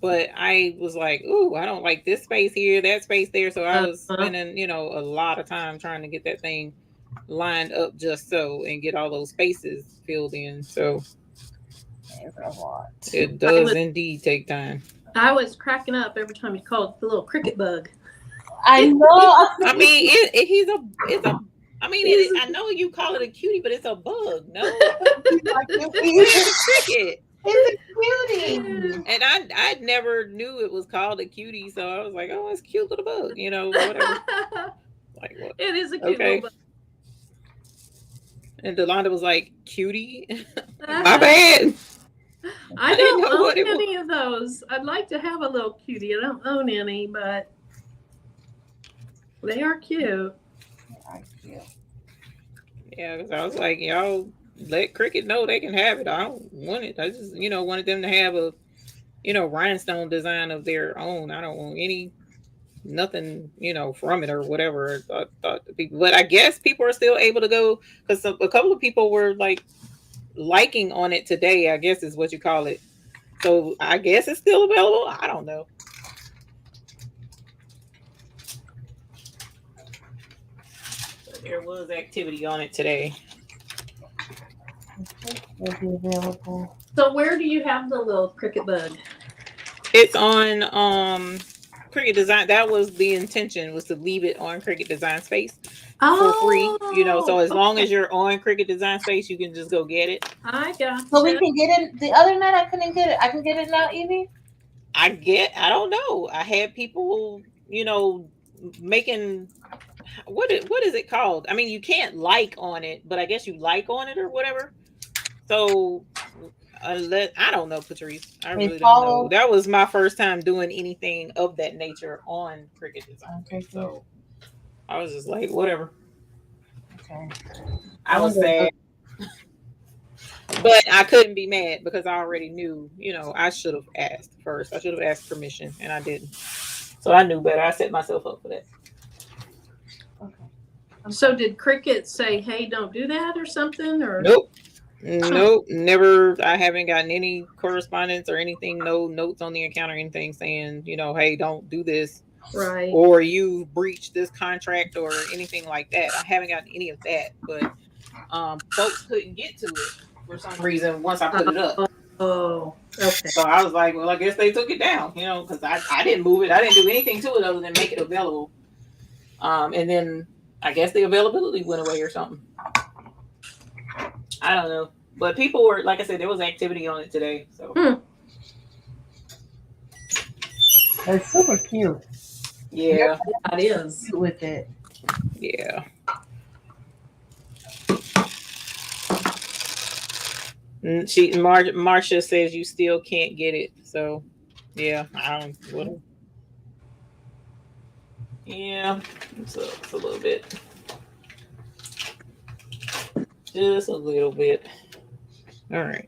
but I was like, ooh, I don't like this space here, that space there. So I was spending, a lot of time trying to get that thing lined up just so and get all those spaces filled in. So It's a lot. it does indeed take time. I was cracking up every time you called it the little cricket bug. I know. I mean, it's a. I mean, I know you call it a cutie, but it's a bug. No, it's a cricket. It's a cutie. And I never knew it was called a cutie, so I was like, oh, it's a cute little bug, whatever. Like what? It is a cute little bug. And Delonda was like, cutie? My bad. I don't own any of those. I'd like to have a little cutie. I don't own any, but they are cute. Yeah, because I was like, y'all let Cricket know they can have it. I don't want it. I just, wanted them to have a, rhinestone design of their own. I don't want nothing, from it or whatever. I thought people, but I guess people are still able to go, because a couple of people were like liking on it today, I guess is what you call it. So I guess it's still available. I don't know. But there was activity on it today. Will be available. So where do you have the little cricket bug? It's on Cricut Design. That was the intention, was to leave it on Cricut Design Space for free. So as long as you're on Cricut Design Space, you can just go get it. I got. So we can get it. The other night I couldn't get it. I can get it now, Evie. I don't know. I had people, making what is it called? I mean, you can't like on it, but I guess you like on it or whatever. So I don't know, Patrice. I really don't know. That was my first time doing anything of that nature on Cricut Design. Okay, so I was just like, whatever. Okay. I was sad. But I couldn't be mad because I already knew, I should have asked first. I should have asked permission, and I didn't. So I knew better. I set myself up for that. Okay. So did Cricut say, hey, don't do that or something? Or Nope. Nope, never. I haven't gotten any correspondence or anything, no notes on the account or anything saying, hey, don't do this. Right. Or you breached this contract or anything like that. I haven't gotten any of that, but folks couldn't get to it for some reason once I put it up. Oh, okay. So I was like, well, I guess they took it down, because I didn't move it. I didn't do anything to it other than make it available. And then I guess the availability went away or something. I don't know. But people were, like I said, there was activity on it today. So It's super cute. Yeah. It is. With it. Yeah. Marcia says you still can't get it. So yeah, I don't what. Yeah, it's a little bit. Just a little bit. All right.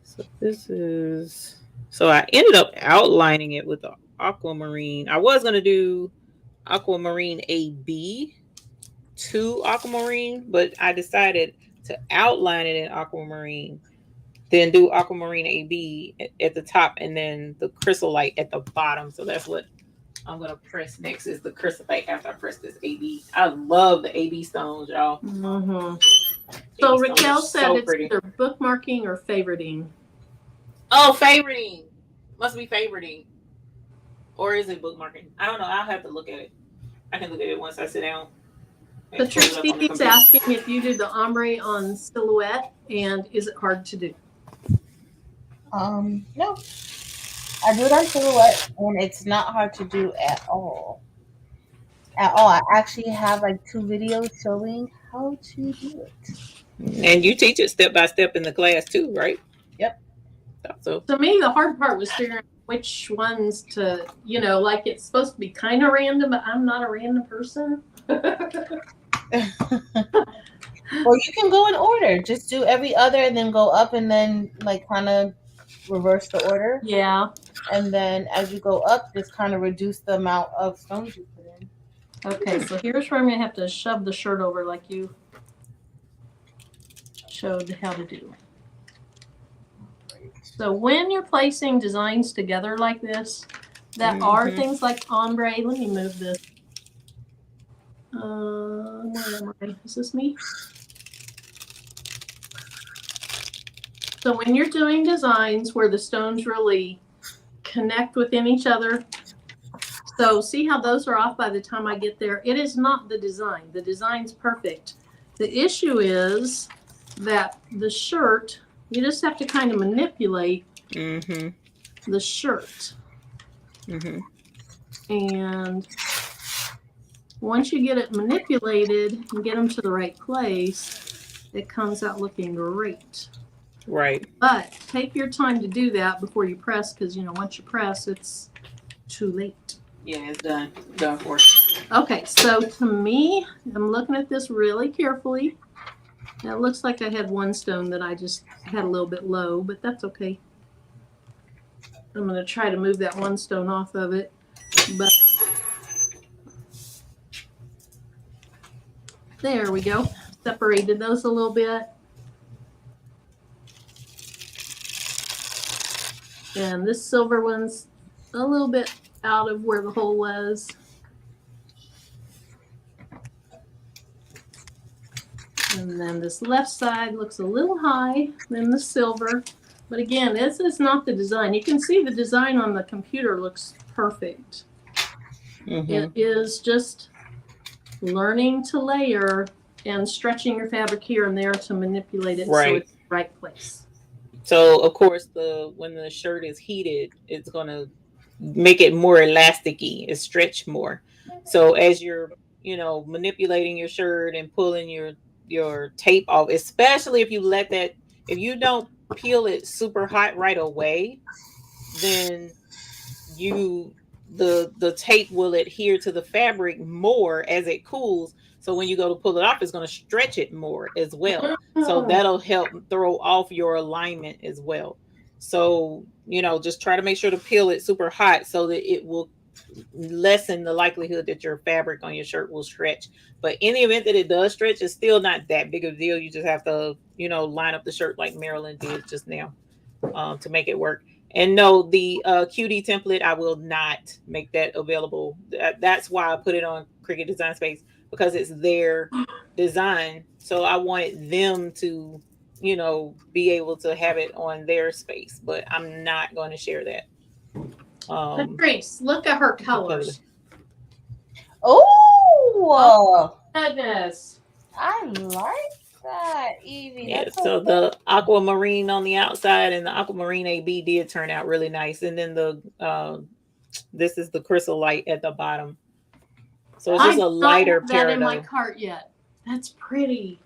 So this is. So I ended up outlining it with the aquamarine. I was gonna do aquamarine AB to aquamarine, but I decided to outline it in aquamarine, then do aquamarine AB at the top, and then the chrysolite at the bottom. So that's what I'm gonna press next, is the chrysolite after I press this AB. I love the AB stones, y'all. Mm-hmm. So Raquel said it's either bookmarking or favoriting. Oh, favoriting. Must be favoriting. Or is it bookmarking? I don't know. I'll have to look at it. I can look at it once I sit down. Patrice keeps asking if you did the ombre on silhouette, and is it hard to do? No. I do it on silhouette, and it's not hard to do at all. At all. I actually have like 2 videos showing how to do it. And you teach it step by step in the class too, right? Yep. So To me, the hard part was figuring out which ones to, like it's supposed to be kind of random, but I'm not a random person. Or you can go in order. Just do every other and then go up and then like kind of reverse the order. Yeah. And then as you go up, just kind of reduce the amount of stones you put in. Okay, so here's where I'm going to have to shove the shirt over like you showed how to do. So when you're placing designs together like this, that are things like ombre. Let me move this. Where am I? Is this me? So when you're doing designs where the stones really connect within each other, so see how those are off by the time I get there? It is not the design. The design's perfect. The issue is that the shirt, you just have to kind of manipulate the shirt. And once you get it manipulated and get them to the right place, it comes out looking great. Right. But take your time to do that before you press, because once you press, it's too late. Yeah, it's done. Done for. Okay, so to me, I'm looking at this really carefully. Now it looks like I had one stone that I just had a little bit low, but that's okay. I'm going to try to move that one stone off of it. But there we go. Separated those a little bit. And this silver one's a little bit out of where the hole was. And then this left side looks a little high than the silver. But again, this is not the design. You can see the design on the computer looks perfect. It is just learning to layer and stretching your fabric here and there to manipulate it so it's in the right place. So of course, when the shirt is heated, it's gonna make it more elasticy. It stretch more. So as you're, manipulating your shirt and pulling your tape off, especially if you don't peel it super hot right away, then the tape will adhere to the fabric more as it cools. So when you go to pull it off, it's going to stretch it more as well. So that'll help throw off your alignment as well. So, just try to make sure to peel it super hot so that it will lessen the likelihood that your fabric on your shirt will stretch. But in the event that it does stretch, it's still not that big of a deal. You just have to, line up the shirt like Marilyn did just now to make it work. And no, the QD template, I will not make that available. That's why I put it on Cricut Design Space, because it's their design. So I wanted them to, be able to have it on their space, but I'm not going to share that. Patrice, look at her colors. Oh, goodness. I like that, Evie. Yeah, so the aquamarine on the outside and the aquamarine AB did turn out really nice. And then this is the chrysolite at the bottom. So it's just a lighter pair. I don't have that in my cart yet. That's pretty.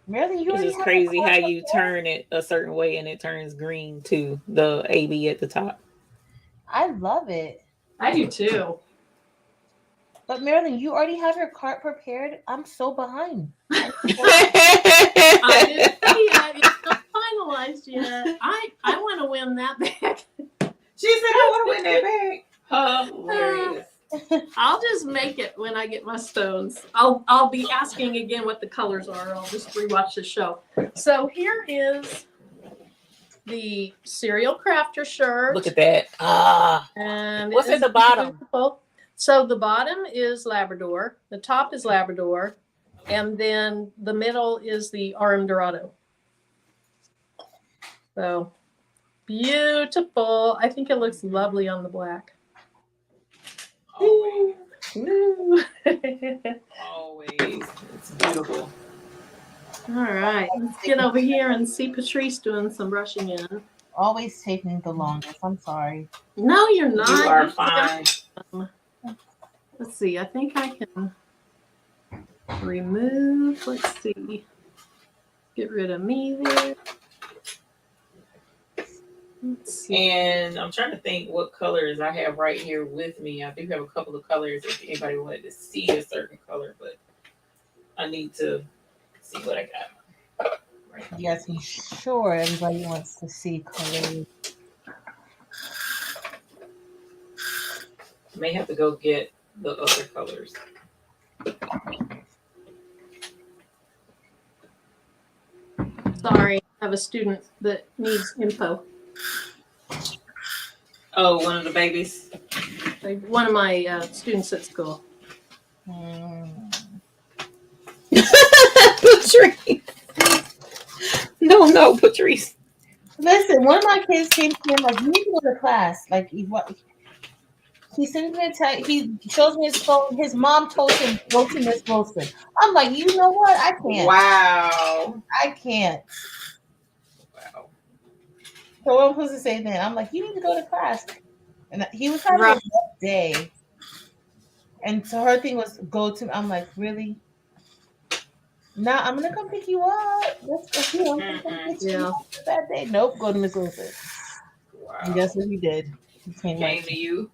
Really? It's just crazy how you turn it a certain way and it turns green to the AB at the top. I love it. I do too. But Marilyn, you already have your cart prepared. I'm so behind. I didn't see it. It's not finalized yet. I want to win that bag. She said I want to win that bag. Hilarious. I'll just make it when I get my stones. I'll be asking again what the colors are. I'll just rewatch the show. So here is the Serial Crafter shirt. Look at that. And what's at the bottom? Beautiful. So the bottom is Labrador, the top is Labrador, and then the middle is the RM Dorado. So beautiful. I think it looks lovely on the black. Always. Always. It's beautiful. All right. Let's get over here and see Patrice doing some brushing in. Always taking the longest. I'm sorry. No, you're not. You are fine. Let's see. I think I can. remove. Let's see. Get rid of me there. Let's see. And I'm trying to think what colors I have right here with me. I do have a couple of colors if anybody wanted to see a certain color, but I need to see what I got. Yes, I'm sure everybody wants to see colors. May have to go get the other colors. Sorry, I have a student that needs info. Oh, one of the babies. Like one of my students at school. Patrice. No, Patrice. Listen, one of my kids came to me and like, you need to go to class. Like, what? He sends me a text. He shows me his phone. His mom told him, go to Miss Wilson. I'm like, you know what? I can't. Wow. I can't. Wow. So what am I supposed to say then? I'm like, you need to go to class. And he was having a rough day. And so her thing was go to. I'm like, really? Now I'm gonna come pick you up. Let's go. Yeah. Bad day. Nope. Go to Miss Wilson. Wow. And guess what he did? He came to you.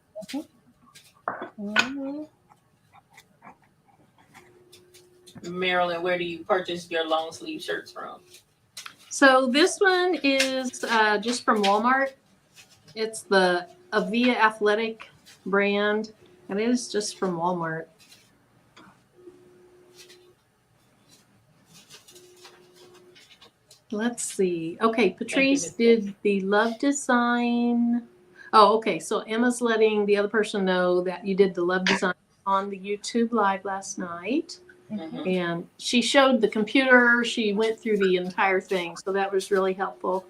Mm-hmm. Marilyn, where do you purchase your long sleeve shirts from? So this one is just from Walmart. It's the Avia Athletic brand, and it is just from Walmart. Let's see. Okay, Patrice did the love design. Oh, okay. So Emma's letting the other person know that you did the love design on the YouTube live last night. Mm-hmm. And she showed the computer. She went through the entire thing. So that was really helpful.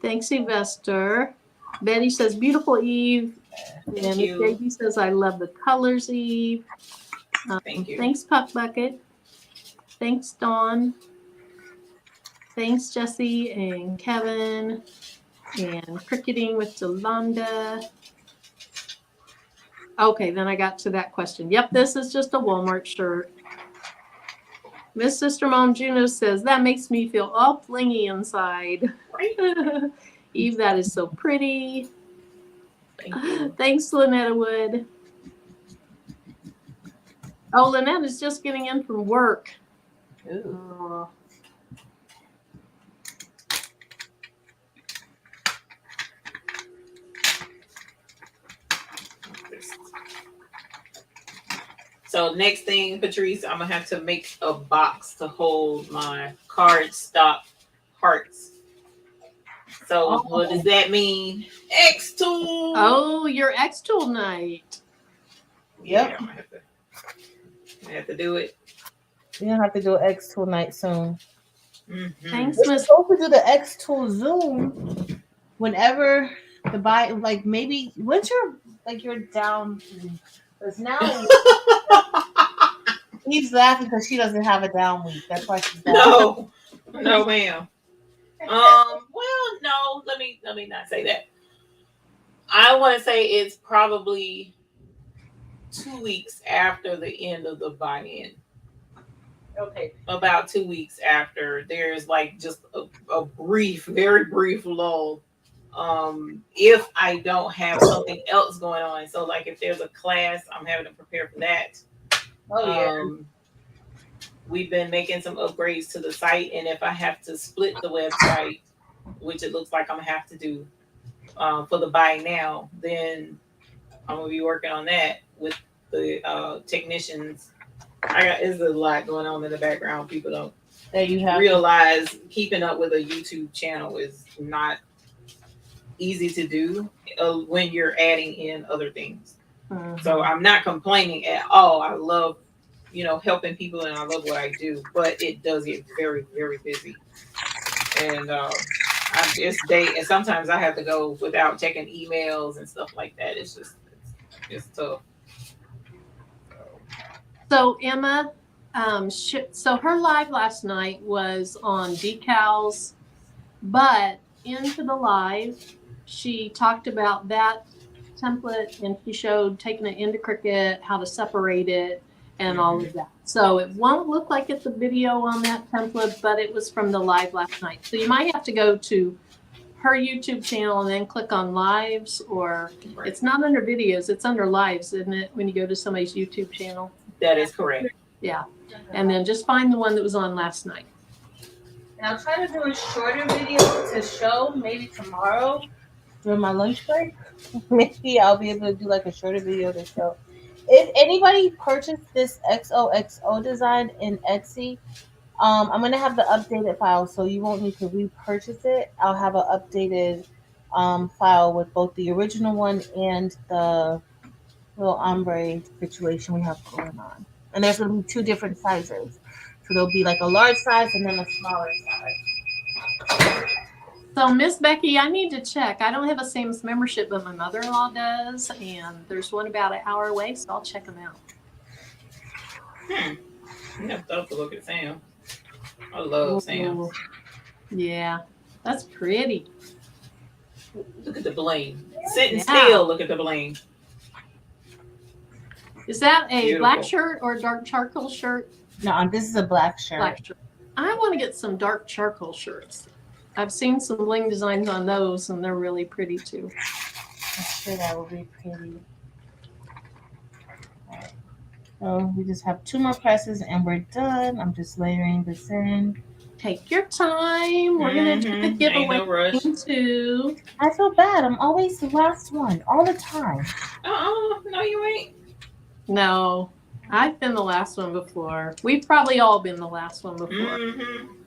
Thanks, Sylvester. Betty says, beautiful, Eve. And Baby says, I love the colors, Eve. Thank you. Thanks, Puck Bucket. Thanks, Dawn. Thanks, Jesse and Kevin. And cricketing with Jolanda. Okay, then I got to that question. Yep, this is just a Walmart shirt. Miss Sister Mom Juno says, that makes me feel all flingy inside. Right. Eve, that is so pretty. Thank you. Thanks, Lynetta Wood. Oh, Lynette is just getting in from work. Ooh. So next thing, Patrice, I'm gonna have to make a box to hold my cardstock hearts. So what does that mean? X tool. Oh, your X tool night. Yep. Yeah, I'm gonna have to do it. You're gonna have to do an X tool night soon. Mm-hmm. Thanks, We're supposed to do the X tool Zoom whenever the buy, like maybe when's your down? Because now Eve's laughing because she doesn't have a down week. That's why she's down. No, ma'am. Well, no. Let me not say that. I want to say it's probably 2 weeks after the end of the buy-in. Okay. About 2 weeks after, there's like just a very brief lull. If I don't have something else going on. So like if there's a class, I'm having to prepare for that. Oh yeah. We've been making some upgrades to the site, and if I have to split the website, which it looks like I'm gonna have to do for the buy now, then I'm gonna be working on that with the technicians. There's a lot going on in the background. People don't realize keeping up with a YouTube channel is not easy to do when you're adding in other things. Mm-hmm. So I'm not complaining at all. I love, helping people, and I love what I do, but it does get very, very busy. And and sometimes I have to go without checking emails and stuff like that. It's tough. So Emma, so her live last night was on decals, but into the live, she talked about that template, and she showed taking it into Cricut, how to separate it, and all of that. So it won't look like it's a video on that template, but it was from the live last night. So you might have to go to her YouTube channel and then click on lives, or it's not under videos, it's under lives, isn't it? When you go to somebody's YouTube channel. That is correct. Yeah. And then just find the one that was on last night. And I'll try to do a shorter video to show maybe tomorrow during my lunch break. Maybe I'll be able to do like a shorter video to show. If anybody purchased this XOXO design in Etsy, I'm gonna have the updated file, so you won't need to repurchase it. I'll have an updated file with both the original one and the little ombre situation we have going on. And there's gonna be 2 different sizes. So there'll be like a large size and then a smaller size. So Miss Becky, I need to check. I don't have a Sam's membership, but my mother-in-law does, and there's one about an hour away, so I'll check them out. You have to look at Sam. I love Sam. Yeah, that's pretty. Look at the bling. Sitting still, look at the bling. Is that a Beautiful. black shirt or a dark charcoal shirt? No, this is a black shirt. Black shirt. I want to get some dark charcoal shirts. I've seen some bling designs on those, and they're really pretty too. I'm sure that will be pretty. Alright. So we just have 2 more presses and we're done. I'm just layering this in. Take your time. We're gonna do the giveaway no rush. too. I feel bad. I'm always the last one all the time. No, you ain't. No, I've been the last one before. We've probably all been the last one before.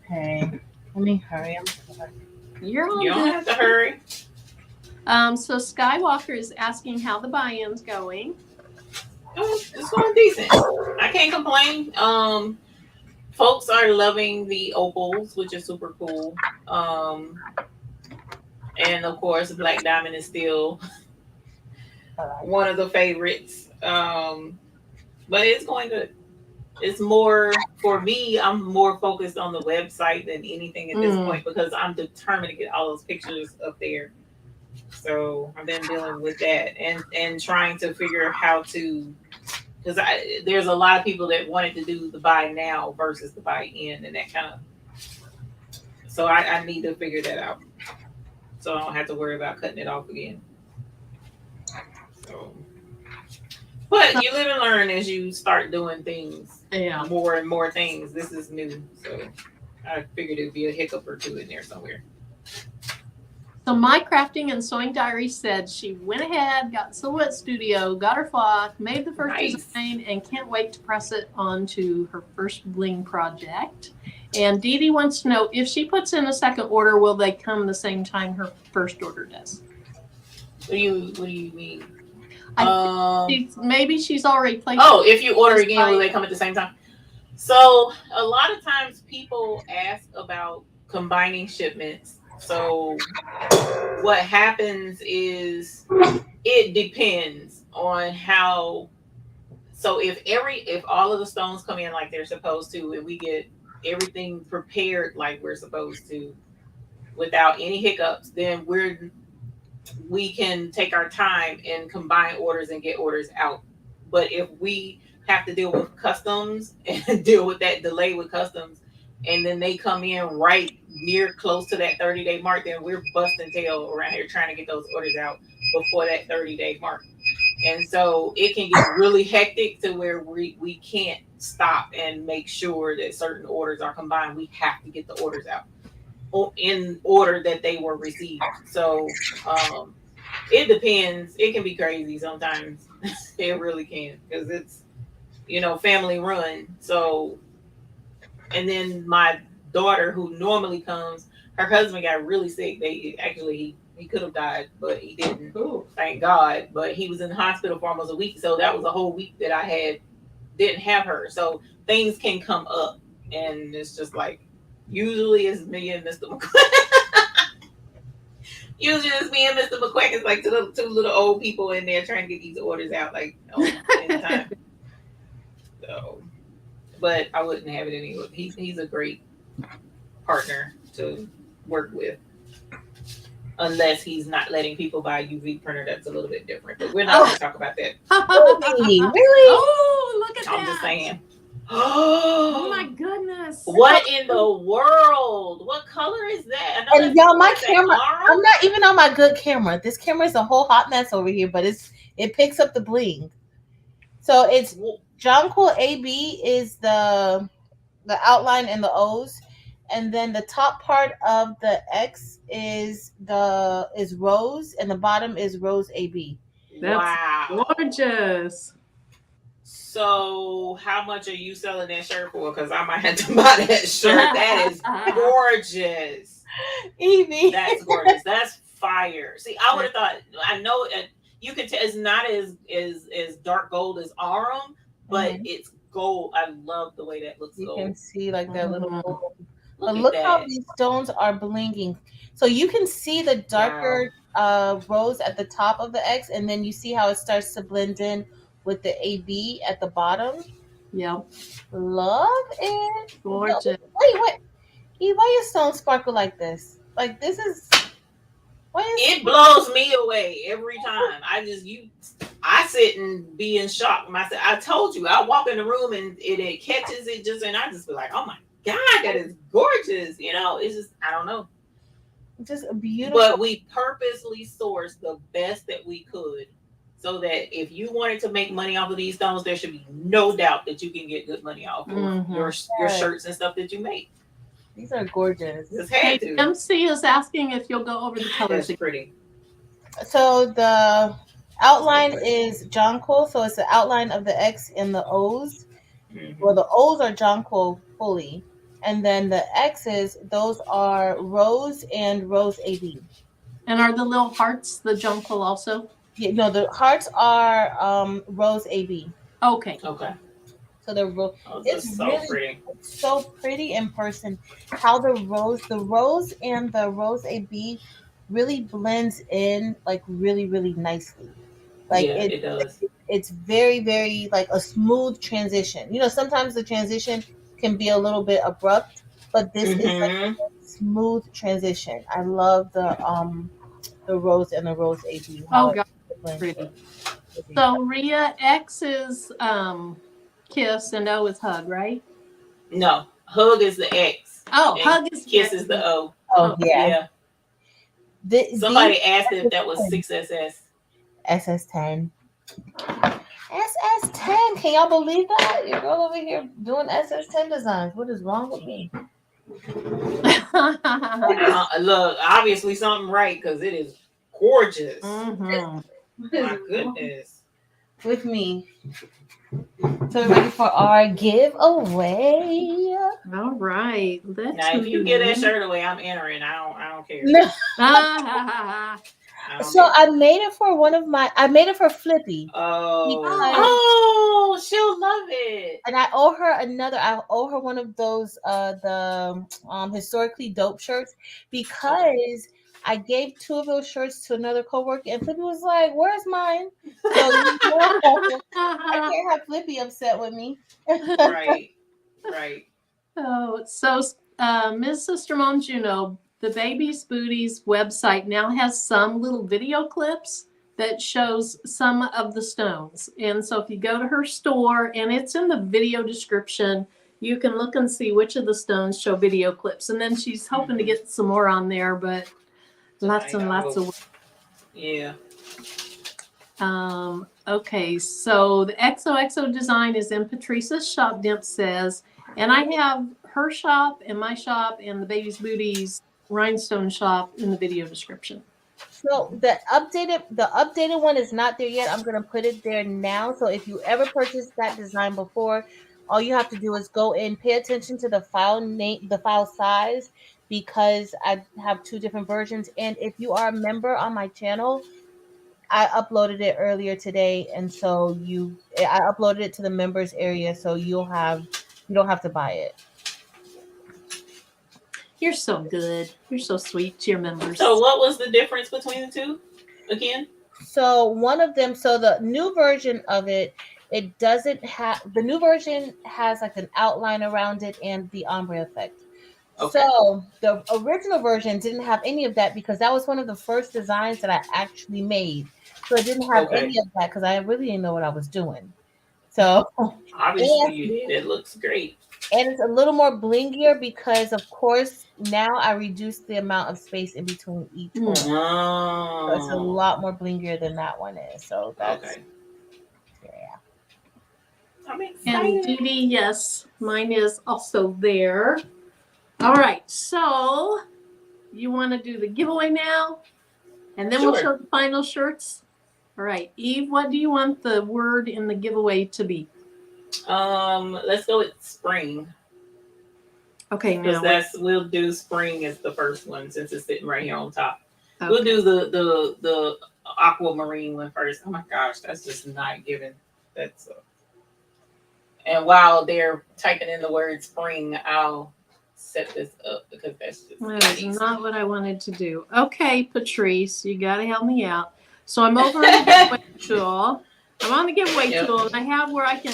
Okay, let me hurry. I'm sorry. You're all You don't good. have to hurry. So Skywalker is asking how the buy-in's going. Oh, it's going decent. I can't complain. Folks are loving the opals, which is super cool. And of course, Black Diamond is still one of the favorites. But it's going good. It's more for me. I'm more focused on the website than anything at this point because I'm determined to get all those pictures up there. So I've been dealing with that and trying to figure how to, because there's a lot of people that wanted to do the buy now versus the buy in and that kind of. So I need to figure that out, so I don't have to worry about cutting it off again. So. But you live and learn as you start doing things, more and more things. This is new, so I figured it'd be a hiccup or 2 in there somewhere. So my crafting and sewing diary said she went ahead, got Silhouette Studio, got her flock, made the first design, and can't wait to press it onto her first bling project. And Dee Dee wants to know if she puts in a second order, will they come the same time her first order does? What do you mean? Maybe she's already placed. Oh, if you order again, will they come at the same time? So a lot of times people ask about combining shipments. So what happens is it depends on how. So if all of the stones come in like they're supposed to, and we get everything prepared like we're supposed to, without any hiccups, then we can take our time and combine orders and get orders out. But if we have to deal with customs and deal with that delay with customs, and then they come in right near close to that 30-day mark, then we're busting tail around here trying to get those orders out before that 30-day mark. And so it can get really hectic to where we can't stop and make sure that certain orders are combined. We have to get the orders out in order that they were received. So it depends. It can be crazy sometimes. It really can, because it's family run. So, and then my daughter, who normally comes, her husband got really sick. He could have died, but he didn't. Ooh. Thank God. But he was in the hospital for almost a week, so that was a whole week that I didn't have her. So things can come up, and it's just like, usually it's me and Mr. McQuack. Usually it's me and Mr. McQuack. It's like two little old people in there trying to get these orders out like in time. So, but I wouldn't have it anyway. He's a great partner to work with. Unless he's not letting people buy UV printer, that's a little bit different. But we're not going to talk about that. Really? Oh, look at I'm just saying. Oh my goodness. What in the world? What color is that? I know And that's y'all, my that camera, I'm arm. not even on my good camera. This camera is a whole hot mess over here, but it picks up the bling. So it's Jonquil AB is the outline and the O's, and then the top part of the X is rose, and the bottom is rose AB. That's Wow. gorgeous. So, how much are you selling that shirt for? Because I might have to buy that shirt. That is gorgeous. Evie, That's gorgeous. That's fire. See, I would have thought. I know you can tell it's not as dark gold as Arum, but it's gold. I love the way that looks. you gold. can see like that little gold. But Look at how that. these stones are blinging. So you can see the darker rose at the top of the X, and then you see how it starts to blend in with the AB at the bottom. Yep. Love it. Gorgeous. Wait. Eve, why your stones sparkle like this? Like this is it blows me away every time. I sit and be in shock myself. I told you, I walk in the room and it catches it just, and I just be like, oh my God, that is gorgeous. You know, it's just, I don't know. Just beautiful. But we purposely sourced the best that we could so that if you wanted to make money off of these stones, there should be no doubt that you can get good money off of your shirts and stuff that you make. These are gorgeous. Hey, MC is asking if you'll go over the colors. That's pretty. So the outline is jonquil, so it's the outline of the X and the O's. Well, the O's are jonquil fully, and then the X's, those are rose and rose AB. And are the little hearts the jonquil also? Yeah, no, the hearts are rose AB. Okay. So the rose, it's so really pretty. So pretty in person. How the rose and the rose AB really blends in like really, really nicely. Like it does. It's very, very like a smooth transition. You know, sometimes the transition can be a little bit abrupt, but this is like a smooth transition. I love the rose and the rose AB. Oh God, pretty. So Rhea, X is kiss and O is hug, right? No, hug is the X. Oh, hug is kiss is the O. Oh yeah. Somebody asked if that was 6SS. SS10. SS10. Can y'all believe that? Your girl over here doing SS10 designs. What is wrong with me? Look, obviously something right because it is gorgeous. Mm-hmm. My goodness. With me. So we're ready for our giveaway. All right. Now, if you get that shirt away, I'm entering. I don't care. No. So I made it for I made it for Flippy. Oh, she'll love it. And I owe her one of those the historically dope shirts because I gave 2 of those shirts to another coworker and Flippy was like, "Where's mine?" So I can't have Flippy upset with me. Right. Oh, so Ms. Sister Mom Juno, the Baby's Booties website now has some little video clips that shows some of the stones. And so if you go to her store, and it's in the video description, you can look and see which of the stones show video clips. And then she's hoping to get some more on there, but lots and lots of. Yeah. Okay, so the XOXO design is in Patrice's shop, Dimp says. And I have her shop and my shop and the Baby's Booties Rhinestone shop in the video description. So the updated one is not there yet. I'm gonna put it there now. So if you ever purchased that design before, all you have to do is go in, pay attention to the file name, the file size, because I have 2 different versions. And if you are a member on my channel, I uploaded it earlier today, and so I uploaded it to the members area, so you don't have to buy it. You're so good. You're so sweet to your members. So what was the difference between the 2 again? So one of them, so the new version of it, the new version has like an outline around it and the ombre effect. Okay. So the original version didn't have any of that because that was one of the first designs that I actually made. So I didn't have any of that because I really didn't know what I was doing. So, Obviously, you did. It looks great. and it's a little more blingier because, of course, now I reduced the amount of space in between each hole. So it's a Oh, lot more blingier than that one is. So that's okay. yeah. I'm And excited. Judy, yes, mine is also there. All right, so you want to do the giveaway now? And then we'll Sure. show the final shirts. All right, Eve, what do you want the word in the giveaway to be? Let's go with spring. Okay, Because now we'll do spring as the first one since it's sitting right here on top. okay. We'll do the aquamarine one first. Oh my gosh, that's just not given. That's and while they're typing in the word spring, I'll set this up because that's just That easy. is not what I wanted to do. Okay, Patrice, you got to help me out. So I'm over on the giveaway tool. I'm on the giveaway tool, and I have where I can.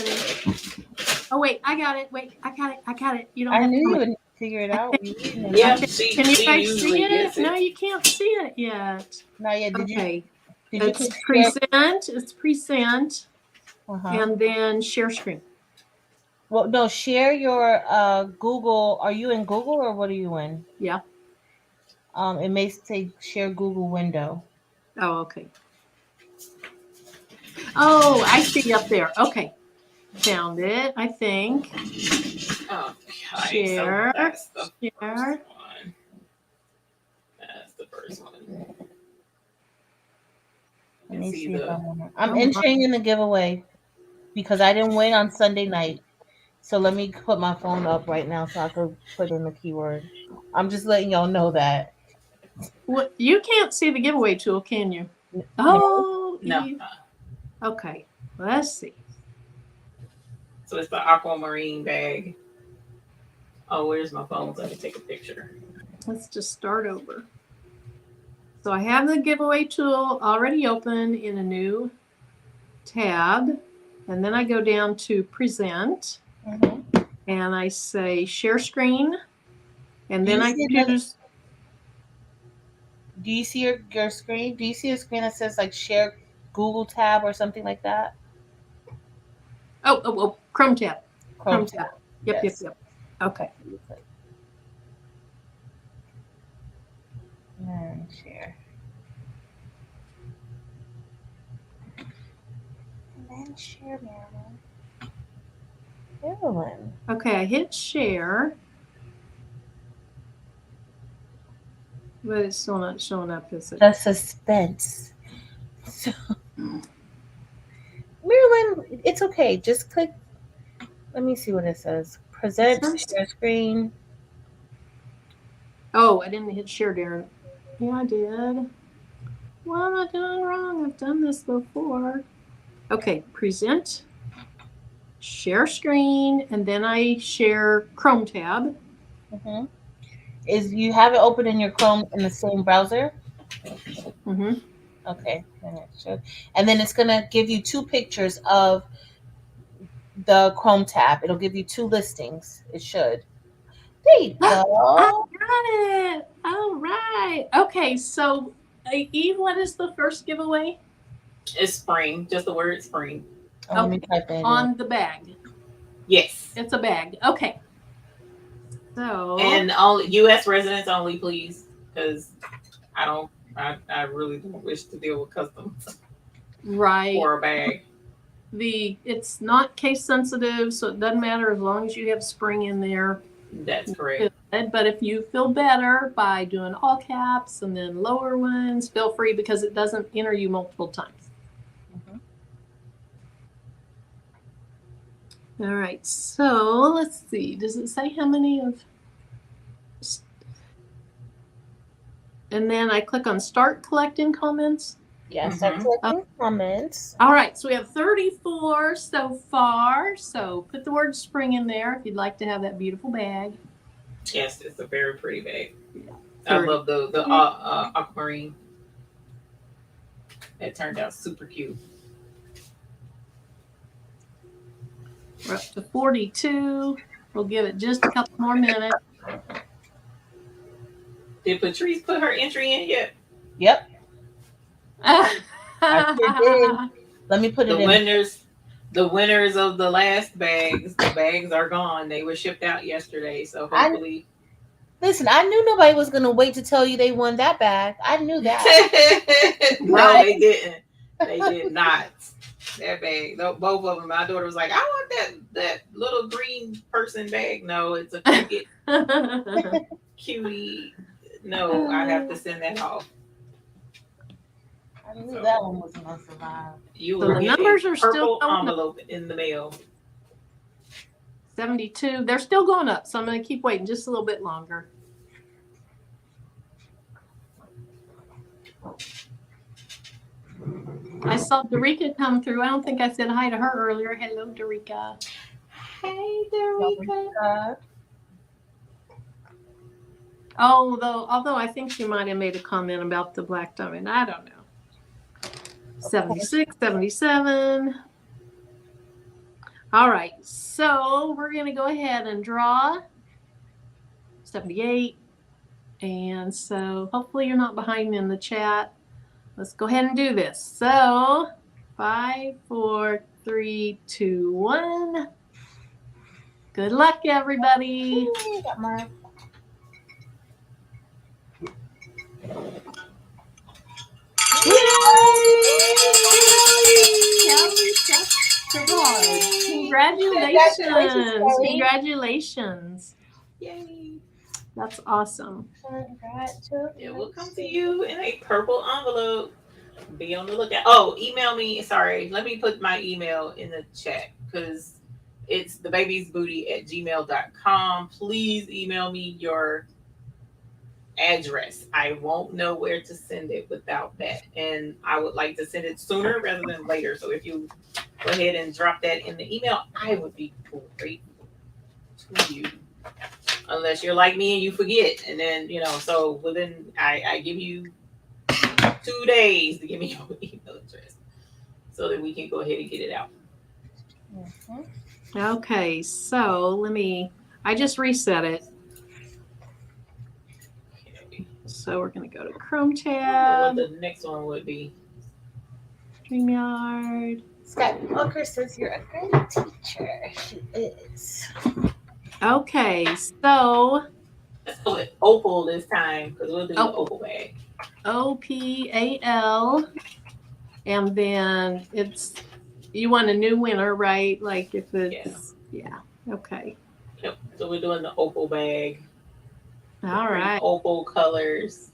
Oh wait, I got it. Wait, I got it. You don't I have knew to you tell me. would figure it out. Yeah, Okay. she Can you guys usually see it? gets it. No, you can't see it yet. Not yet. Okay. Did you It's click share? present. It's present, Uh-huh. and then share screen. Well, no, share your Google. Are you in Google or what are you in? Yeah. It may say share Google window. Oh, okay. Oh, I see up there. Okay. Found it, I think. Okay, Share. so that's the Share. first one. That's the first one. Let me see the, if I'm entering in the giveaway because I didn't win on Sunday night. So let me put my phone up right now so I could put in the keyword. I'm just letting y'all know that. What, you can't see the giveaway tool, can you? Oh, no. Eve. Okay. Let's see. So it's the aquamarine bag. Oh, where's my phone? Let me take a picture. Let's just start over. So I have the giveaway tool already open in a new tab. And then I go down to present. Mm-hmm. And I say share screen. And Do then you I see choose. Do you see your screen? Do you see a screen that says like share Google tab or something like that? Oh, Chrome tab. Chrome tab. Yep. Yes. Okay. And share. And then share, Marilyn. Okay, I hit share. But it's still not showing up, is it? The suspense. So, Marilyn, it's okay. Just click. Let me see what it says. Present share screen. Oh, I didn't hit share, Darren. Yeah, I did. What am I doing wrong? I've done this before. Okay, present, share screen, and then I share Chrome tab. Mm-hmm. Is you have it open in your Chrome in the same browser? Mm-hmm. Okay, and then it's gonna give you two pictures of the Chrome tab. It'll give you two listings. It should. There you go. I got it. All right. Okay, so Eve, what is the first giveaway? It's spring. Just the word spring. Oh, let me type in on the bag. Yes. It's a bag. Okay. So and only U.S. residents only, please, because I really don't wish to deal with customs. Right. For a bag. It's not case sensitive, so it doesn't matter as long as you have spring in there. That's correct. But if you feel better by doing all caps and then lower ones, feel free because it doesn't enter you multiple times. All right, so let's see. Does it say how many of? And then I click on start collecting comments. Yes, start collecting comments. All right, so we have 34 so far. So put the word spring in there if you'd like to have that beautiful bag. Yes, it's a very pretty bag. Yeah. I love the aquamarine. It turned out super cute. We're up to 42. We'll give it just a couple more minutes. Did Patrice put her entry in yet? Yep. I sure did. Let me put it in. the winners of the last bags, the bags are gone. They were shipped out yesterday, so hopefully. Listen, I knew nobody was gonna wait to tell you they won that bag. I knew that. No, they didn't. They did not. That bag, both of them. My daughter was like, "I want that little green person bag." No, it's a cricket cutie. No, I have to send that off. I knew that one was gonna survive. You So will the get numbers a are still purple going up. envelope in the mail. 72. They're still going up, so I'm going to keep waiting just a little bit longer. I saw Dorica come through. I don't think I said hi to her earlier. Hello, Dorica. Hey, Dorica. Although I think she might have made a comment about the black diamond. I don't know. 76, 77. All right, so we're going to go ahead and draw 78. And so hopefully you're not behind me in the chat. Let's go ahead and do this. So 5, 4, 3, 2, 1. Good luck, everybody. Got mine. Congratulations. Congratulations. Yay. That's awesome. It will come to you in a purple envelope. Be on the lookout. Oh, email me. Sorry. Let me put my email in the chat because it's thebabiesbooty@gmail.com. Please email me your address. I won't know where to send it without that. And I would like to send it sooner rather than later. So if you go ahead and drop that in the email, I would be grateful to you. Unless you're like me and you forget. And then, so within, I give you 2 days to give me your email address so that we can go ahead and get it out. Okay, so I just reset it. Okay. So we're going to go to Chrome What tab. the next one would be. StreamYard. Scott Walker says you're a great teacher. She is. Okay, so Let's go with Opal this time because we'll do the Opal bag. OPAL. And then you want a new winner, right? Like if it's, yeah. Okay. Yep. So we're doing the Opal bag. All right. Opal colors.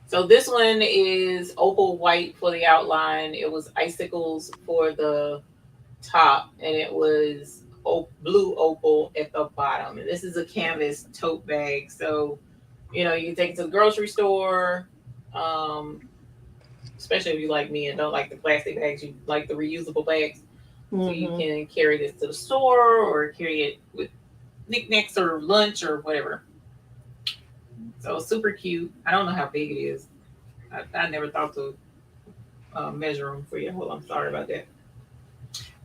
So this one is opal white for the outline. It was icicles for the top, and it was blue opal at the bottom. And this is a canvas tote bag. So, you can take it to the grocery store, especially if you like me and don't like the plastic bags, you like the reusable bags. So you can carry this to the store or carry it with knickknacks or lunch or whatever. So super cute. I don't know how big it is. I never thought to measure them for you. Hold on, sorry about that.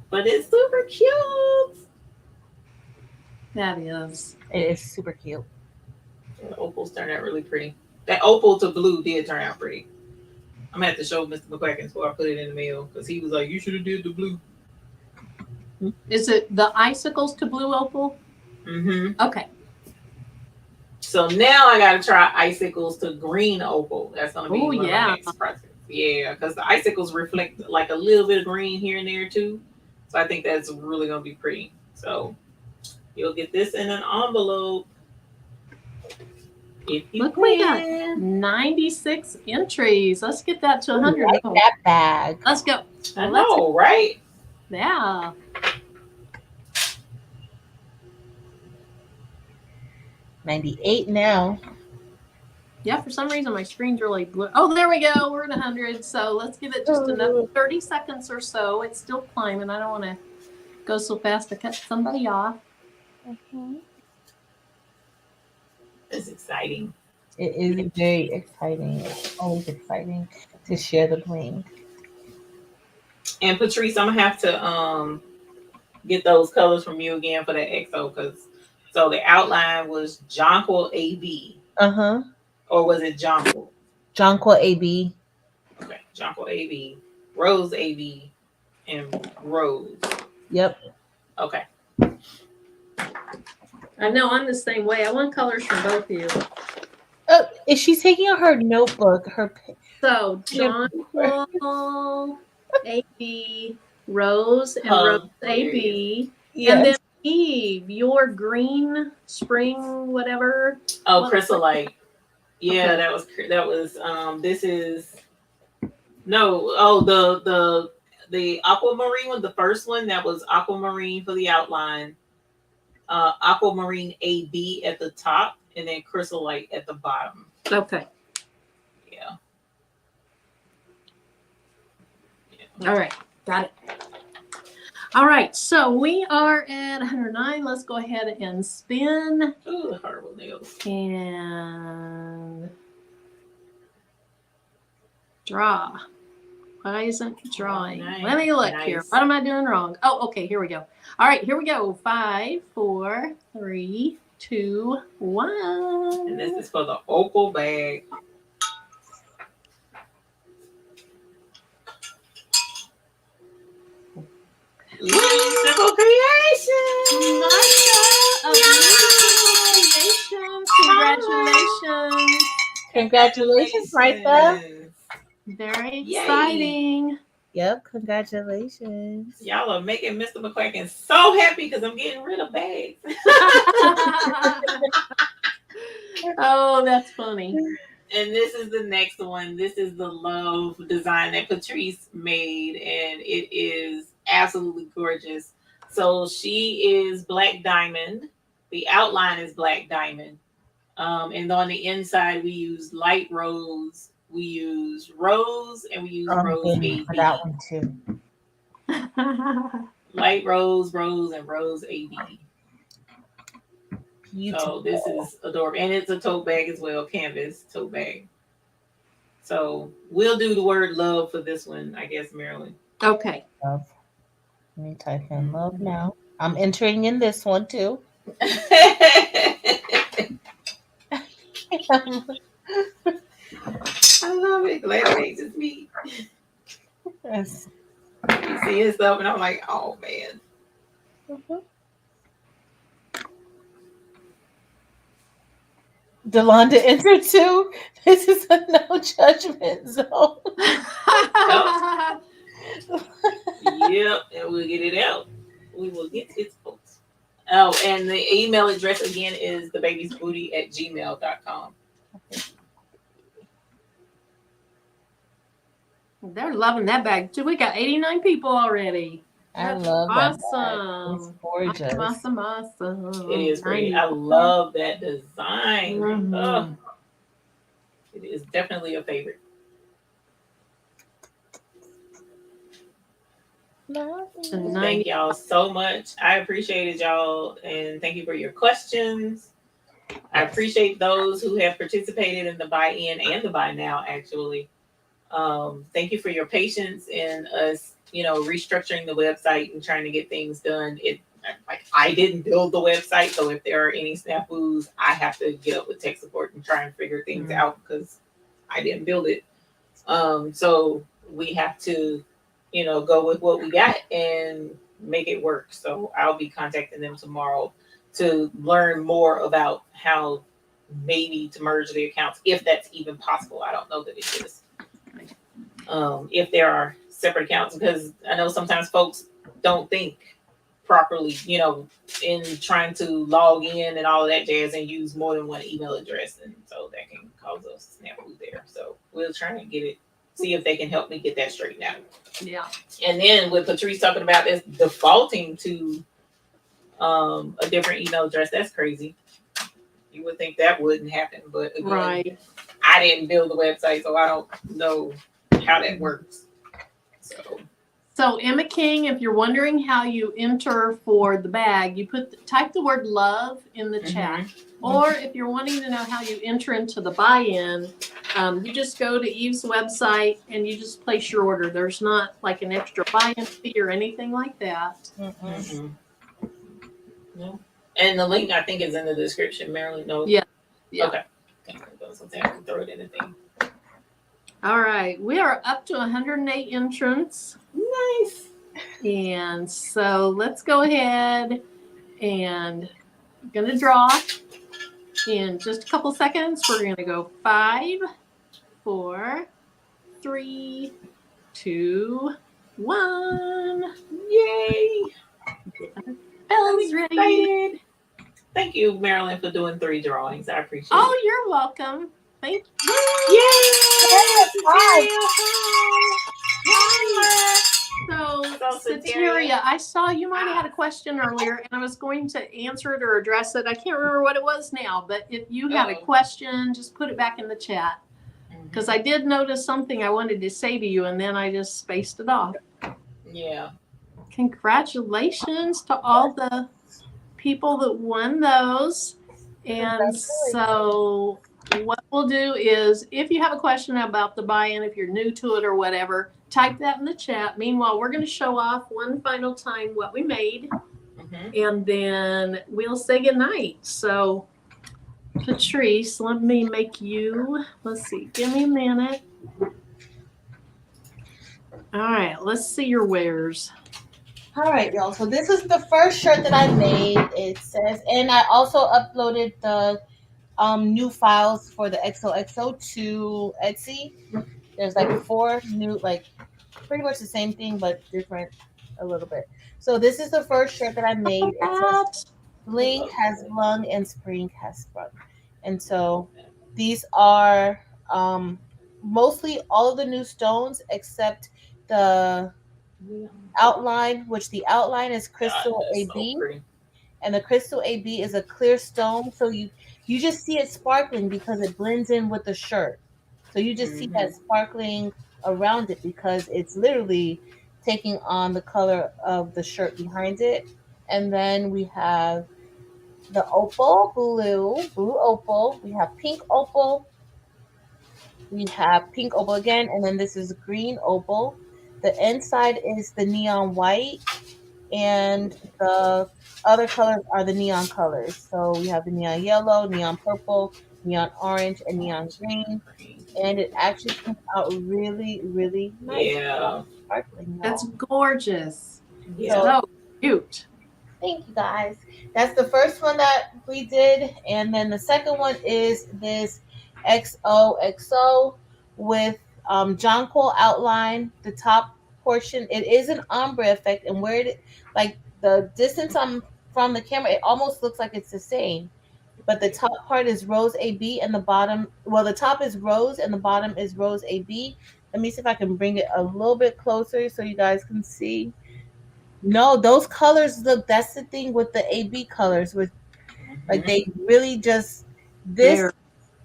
But it's super cute. That is. It is super cute. The opals turned out really pretty. That opal to blue did turn out pretty. I'm gonna have to show Mr. McQuacken before I put it in the mail because he was like, "You should have did the blue." Is it the icicles to blue opal? Mm-hmm. Okay. So now I got to try icicles to green opal. That's going to be one of my next projects. Yeah, because the icicles reflect like a little bit of green here and there too. So I think that's really going to be pretty. So you'll get this in an envelope. If you Look, we got 96 entries. Let's get that to 100. Like that bag. Let's go. I know, right? Yeah. $98 now. Yeah, for some reason my screen's really blue. Oh, there we go. We're at 100. So let's give it just another 30 seconds or so. It's still climbing. I don't want to go so fast to cut somebody off. It's exciting. It is very exciting. It's always exciting to share the bling. And Patrice, I'm gonna have to get those colors from you again for that XO because so the outline was Jonquil AB. Or was it Jonquil? Jonquil AB. Okay, Jonquil AB, Rose AB, and Rose. Yep. Okay. I know I'm the same way. I want colors from both of you. Oh, is she taking out her notebook? So John Paul, AB, Rose, and Rose AB, and then Yes. Eve, your green spring whatever. Oh, What- chrysolite. Yeah, Okay. that was this is no, oh the aquamarine one, the first one, that was aquamarine for the outline. Aquamarine AB at the top, and then chrysolite at the bottom. Okay. Yeah. All right. Got it. All right. So we are at 109. Let's go ahead and spin. Ooh, horrible nails. And draw. Why isn't it drawing? Nice. Let me look here. Nice. What am I doing wrong? Oh, okay. Here we go. All right. Here we go. 5, 4, 3, 2, 1. And this is for the opal bag. Simple creation. Marsha of Simple Creations. Congratulations. Congratulations, Martha. Very Yay. exciting. Yep, congratulations. Y'all are making Mr. McQuacken so happy because I'm getting rid of bags. Oh, that's funny. And this is the next one. This is the love design that Patrice made, and it is absolutely gorgeous. So she is black diamond. The outline is black diamond. And on the inside, we use light rose. We use rose, and we use rose AB. For that one too. Light rose, rose, and rose AB. Beautiful. So this is adorable. And it's a tote bag as well, canvas tote bag. So we'll do the word love for this one, I guess, Marilyn. Okay. Love. Let me type in love now. I'm entering in this one too. I love it. Glad it ain't just me. Yes. You see his stuff, and I'm like, oh man. Mm-hmm. Delonda entered too. This is a no judgment zone. Yep, and we'll get it out. We will get it out. Oh, and the email address again is thebabiesbooty@gmail.com. They're loving that bag too. We got 89 people already. I That's love that. awesome. It's gorgeous. Awesome. It is great. I 94. love that design. Mhm. Oh, it is definitely a favorite. Thank y'all so much. I appreciated y'all, and thank you for your questions. I appreciate those who have participated in the buy-in and the buy now, actually. Thank you for your patience in us, restructuring the website and trying to get things done. I didn't build the website, so if there are any snafus, I have to get up with tech support and try and figure things out because I didn't build it. So we have to, go with what we got and make it work. So I'll be contacting them tomorrow to learn more about how maybe to merge the accounts, if that's even possible. I don't know that it is. If there are separate accounts, because I know sometimes folks don't think properly, in trying to log in and all of that jazz and use more than one email address. And so that can cause us snafu there. So we'll try and see if they can help me get that straightened out. Yeah. And then with Patrice talking about this defaulting to a different email address, that's crazy. You would think that wouldn't happen, but again, Right. I didn't build the website, so I don't know how that works. So Emma King, if you're wondering how you enter for the bag, you type the word love in the chat. Or if you're wanting to know how you enter into the buy-in, you just go to Eve's website and you just place your order. There's not like an extra buy-in fee or anything like that. No. And the link, I think, is in the description. Marilyn, no? Yeah. Okay. Something I can throw it in the thing. All right. We are up to 108 entrants. Nice. And so let's go ahead and I'm going to draw in just a couple seconds. We're going to go 5, 4, 3, 2, 1. Yay! Bell's ready. Excited. Thank you, Marilyn, for doing 3 drawings. I appreciate it. Oh, you're welcome. Thank you. Yay! So, Sateria, I saw you might have had a question earlier, and I was going to answer it or address it. I can't remember what it was now, but if you had a question, just put it back in the chat. Because I did notice something I wanted to say to you, and then I just spaced it off. Yeah. Congratulations to all the people that won those. And so what we'll do is, if you have a question about the buy-in, if you're new to it or whatever, type that in the chat. Meanwhile, we're going to show off one final time what we made, and then we'll say goodnight. So, Patrice, let me make you, let's see, give me a minute. All right, let's see your wares. All right, y'all. So this is the first shirt that I made. It says, and I also uploaded the new files for the XOXO to Etsy. There's like 4 new, like pretty much the same thing but different a little bit. So this is the first shirt that I made. It says, Bling has blung and spring has sprung. And so these are mostly all of the new stones except the outline, which the outline is crystal AB. So and the crystal AB is a clear stone, so you just see it sparkling because it blends in with the shirt. So you just see that sparkling around it because it's literally taking on the color of the shirt behind it. And then we have the opal, blue opal. We have pink opal. We have pink opal again, and then this is green opal. The inside is the neon white, and the other colors are the neon colors. So we have the neon yellow, neon purple, neon orange, and neon green. And it actually comes out really, really nice. Yeah. Sparkling. That's gorgeous. Yeah. So cute. Thank you, guys. That's the first one that we did. And then the second one is this XOXO with jonquil outline. The top portion, it is an ombre effect. And where it, like the distance from the camera, it almost looks like it's the same. But the top part is rose AB and the bottom, well, the top is rose and the bottom is rose AB. Let me see if I can bring it a little bit closer so you guys can see. No, those colors look, that's the thing with the AB colors, with like they really just this There.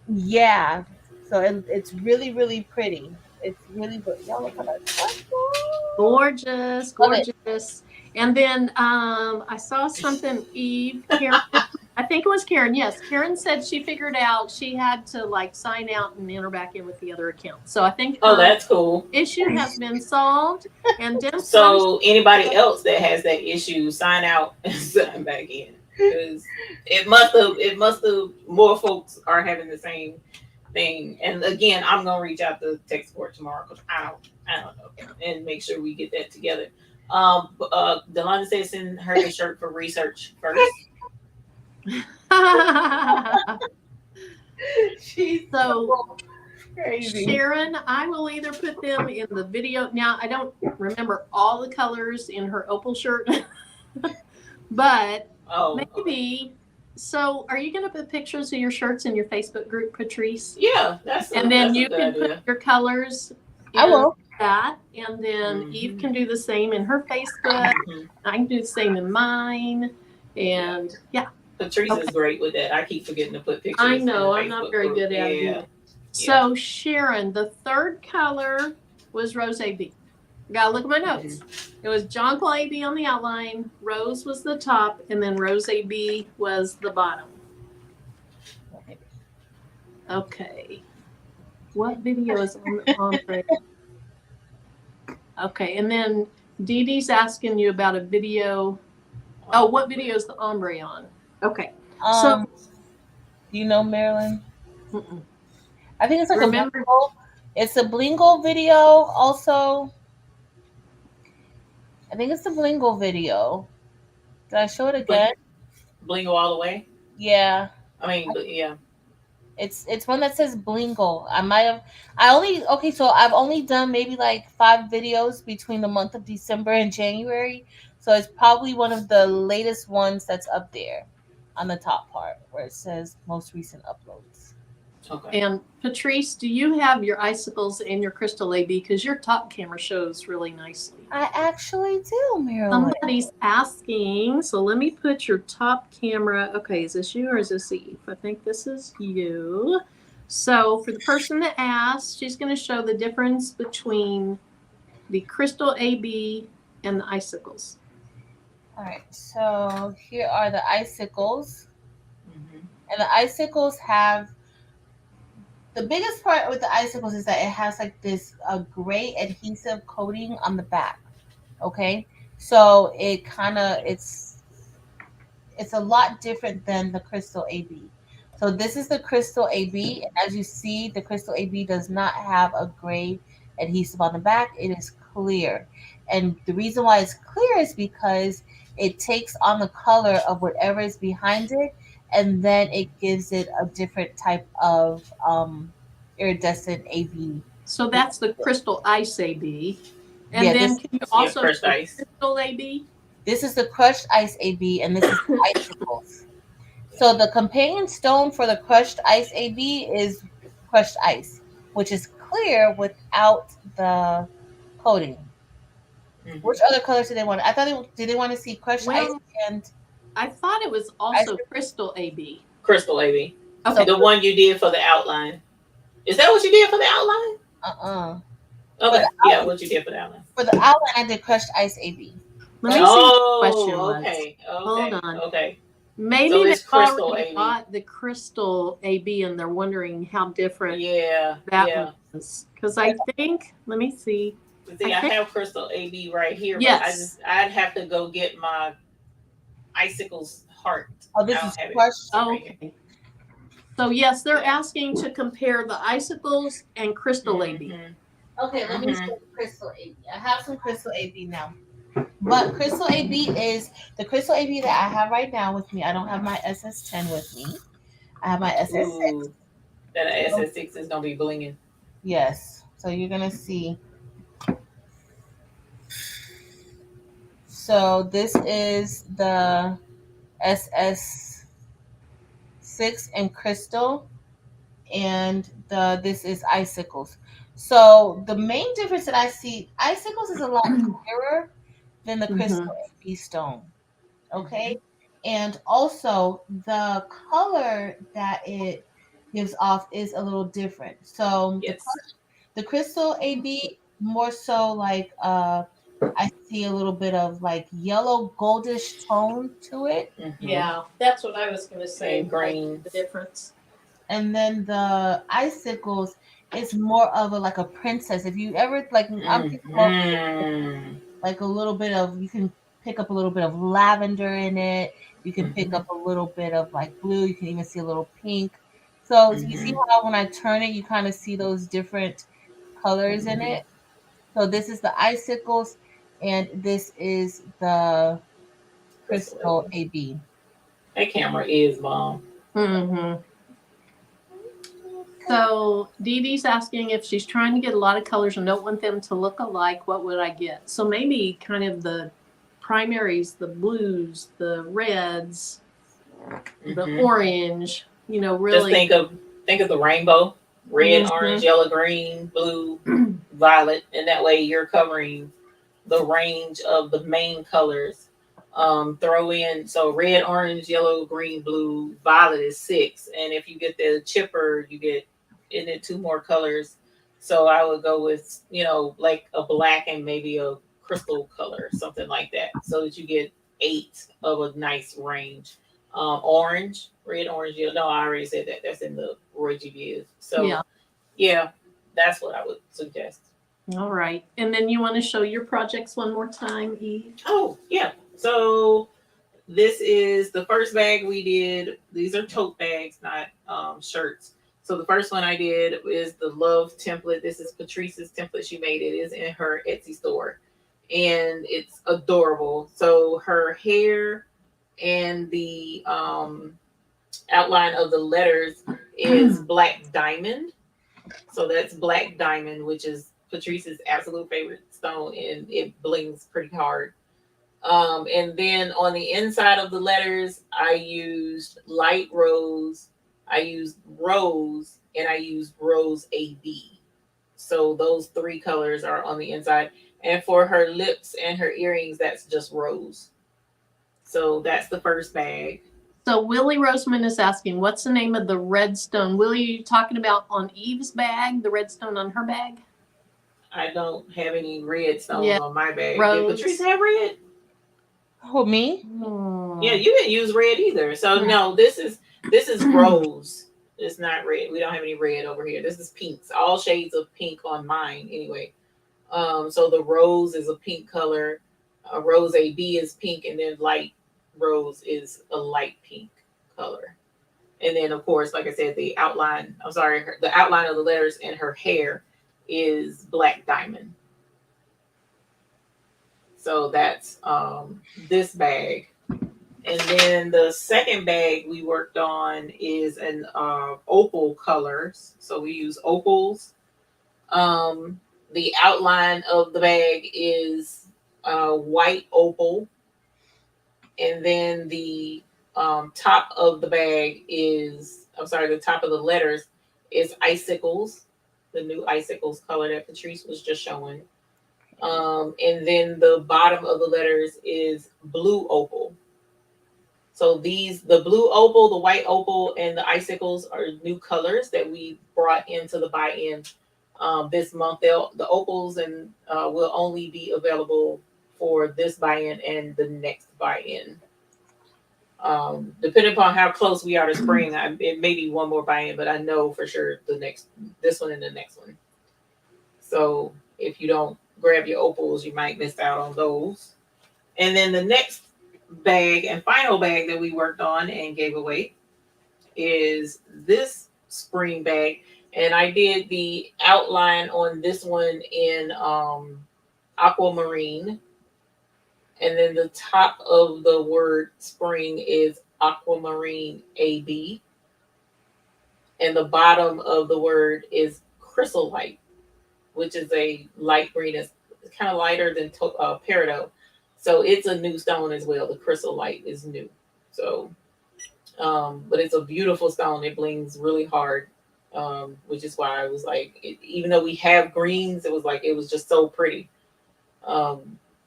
yeah. So it's really, really pretty. It's really good. Y'all look how that's Gorgeous, gorgeous. And then I saw something, Karen, I think it was Karen. Yes, Karen said she figured out she had to like sign out and enter back in with the other account. So I think that's cool. Issue has been solved. And so anybody else that has that issue, sign out and sign back in, because it must have more folks are having the same thing. And again, I'm gonna reach out to tech support tomorrow because I don't know, and make sure we get that together. Delana says send her the shirt for research first. She's so crazy. Sharon, I will either put them in the video. Now, I don't remember all the colors in her opal shirt, but maybe. So, are you going to put pictures of your shirts in your Facebook group, Patrice? Yeah, and then you can put your colors in I will. that, and then Eve can do the same in her Facebook. I can do the same in mine, and yeah. Patrice is great with that. I keep forgetting to put pictures. I know, I'm not very good at it. Yeah. So, Sharon, the third color was Rose AB. Gotta look at my notes. It was jonquil AB on the outline, rose was the top, and then rose AB was the bottom. Okay. What video is on the ombre? Okay, and then Dee Dee's asking you about a video. Oh, what video is the ombre on? Okay. So, do you know Marilyn? I think it's like remember, it's a Blingo video also. I think it's the Blingo video. Did I show it Bling, again? bling all the way. Yeah. I mean, but yeah. It's one that says Blingo. I've only done maybe like 5 videos between the month of December and January. So it's probably one of the latest ones that's up there on the top part where it says most recent uploads. Okay. And Patrice, do you have your icicles and your crystal AB? Because your top camera shows really nicely. I actually do, Marilyn. Somebody's asking, so let me put your top camera. Okay, is this you or is this Eve? I think this is you. So for the person that asked, she's going to show the difference between the crystal AB and the icicles. All right, so here are the icicles. Mm-hmm. And the icicles have the biggest part with the icicles is that it has like this gray adhesive coating on the back. Okay, so it's a lot different than the crystal AB. So this is the crystal AB, and as you see, the crystal AB does not have a gray adhesive on the back. It is clear, and the reason why it's clear is because it takes on the color of whatever is behind it, and then it gives it a different type of iridescent AB. So that's the crystal ice AB. And Yeah, then can you also crushed show ice. crystal AB? this is the crushed ice AB, and this is the icicles. So the companion stone for the crushed ice AB is crushed ice, which is clear without the coating. Mm-hmm. Which other colors did they want? Did they want to see crushed ice and I thought it was also crystal AB. Crystal AB. Okay. The one you did for the outline. Is that what you did for the outline? Okay. Yeah, what you did for the outline. For the outline, I did crushed ice AB. Let me see what the question was. Okay. Hold on. Okay. Maybe So they it's crystal already AB. bought the crystal AB and they're wondering how different that one is. Because I think, let me see. See, I have crystal AB right here. Yes. But I'd have to go get my icicles heart. Oh, this is crushed. Okay. So yes, they're asking to compare the icicles and crystal AB. Okay, let me show crystal AB. I have some crystal AB now. But crystal AB is the crystal AB that I have right now with me. I don't have my SS10 with me. I have my SS6. Ooh, that SS6 is gonna be blinging. Yes. So you're gonna see. So this is the SS6 in crystal, and this is icicles. So the main difference that I see, icicles is a lot clearer than the crystal AB stone. Okay. And also the color that it gives off is a little different. So the crystal AB more so like I see a little bit of like yellow goldish tone to it. Yeah, that's what I was gonna say. And green. Like the difference. And then the icicles is more of a like a princess. If you ever like I'm thinking of like a little bit of, you can pick up a little bit of lavender in it. You can pick up a little bit of like blue. You can even see a little pink. So you see how when I turn it, you kind of see those different colors in it. So this is the icicles, and this is the crystal AB. That camera is bomb. So Dee Dee's asking if she's trying to get a lot of colors and don't want them to look alike, what would I get? So maybe kind of the primaries, the blues, the reds, the orange, really. Just think of the rainbow. Red, orange, yellow, green, blue, violet. And that way you're covering the range of the main colors. Throw in, so red, orange, yellow, green, blue, violet is 6. And if you get the chipper, you get in it 2 more colors. So I would go with, like a black and maybe a crystal color, something like that. So that you get 8 of a nice range. Orange, red, orange, yellow. No, I already said that. That's in the Roy G. Biz. So yeah, that's what I would suggest. All right. And then you want to show your projects one more time, Eve? Oh, yeah. So this is the first bag we did. These are tote bags, not shirts. So the first one I did is the love template. This is Patrice's template. She made it. It is in her Etsy store. and it's adorable. So her hair and the outline of the letters is black diamond. So that's black diamond, which is Patrice's absolute favorite stone, and it blings pretty hard. And then on the inside of the letters, I used light rose, I used rose, and I used rose AB. So those three colors are on the inside. And for her lips and her earrings, that's just rose. So that's the first bag. So Willie Roseman is asking, what's the name of the red stone? Willie, are you talking about on Eve's bag, the red stone on her bag? I don't have any red stones Yeah, on my bag. rose. Did Patrice have red? Who, me? Yeah, you didn't use red either. So no, this is rose. It's not red. We don't have any red over here. This is pinks. All shades of pink on mine anyway. So the rose is a pink color. Rose AB is pink, and then light rose is a light pink color. And then of course, like I said, the outline of the letters and her hair is black diamond. So that's this bag. And then the second bag we worked on is an opal colors. So we use opals. The outline of the bag is white opal. And then the top of the bag the top of the letters is icicles, the new icicles color that Patrice was just showing. And then the bottom of the letters is blue opal. So the blue opal, the white opal, and the icicles are new colors that we brought into the buy-in this month. The opals and will only be available for this buy-in and the next buy-in. Depending upon how close we are to spring, it may be one more buy-in, but I know for sure this one and the next one. So if you don't grab your opals, you might miss out on those. And then the next bag and final bag that we worked on and gave away is this spring bag. And I did the outline on this one in aquamarine. And then the top of the word spring is aquamarine AB. And the bottom of the word is chrysolite, which is a light green. It's kind of lighter than peridot. So it's a new stone as well. The chrysolite is new. So, but it's a beautiful stone. It blings really hard, which is why I was like, even though we have greens, it was just so pretty.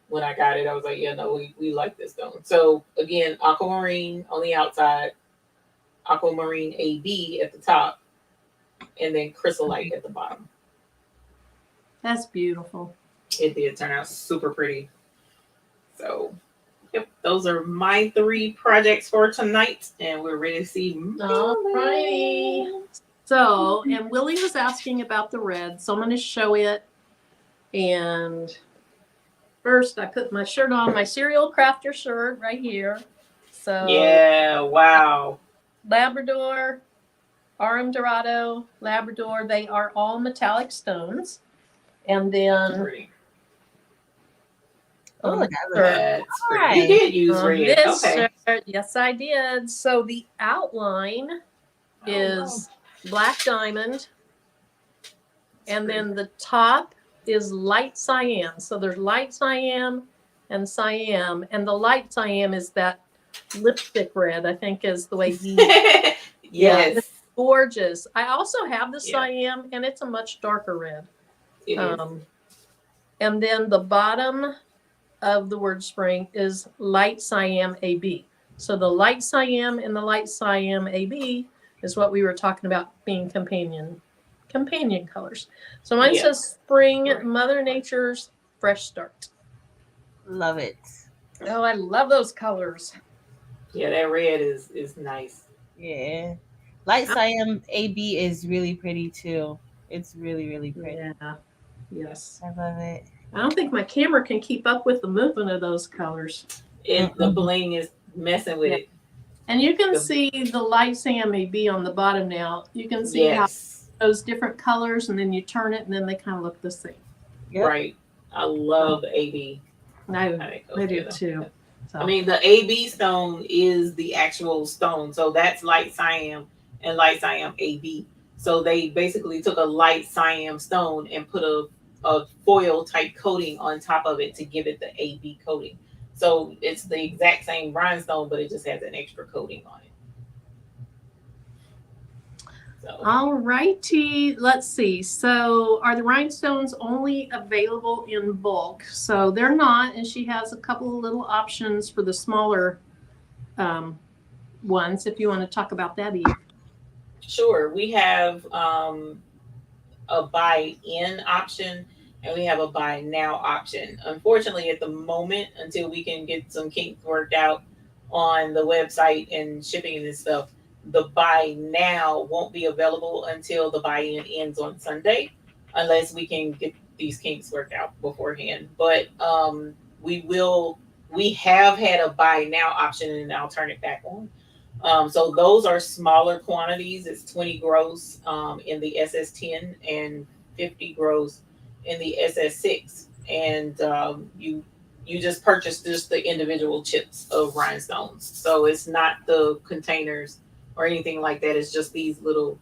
When I got it, I was like, yeah, no, we like this stone. So again, aquamarine on the outside, aquamarine AB at the top, and then chrysolite at the bottom. That's beautiful. It did turn out super pretty. So, yep, those are my 3 projects for tonight, and we're ready to see. All righty. So, and Willie was asking about the red, so I'm going to show it. And first, I put my shirt on, my Serial Crafter shirt right here. So, yeah, wow. Labrador, Aurum Dorado, Labrador, they are all metallic stones. And then Pretty. Oh, that's pretty. You did use red. This okay. shirt, yes, I did. So the outline is black diamond, and then the top is light cyan. So there's light cyan and cyan, and the light cyan is that lipstick red, I think is the way he. Yes. Yeah, it's gorgeous. I also have the cyan, and it's a much darker red. It is. And then the bottom of the word spring is light cyan AB. So the light cyan and the light cyan AB is what we were talking about being companion colors. So mine says spring, Mother Nature's fresh start. Love it. Oh, I love those colors. Yeah, that red is nice. Yeah. Light cyan AB is really pretty too. It's really, really pretty. Yeah. Yes. I love it. I don't think my camera can keep up with the movement of those colors. The bling is messing with it. And you can see the light cyan AB on the bottom now. You can see how those different colors, and then you turn it, and then they kind of look the same. Yep. Right. I love AB. No, how they go they do together. too. So. I mean, the AB stone is the actual stone. So that's light cyan and light cyan AB. So they basically took a light cyan stone and put a foil type coating on top of it to give it the AB coating. So it's the exact same rhinestone, but it just has an extra coating on it. So. All righty, let's see. So, are the rhinestones only available in bulk? So they're not, and she has a couple of little options for the smaller ones. If you want to talk about that, Eve. Sure, we have a buy in option and we have a buy now option. Unfortunately, at the moment, until we can get some kinks worked out on the website and shipping and stuff, the buy now won't be available until the buy in ends on Sunday, unless we can get these kinks worked out beforehand. But we have had a buy now option and I'll turn it back on. So those are smaller quantities. It's 20 gross in the SS10 and 50 gross in the SS6. And you just purchase just the individual chips of rhinestones. So it's not the containers or anything like that. It's just these little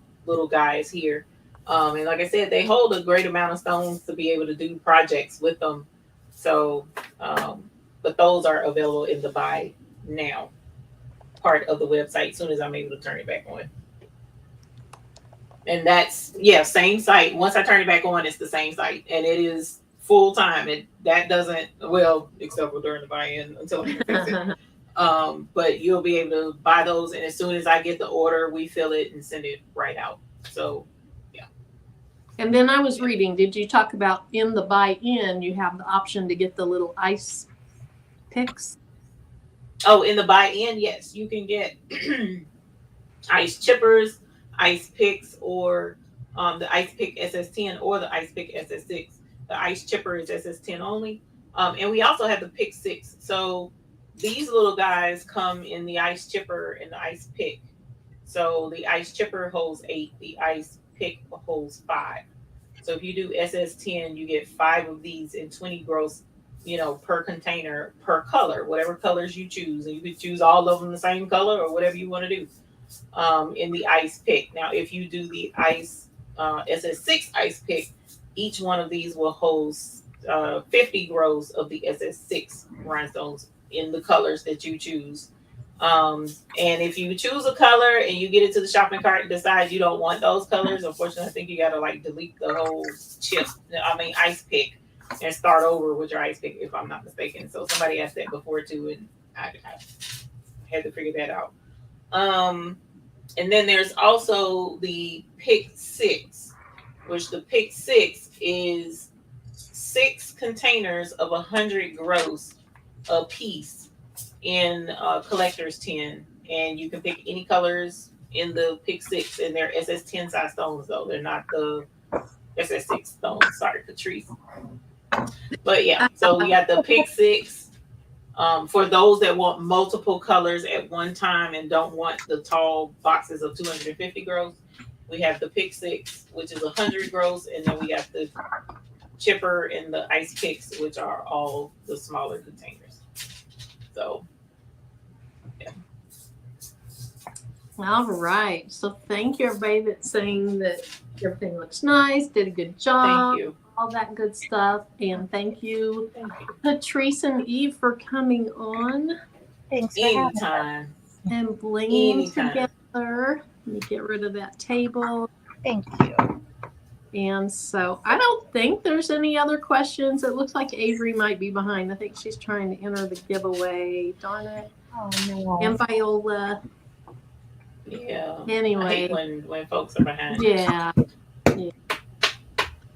guys here. And like I said, they hold a great amount of stones to be able to do projects with them. So, but those are available in the buy now part of the website as soon as I'm able to turn it back on. And that's same site. Once I turn it back on, it's the same site. And it is full time. That doesn't except for during the buy-in until I can fix it. But you'll be able to buy those, and as soon as I get the order, we fill it and send it right out. So yeah. And then I was reading, did you talk about in the buy-in, you have the option to get the little ice picks? Oh, in the buy-in, yes, you can get ice chippers, ice picks, or the ice pick SS10 or the ice pick SS6. The ice chipper is SS10 only. And we also have the pick 6. So these little guys come in the ice chipper and the ice pick. So the ice chipper holds 8, the ice pick holds 5. So if you do SS10, you get 5 of these and 20 gross, per container, per color, whatever colors you choose. And you could choose all of them the same color or whatever you want to do in the ice pick. Now, if you do the ice SS6 ice pick, each one of these will hold 50 grows of the SS6 rhinestones in the colors that you choose. And if you choose a color and you get it to the shopping cart and decide you don't want those colors, unfortunately, I think you got to delete the whole ice pick and start over with your ice pick, if I'm not mistaken. So somebody asked that before too, and I had to figure that out. And then there's also the pick 6, which the pick 6 is 6 containers of 100 gross a piece in collector's tin, and you can pick any colors in the pick 6, and they're SS10 size stones though. They're not the SS6 stones. Sorry, Patrice. But yeah, so we got the pick 6. For those that want multiple colors at one time and don't want the tall boxes of 250 gross, we have the pick 6, which is 100 gross, and then we got the chipper and the ice picks, which are all the smaller containers. So yeah. All right. So thank you, everybody that's saying that everything looks nice, did a good job. Thank you. All that good stuff. And thank you, Patrice and Eve, for coming on. Thanks for having us. Anytime. And Bling Anytime. together. Let me get rid of that table. Thank you. And so I don't think there's any other questions. It looks like Avery might be behind. I think she's trying to enter the giveaway. Darn it. Oh no. And Viola. Yeah. Anyway. I hate when folks are behind. Yeah.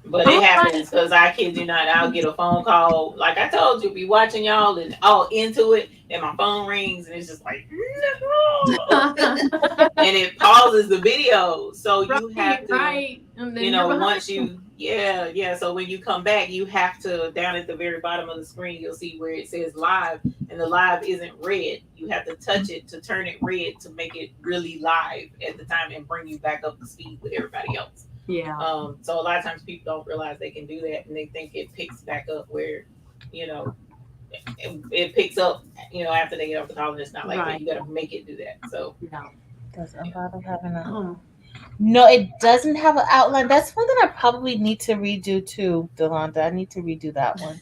But it happens because I kid you not, I'll get a phone call. Like I told you, be watching y'all and all into it, and my phone rings and it's just like, no. And it pauses the video. So you have to, And then once you, So when you come back, you have to, down at the very bottom of the screen, you'll see where it says live, and the live isn't red. You have to touch it to turn it red to make it really live at the time and bring you back up to speed with everybody else. Yeah. So a lot of times people don't realize they can do that, and they think it picks back up where, it picks up, after they get off the call, and it's not like that. Right. You got to make it do that. So Yeah. Does Envato having a? Um, No, it doesn't have an outline. That's one that I probably need to redo too, Delonda. I need to redo that one.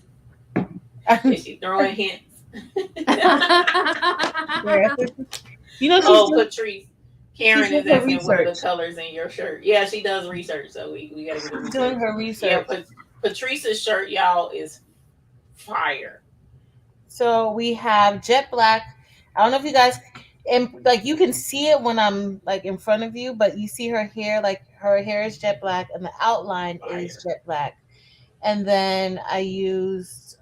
yeah, she's throwing hints. Yeah. You know, Oh, Patrice. she's Karen doing is her asking what are the research. colors in your shirt. Yeah, she does research, so we got to get the She's doing research. her Yeah, research. Patrice's shirt, y'all, is fire. So we have jet black. I don't know if you guys, and like you can see it when I'm like in front of you, but you see her hair, like her hair is jet black, and the outline is Fire. jet black. And then I used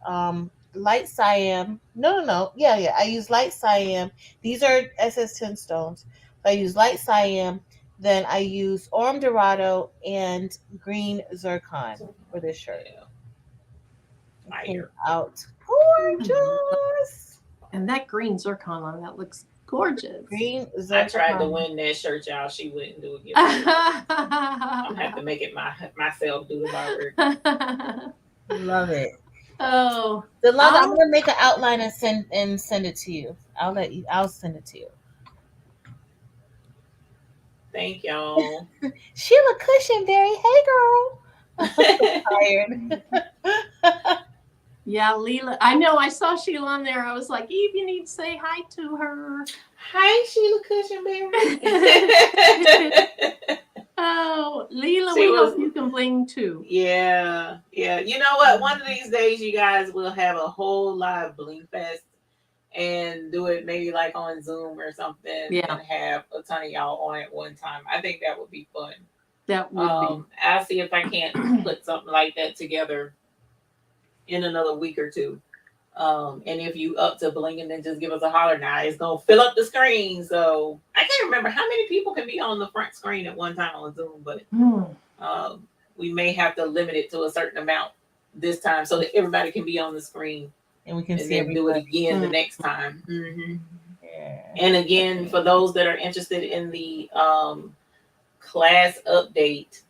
light cyan. No. Yeah. I used light cyan. These are SS10 stones. So I used light cyan. Then I used Orm Dorado and green zircon for this shirt. Yeah, It came fire. out gorgeous. and that green zircon on that looks gorgeous. Green I tried to zircon. win that shirt, y'all. She wouldn't do it. I'm gonna have to make it myself do the bar work. Love it. Oh, Delonda, I'm gonna make an outline and send it to you. I'll send it to you. Thank y'all. Sheila Cushionberry, hey girl. I'm so tired. yeah, Leela. I know. I saw Sheila on there. I was like, Eve, you need to say hi to her. Hi, Sheila Cushionberry. Oh, Leela, we hope you can bling too. Yeah. You know what? One of these days, you guys will have a whole live Bling Fest and do it maybe like on Zoom or something, and have a ton of y'all on at one time. I think that would be fun. That would be. I'll see if I can't put something like that together in another week or two. And if you up to blinging, then just give us a holler. Now it's gonna fill up the screen. So I can't remember how many people can be on the front screen at one time on Zoom, but we may have to limit it to a certain amount this time so that everybody can be on the screen, and we can and see then do it again the next time. Yeah. And again, for those that are interested in the class update,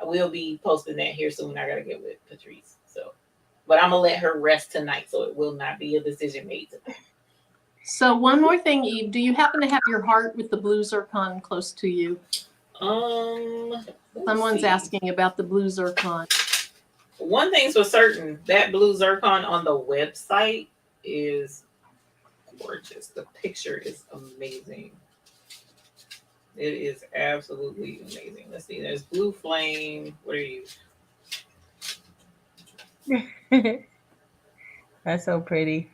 we'll be posting that here soon. I gotta get with Patrice. So, but I'm gonna let her rest tonight, so it will not be a decision made today. So one more thing, Eve, do you happen to have your heart with the blue zircon close to you? Someone's asking about the blue zircon. One thing's for certain, that blue zircon on the website is gorgeous. The picture is amazing. It is absolutely amazing. Let's see. There's Blue Flame. What are you? That's so pretty.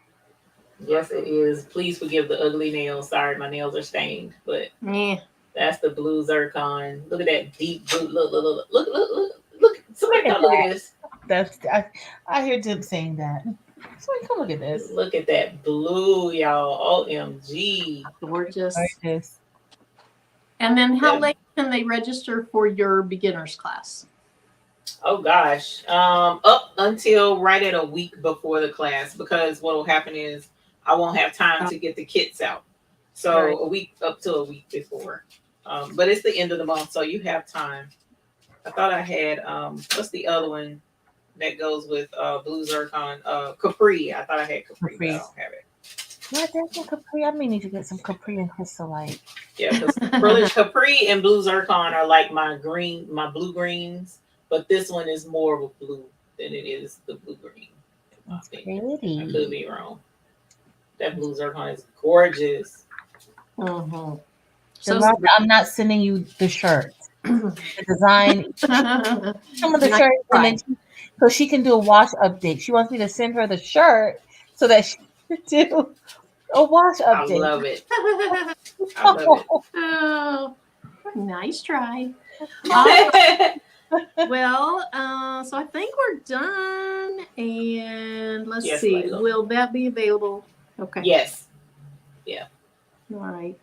Yes, it is. Please forgive the ugly nails. Sorry, my nails are stained. But that's the blue zircon. Look at that deep blue. Look. Somebody come look at this. I hear Jim saying that. Somebody come look at this. Look at that blue, y'all. OMG. Gorgeous. Gorgeous. And then how late can they register for your beginners class? Oh gosh. Up until right at a week before the class, because what will happen is I won't have time to get the kits out. So a week up to a week before. But it's the end of the month, so you have time. I thought I had what's the other one that goes with blue zircon? Capri. I thought I had Capri. But I don't have it. Yeah, there's no Capri. I may need to get some Capri and Crystallite. Yeah, because Capri and blue zircon are like my blue greens, but this one is more of a blue than it is the blue green. That's pretty. I could be wrong. That blue zircon is gorgeous. Mm-hmm. So I'm not sending you the shirt, the design, some of the shirts, and then so she can do a wash update. She wants me to send her the shirt so that she can do a wash update. I love it. I love it. Oh, nice try. Well, so I think we're done. And let's see. Layla. Will that be available? Okay. Yes. Yeah. All right.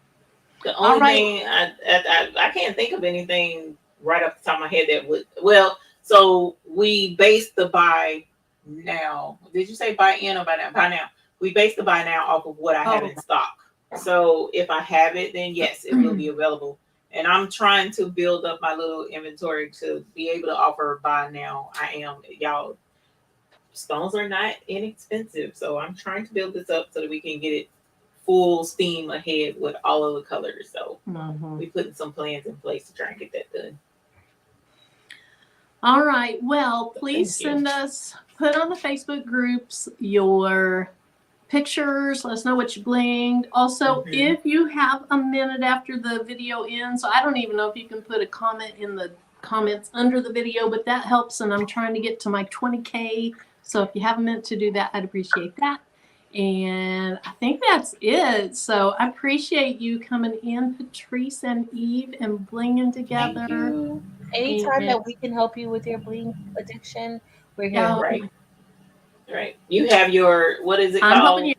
The only thing I can't think of anything right off the top of my head that would. Well, so we base the buy now. Did you say buy in or buy now? Buy now. We base the buy now off of what I have in stock. So if I have it, then yes, it will be available. And I'm trying to build up my little inventory to be able to offer buy now. I am, y'all. stones are not inexpensive. So I'm trying to build this up so that we can get it full steam ahead with all of the colors. So we putting some plans in place to try and get that done. All right. Well, please send us, put on the Facebook groups your pictures. Let us know what you blinged. Also, if you have a minute after the video ends, so I don't even know if you can put a comment in the comments under the video, but that helps. And I'm trying to get to my 20K. So if you have a minute to do that, I'd appreciate that. And I think that's it. So I appreciate you coming in, Patrice and Eve, and blinging together. Thank you. Anytime that we can help you with your bling addiction, we're here. Right. You have your, what is it called?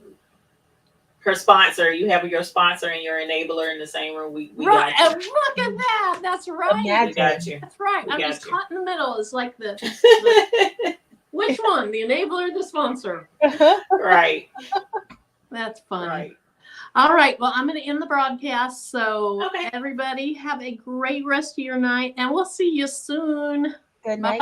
Her sponsor. You have your sponsor and your enabler in the same room. We right. got you. Look at that. That's right. We got you. That's right. I'm just caught in the middle. It's like the which one? The enabler or the sponsor? Right. That's funny. Right. All right. Well, I'm going to end the broadcast. So everybody have a great rest of your night, and we'll see you soon. Good night. Bye.